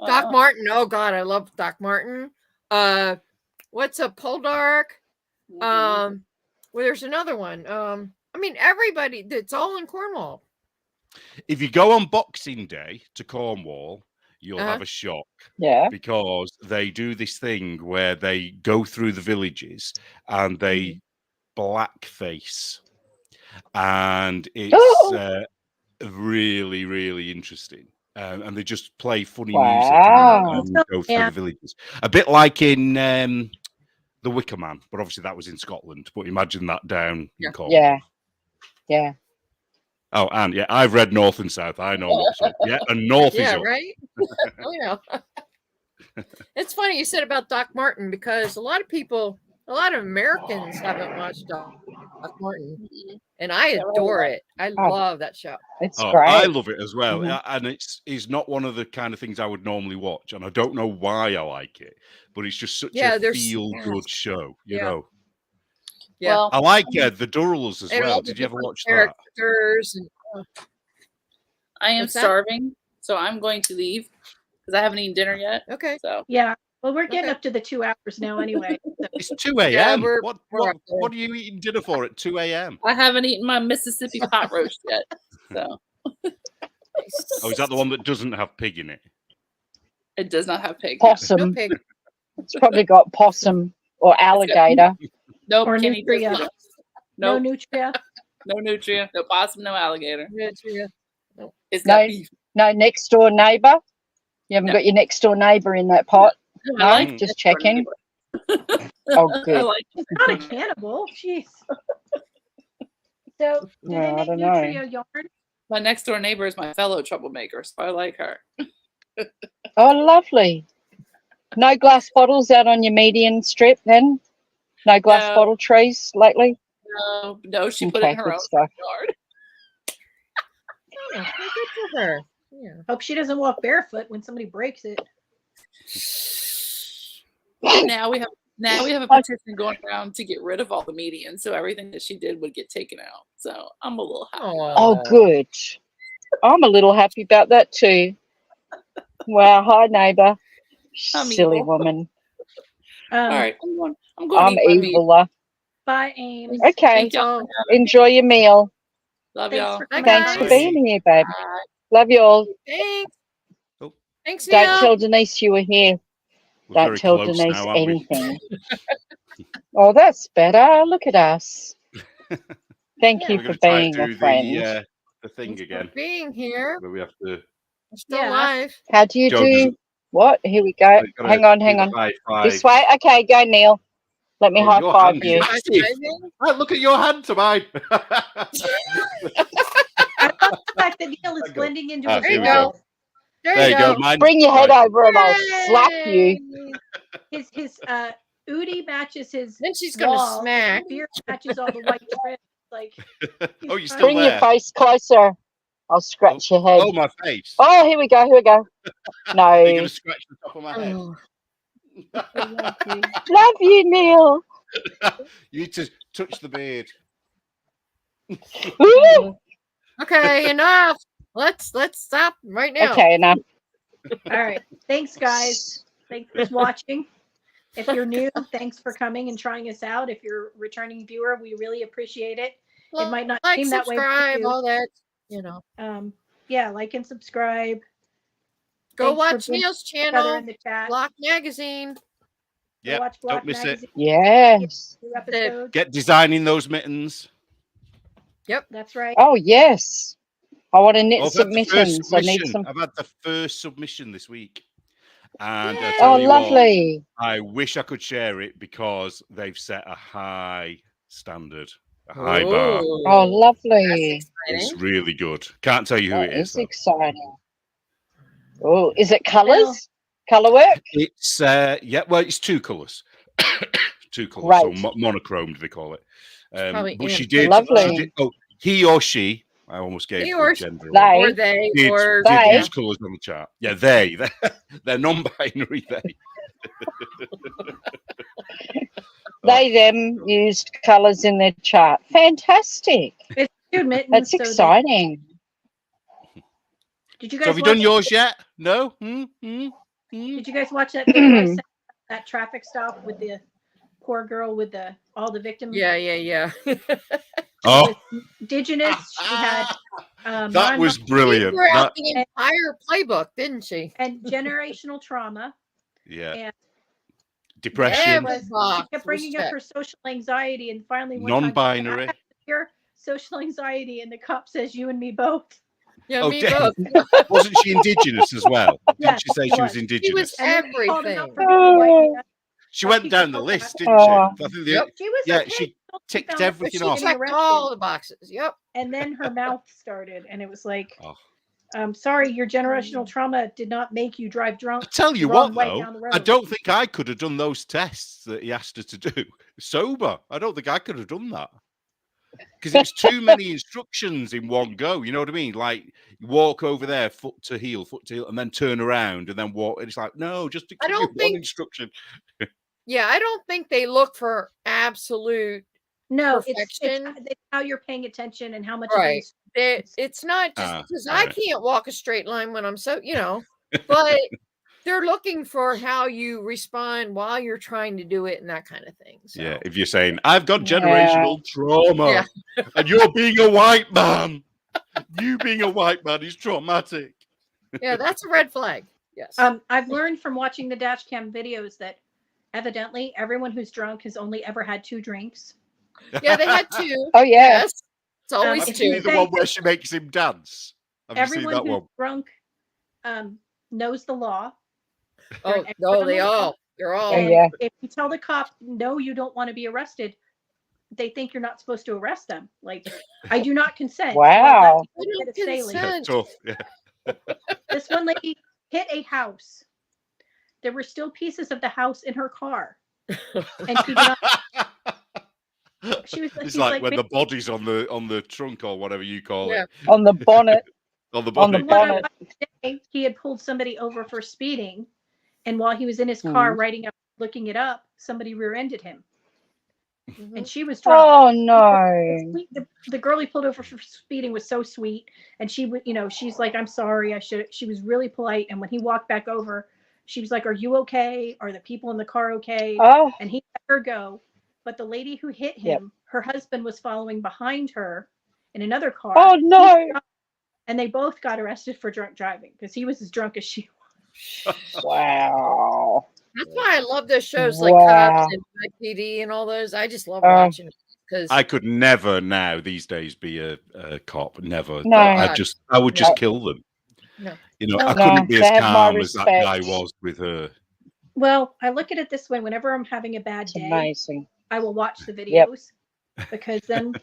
Doc Martin. Oh God, I love Doc Martin. What's a Poldark? Well, there's another one. I mean, everybody. It's all in Cornwall. If you go on Boxing Day to Cornwall, you'll have a shock. Yeah. Because they do this thing where they go through the villages and they blackface, and it's really, really interesting. And they just play funny music and go through the villages. A bit like in The Wicker Man, but obviously that was in Scotland. But imagine that down in Cornwall. Yeah. Oh, and I've read North and South. I know what's up. Yeah, and North is up. Right? Oh, yeah. It's funny you said about Doc Martin, because a lot of Americans haven't watched Doc Martin, and I adore it. I love that show. It's great. I love it as well, and it's not one of the kind of things I would normally watch, and I don't know why I like it, but it's just such a feel-good show, you know. Yeah, well, I like the Durrells as well. Did you ever watch that? I am starving, so I'm going to leave because I haven't eaten dinner yet. Okay. So yeah. Well, we're getting up to the 2 hours now anyway. So. It's 2 a.m. What are you eating dinner for at 2 a.m.? I haven't eaten my Mississippi pot roast yet. So. Oh, is that the one that doesn't have pig in it? It does not have pig. Possum. No pig. It's probably got possum or alligator. Nope. Or nutria. No nutria. No nutria. No possum. No alligator. Nutria. Nope. It's got beef. No next door neighbour. You haven't got your next door neighbour in that pot. No, just checking. Oh, good. Not a cannibal. Jeez. So, do they make nutria yarn? My next door neighbor is my fellow troublemaker, so I like her. Oh, lovely. No glass bottles out on your median strip then? No glass bottle trees lately? No, she put it in her own yard. Oh, good for her. Yeah. Hope she doesn't walk barefoot when somebody breaks it. Now we have a petition going around to get rid of all the medians, so everything that she did would get taken out. So I'm a little happy. Oh, good. I'm a little happy about that too. Wow, hi neighbour. Silly evil. woman. All right, I'm going to I'm eat my meat. evil. Bye, Ames. Okay. Thank y'all. Enjoy your meal. Love Thanks y'all. for coming. Thanks for guys. being here, babe. Bye. Love you all. Thanks. Oh. Thanks, Don't Neil. tell Denise you were here. We're Don't very tell close Denise now, aren't we? anything. Oh, that's better. Look at us. Thank you We're for going to try being and a do friend. the thing Thanks again. for being here. Where we have to. We're still live. How do you Joe, does do? What? Here we go. We've gotta Hang on, do hang the on. high This five. way. Okay, go, Neil. Let me Oh, high your five hand is you. massive. Right, look at your hand to mine. I love the fact that Neil is blending into his There you wall. go. There There you you go. go. Mine. Bring your head Right. over and I'll slap you. His Udi matches his Then she's gonna wall. smack. His beard matches all the white trim. Like, Oh, you're still Bring your there. face closer. I'll scratch your head. Oh, my face. Oh, here we go. Here we go. No. Are you going to scratch the top of my head? Oh. Love you, Neil. You need to touch the beard. Woo! Okay, enough. Let's stop right now. Okay, enough. all right. Thanks, guys. Thanks for watching. If you're new, thanks for coming and trying us out. If you're a returning viewer, we really appreciate it. It might not Like, seem that way for subscribe, you. all that, you know. Yeah, like and subscribe. Go Thanks for watch being Neil's together channel, in the chat. Block Magazine. Go Yeah, watch Block don't miss it. Magazine. Yes. New episodes. Get designing those mittens. That's right. Oh, yes. I want to knit Oh, I've had the first submissions. I need submission. some. I've had the first submission this week. And I Oh, tell you what, lovely. I wish I could share it because they've set a high standard, a high bar. Oh, lovely. It's really good. Can't tell you who That it is, is though. exciting. Oh, is it colours? Colour work? It's well, it's two colours. Two colours, Right. so monochromed they call it. probably But she in- did. Lovely. She did. Oh, he or she. I almost gave He the or gender. They. Or they, Did, or did They. use colours on the chart. Yeah, they're non-binary. They, them used colours in their chart. Fantastic. It's two mittens. That's so they- exciting. Did you So guys have you done yours yet? No. Did you guys watch that video I sent? That traffic stop with the poor girl with all the victims? yeah. Oh, Indigenous. She had that was brilliant. She out That- the entire playbook, didn't she? and generational trauma. yeah. And Depression. Every she box kept was bringing up checked. her social anxiety, and finally one time she said, Non-binary. "I have severe social anxiety," and the cop says, "You and me both." Yeah, Oh, me damn. both. Wasn't she indigenous as well? Yes, Didn't she say she she was was. She was indigenous? And then she called him out everything. for being white. And She Oh, went she down the called list, that. didn't she? Oh. I think Yep. she was yeah, okay. she until ticked found out that everything she was off. She getting checked arrested. all the boxes. Yep. And then her mouth started, and it was like, Oh. sorry, your generational trauma did not make you drive drunk. I tell you the wrong what, way though, down the road. I don't think I could have done those tests that he asked her to do sober. I don't think I could have done that because it's too many instructions in one go. You know what I mean? Like walk over there, foot to heel, and then turn around and then walk. And it's like, no, just I don't one think- instruction. Yeah, I don't think they look for absolute No, perfection. it's how you're paying attention and how much. Right. It's not just because I right. can't walk a straight line when I'm so, but they're looking for how you respond while you're trying to do it and that kind of thing. So. Yeah, if you're saying I've got generational trauma, and you're being a white man, you being a white man is traumatic. Yeah, that's a red flag. Yes. I've learned from watching the dash cam videos that evidently everyone who's drunk has only ever had 2 drinks. Yeah, they had 2. Oh, yeah. Yes. It's always Have you 2. seen the one where she makes him dance? Have you seen Everyone that who's one? drunk knows the law. Oh, They're an expert no, on they the law. all. They're all. Oh, And yeah. if you tell the cop, no, you don't want to be arrested, they think you're not supposed to arrest them. Like, I do not consent. Wow. They don't It's sailing. consent. Tough. Yeah. This one lady hit a house. There were still pieces of the house in her car. And she did not, she was It's she's like when "Man, the body's on the trunk or whatever you call Yeah. it. On the bonnet. On the On the body. what I bonnet. watched today, he had pulled somebody over for speeding, and while he was in his car writing up looking it up, somebody rear-ended him. And she was drunk. Oh no! The girl he pulled over for speeding was so sweet, and she would, she's like, "I'm sorry, I should." She was really polite, and when he walked back over, she was like, "Are you okay? Are the people in the car okay?" Oh. And he let her go, but the lady who hit him, her husband was following behind her in another car. Oh no! And they both got arrested for drunk driving because he was as drunk as she was. Wow. That's why I love those shows like Cops and PD and all those. I just love watching it because I could never now these days be a cop. Never. No. I would just kill them. No. I couldn't be as calm as that guy was with her. Well, I look at it this way: whenever I'm having a bad day, amazing. I will watch the videos because then,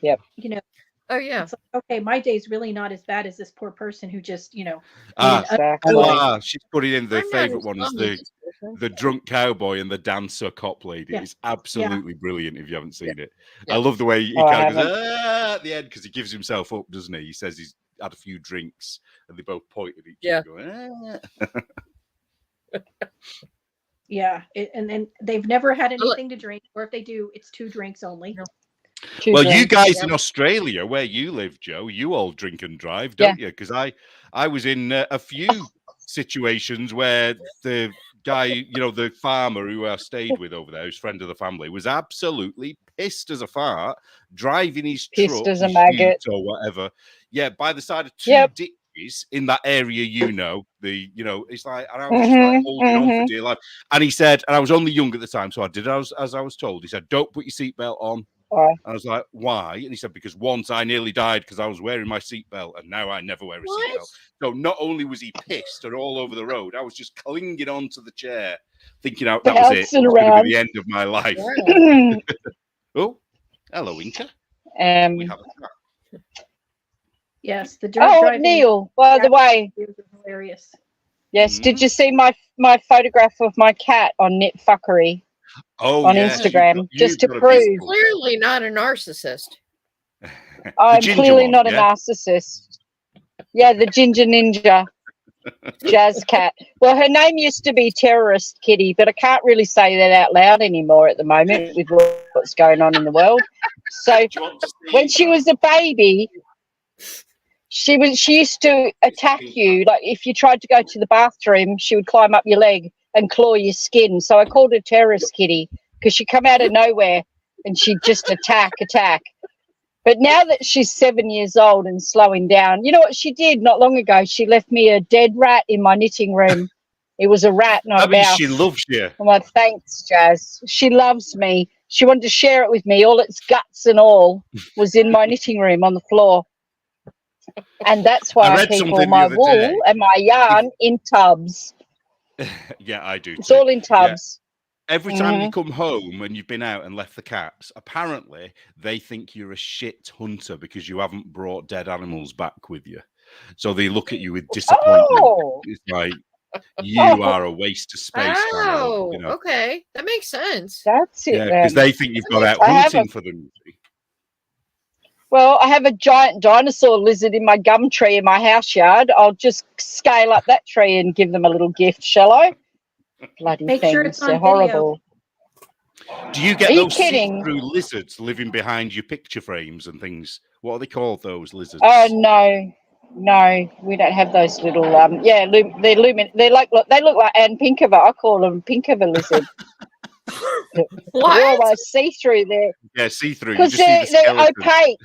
oh yeah, it's like, okay, my day's really not as bad as this poor person who just, Exactly. She's putting in the favorite one is the drunk cowboy and the dancer cop lady. Yeah. It's absolutely brilliant if you haven't seen it. Yeah. I love the way he kind of goes at the end because he gives himself up, doesn't he? He says he's had a few drinks and they both point at each other going, Yeah, and then they've never had anything to drink, or if they do, it's 2 drinks only. No. Well, you guys in Australia, where you live, Joe, you all drink and drive, don't you? Because I was in a few situations where the guy, the farmer who I stayed with over there, who's friend of the family, was absolutely pissed as a fart, driving his truck as a maggot or whatever. Yeah, by the side of 2 ditches in that area, it's like, and I was just like holding on for dear life. And he said, and I was only young at the time, so I did as I was told. He said, "Don't put your seatbelt on." And I was like, "Why?" And he said, "Because once I nearly died because I was wearing my seatbelt, and now I never wear a seatbelt." So not only was he pissed and all over the road, I was just clinging onto the chair, thinking out that was it. It was going to be the end of my life. Oh, hello, Inca. We have a chat. Yes, the drunk driving. Neil, by the way, is hilarious. Yes, did you see my photograph of my cat on Knit Fuckery? On Instagram, just to prove. Clearly not a narcissist. I'm clearly not a narcissist. Yeah, the Ginger Ninja Jazz Cat. Well, her name used to be Terrorist Kitty, but I can't really say that out loud anymore at the moment with what's going on in the world. So when she was a baby, she used to attack you. Like if you tried to go to the bathroom, she would climb up your leg and claw your skin. So I called her Terrorist Kitty because she'd come out of nowhere and she'd just attack. But now that she's 7 years old and slowing down, you know what she did not long ago? She left me a dead rat in my knitting room. It was a rat, not a mouse. She loves you. I'm like, thanks, Jazz. She loves me. She wanted to share it with me. All its guts and all was in my knitting room on the floor. And that's why I keep all my wool and my yarn in tubs. Yeah, I do. It's all in tubs. Yeah. Every time you come home and you've been out and left the cats, apparently they think you're a shit hunter because you haven't brought dead animals back with you. So they look at you with disappointment. Oh. It's like, you are a waste of space. Oh, okay. That makes sense. That's it. Yeah, because they think you've got out hunting for them. Well, I have a giant dinosaur lizard in my gum tree in my house yard. I'll just scale up that tree and give them a little gift, shall I? Bloody Make things. sure it's on They're horrible. Do you get those see-through lizards living behind your picture frames and things? What are they called, those lizards? Oh, no, we don't have those little. They're they look like Anne Pinkover. I call them Pinkover lizards. What? They're almost see-through there. Yeah, see-through. Because they're opaque.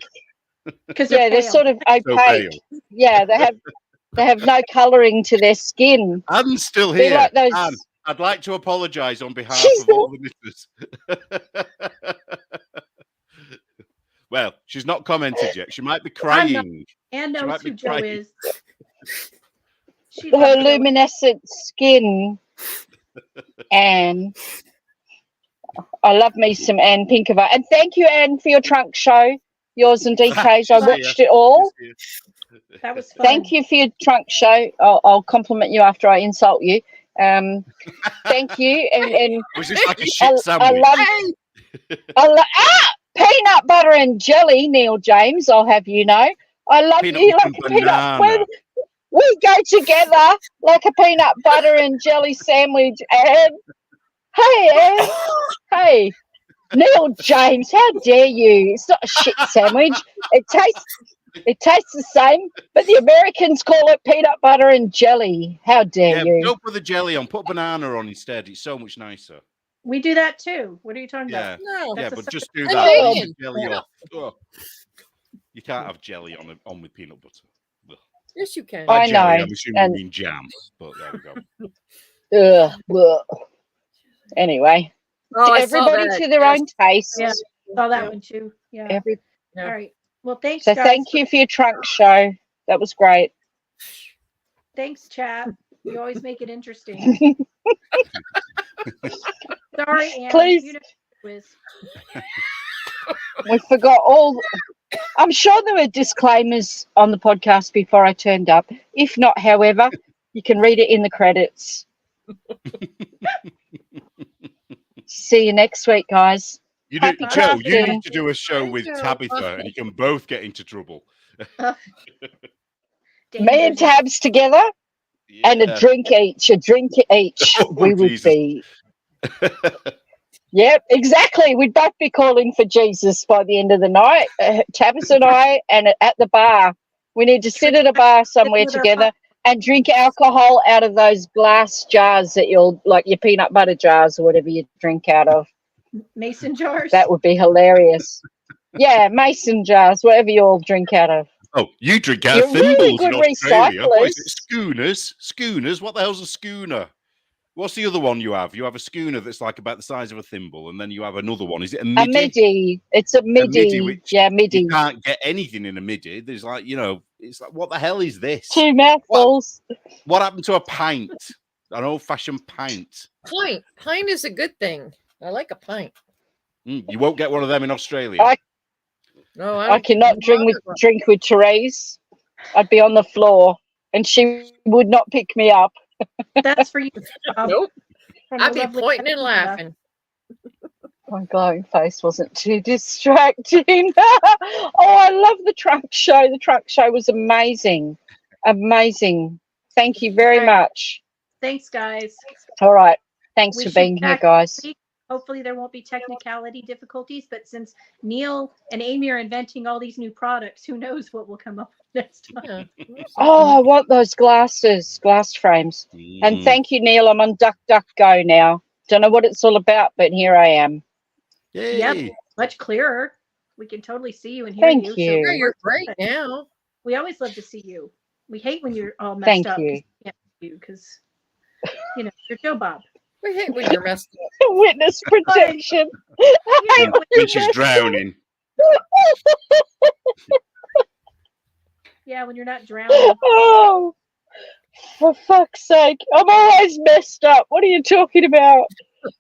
Because they're sort of opaque. Yeah, they have no colouring to their skin. I'm still here. Like those... Anne, I'd like to apologise on behalf of all the listeners. Well, she's not commented yet. She might be crying. Anne knows who Joe is. Her luminescent skin. Anne. I love me some Anne Pinkover. And thank you, Anne, for your trunk show. Yours and DK's. I watched it all. That was fun. Thank you for your trunk show. I'll compliment you after I insult you. Thank you. And was this like a shit sandwich? I love peanut butter and jelly, Neil James. I'll have you know. I love peanut you like a peanut. We go together like a peanut butter and jelly sandwich. And Hey, Anne. Hey, Neil James, how dare you? It's not a shit sandwich. It tastes the same, but the Americans call it peanut butter and jelly. How dare you? Don't put the jelly on. Put banana on instead. It's so much nicer. We do that too. What are you talking about? No. Yeah, but just do And that. bacon. Leave the jelly off. Ugh. You can't have jelly on with peanut butter. Ugh. Yes, you can. I Jelly, know. I'm assuming you mean jam, but there we go. Anyway, Oh, everybody to their own taste. Yeah, saw that one too. Yeah. Yeah. All right. Well, thanks, So guys. thank you for your trunk show. That was great. Thanks, chat. You always make it interesting. Sorry, Anne. Please. You know quiz. We forgot all. I'm sure there were disclaimers on the podcast before I turned up. If not, however, you can read it in the credits. See you next week, guys. Happy Joe, you crafting. need to do a show with Joe. Tabitha, and you can both get into trouble. Me and Tabs together, and a drink each. Oh, we would Jesus. be. Yep, exactly. We'd both be calling for Jesus by the end of the night. Tabs and I, and at the bar. We need to sit at a bar somewhere together and drink alcohol out of those glass jars that like your peanut butter jars or whatever you drink out of. Mason jars. That would be hilarious. Yeah, mason jars, whatever you all drink out of. Oh, you drink out You're of thimbles really good in Australia. What is it? recyclers. Schooners? Schooners? What the hell's a schooner? What's the other one you have? You have a schooner that's like about the size of a thimble, and then you have another one. Is it a midi? A midi. It's a midi. Which midi. You can't get anything in a midi. There's like, it's like, what the hell is this? 2 mouthfuls. What happened to a pint? An old-fashioned pint. Pint is a good thing. I like a pint. You won't get one of them in Australia. I cannot drink with Therese. I'd be on the floor, and she would not pick me up. That's for you. Nope. I'd be pointing and laughing. My glowing face wasn't too distracting. Oh, I love the trunk show. The trunk show was amazing. Amazing. Thank you very much. Thanks, guys. All right. Thanks for being here, guys. Hopefully there won't be technicality difficulties, but since Neil and Amy are inventing all these new products, who knows what will come up next time. Oh, I want those glass frames. And thank you, Neil. I'm on DuckDuckGo now. Don't know what it's all about, but here I am. Yay. Yep, much clearer. We can totally see you and hear Thank you. you. So You're great now. We always love to see you. We hate when you're all messed up. Thank you. Because, you're Joe Bob. We hate when you're messed up. Witness protection. When she's drowning. Yeah, when you're not drowning. Oh, for fuck's sake. I'm always messed up. What are you talking about?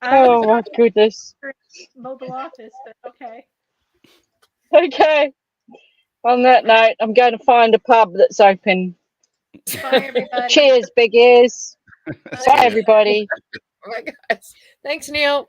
Oh, my goodness. Mobile office, but okay. Okay. On that note, I'm going to find a pub that's open. Bye, everybody. Cheers, big ears. Bye, everybody. Oh my gosh. Thanks, Neil.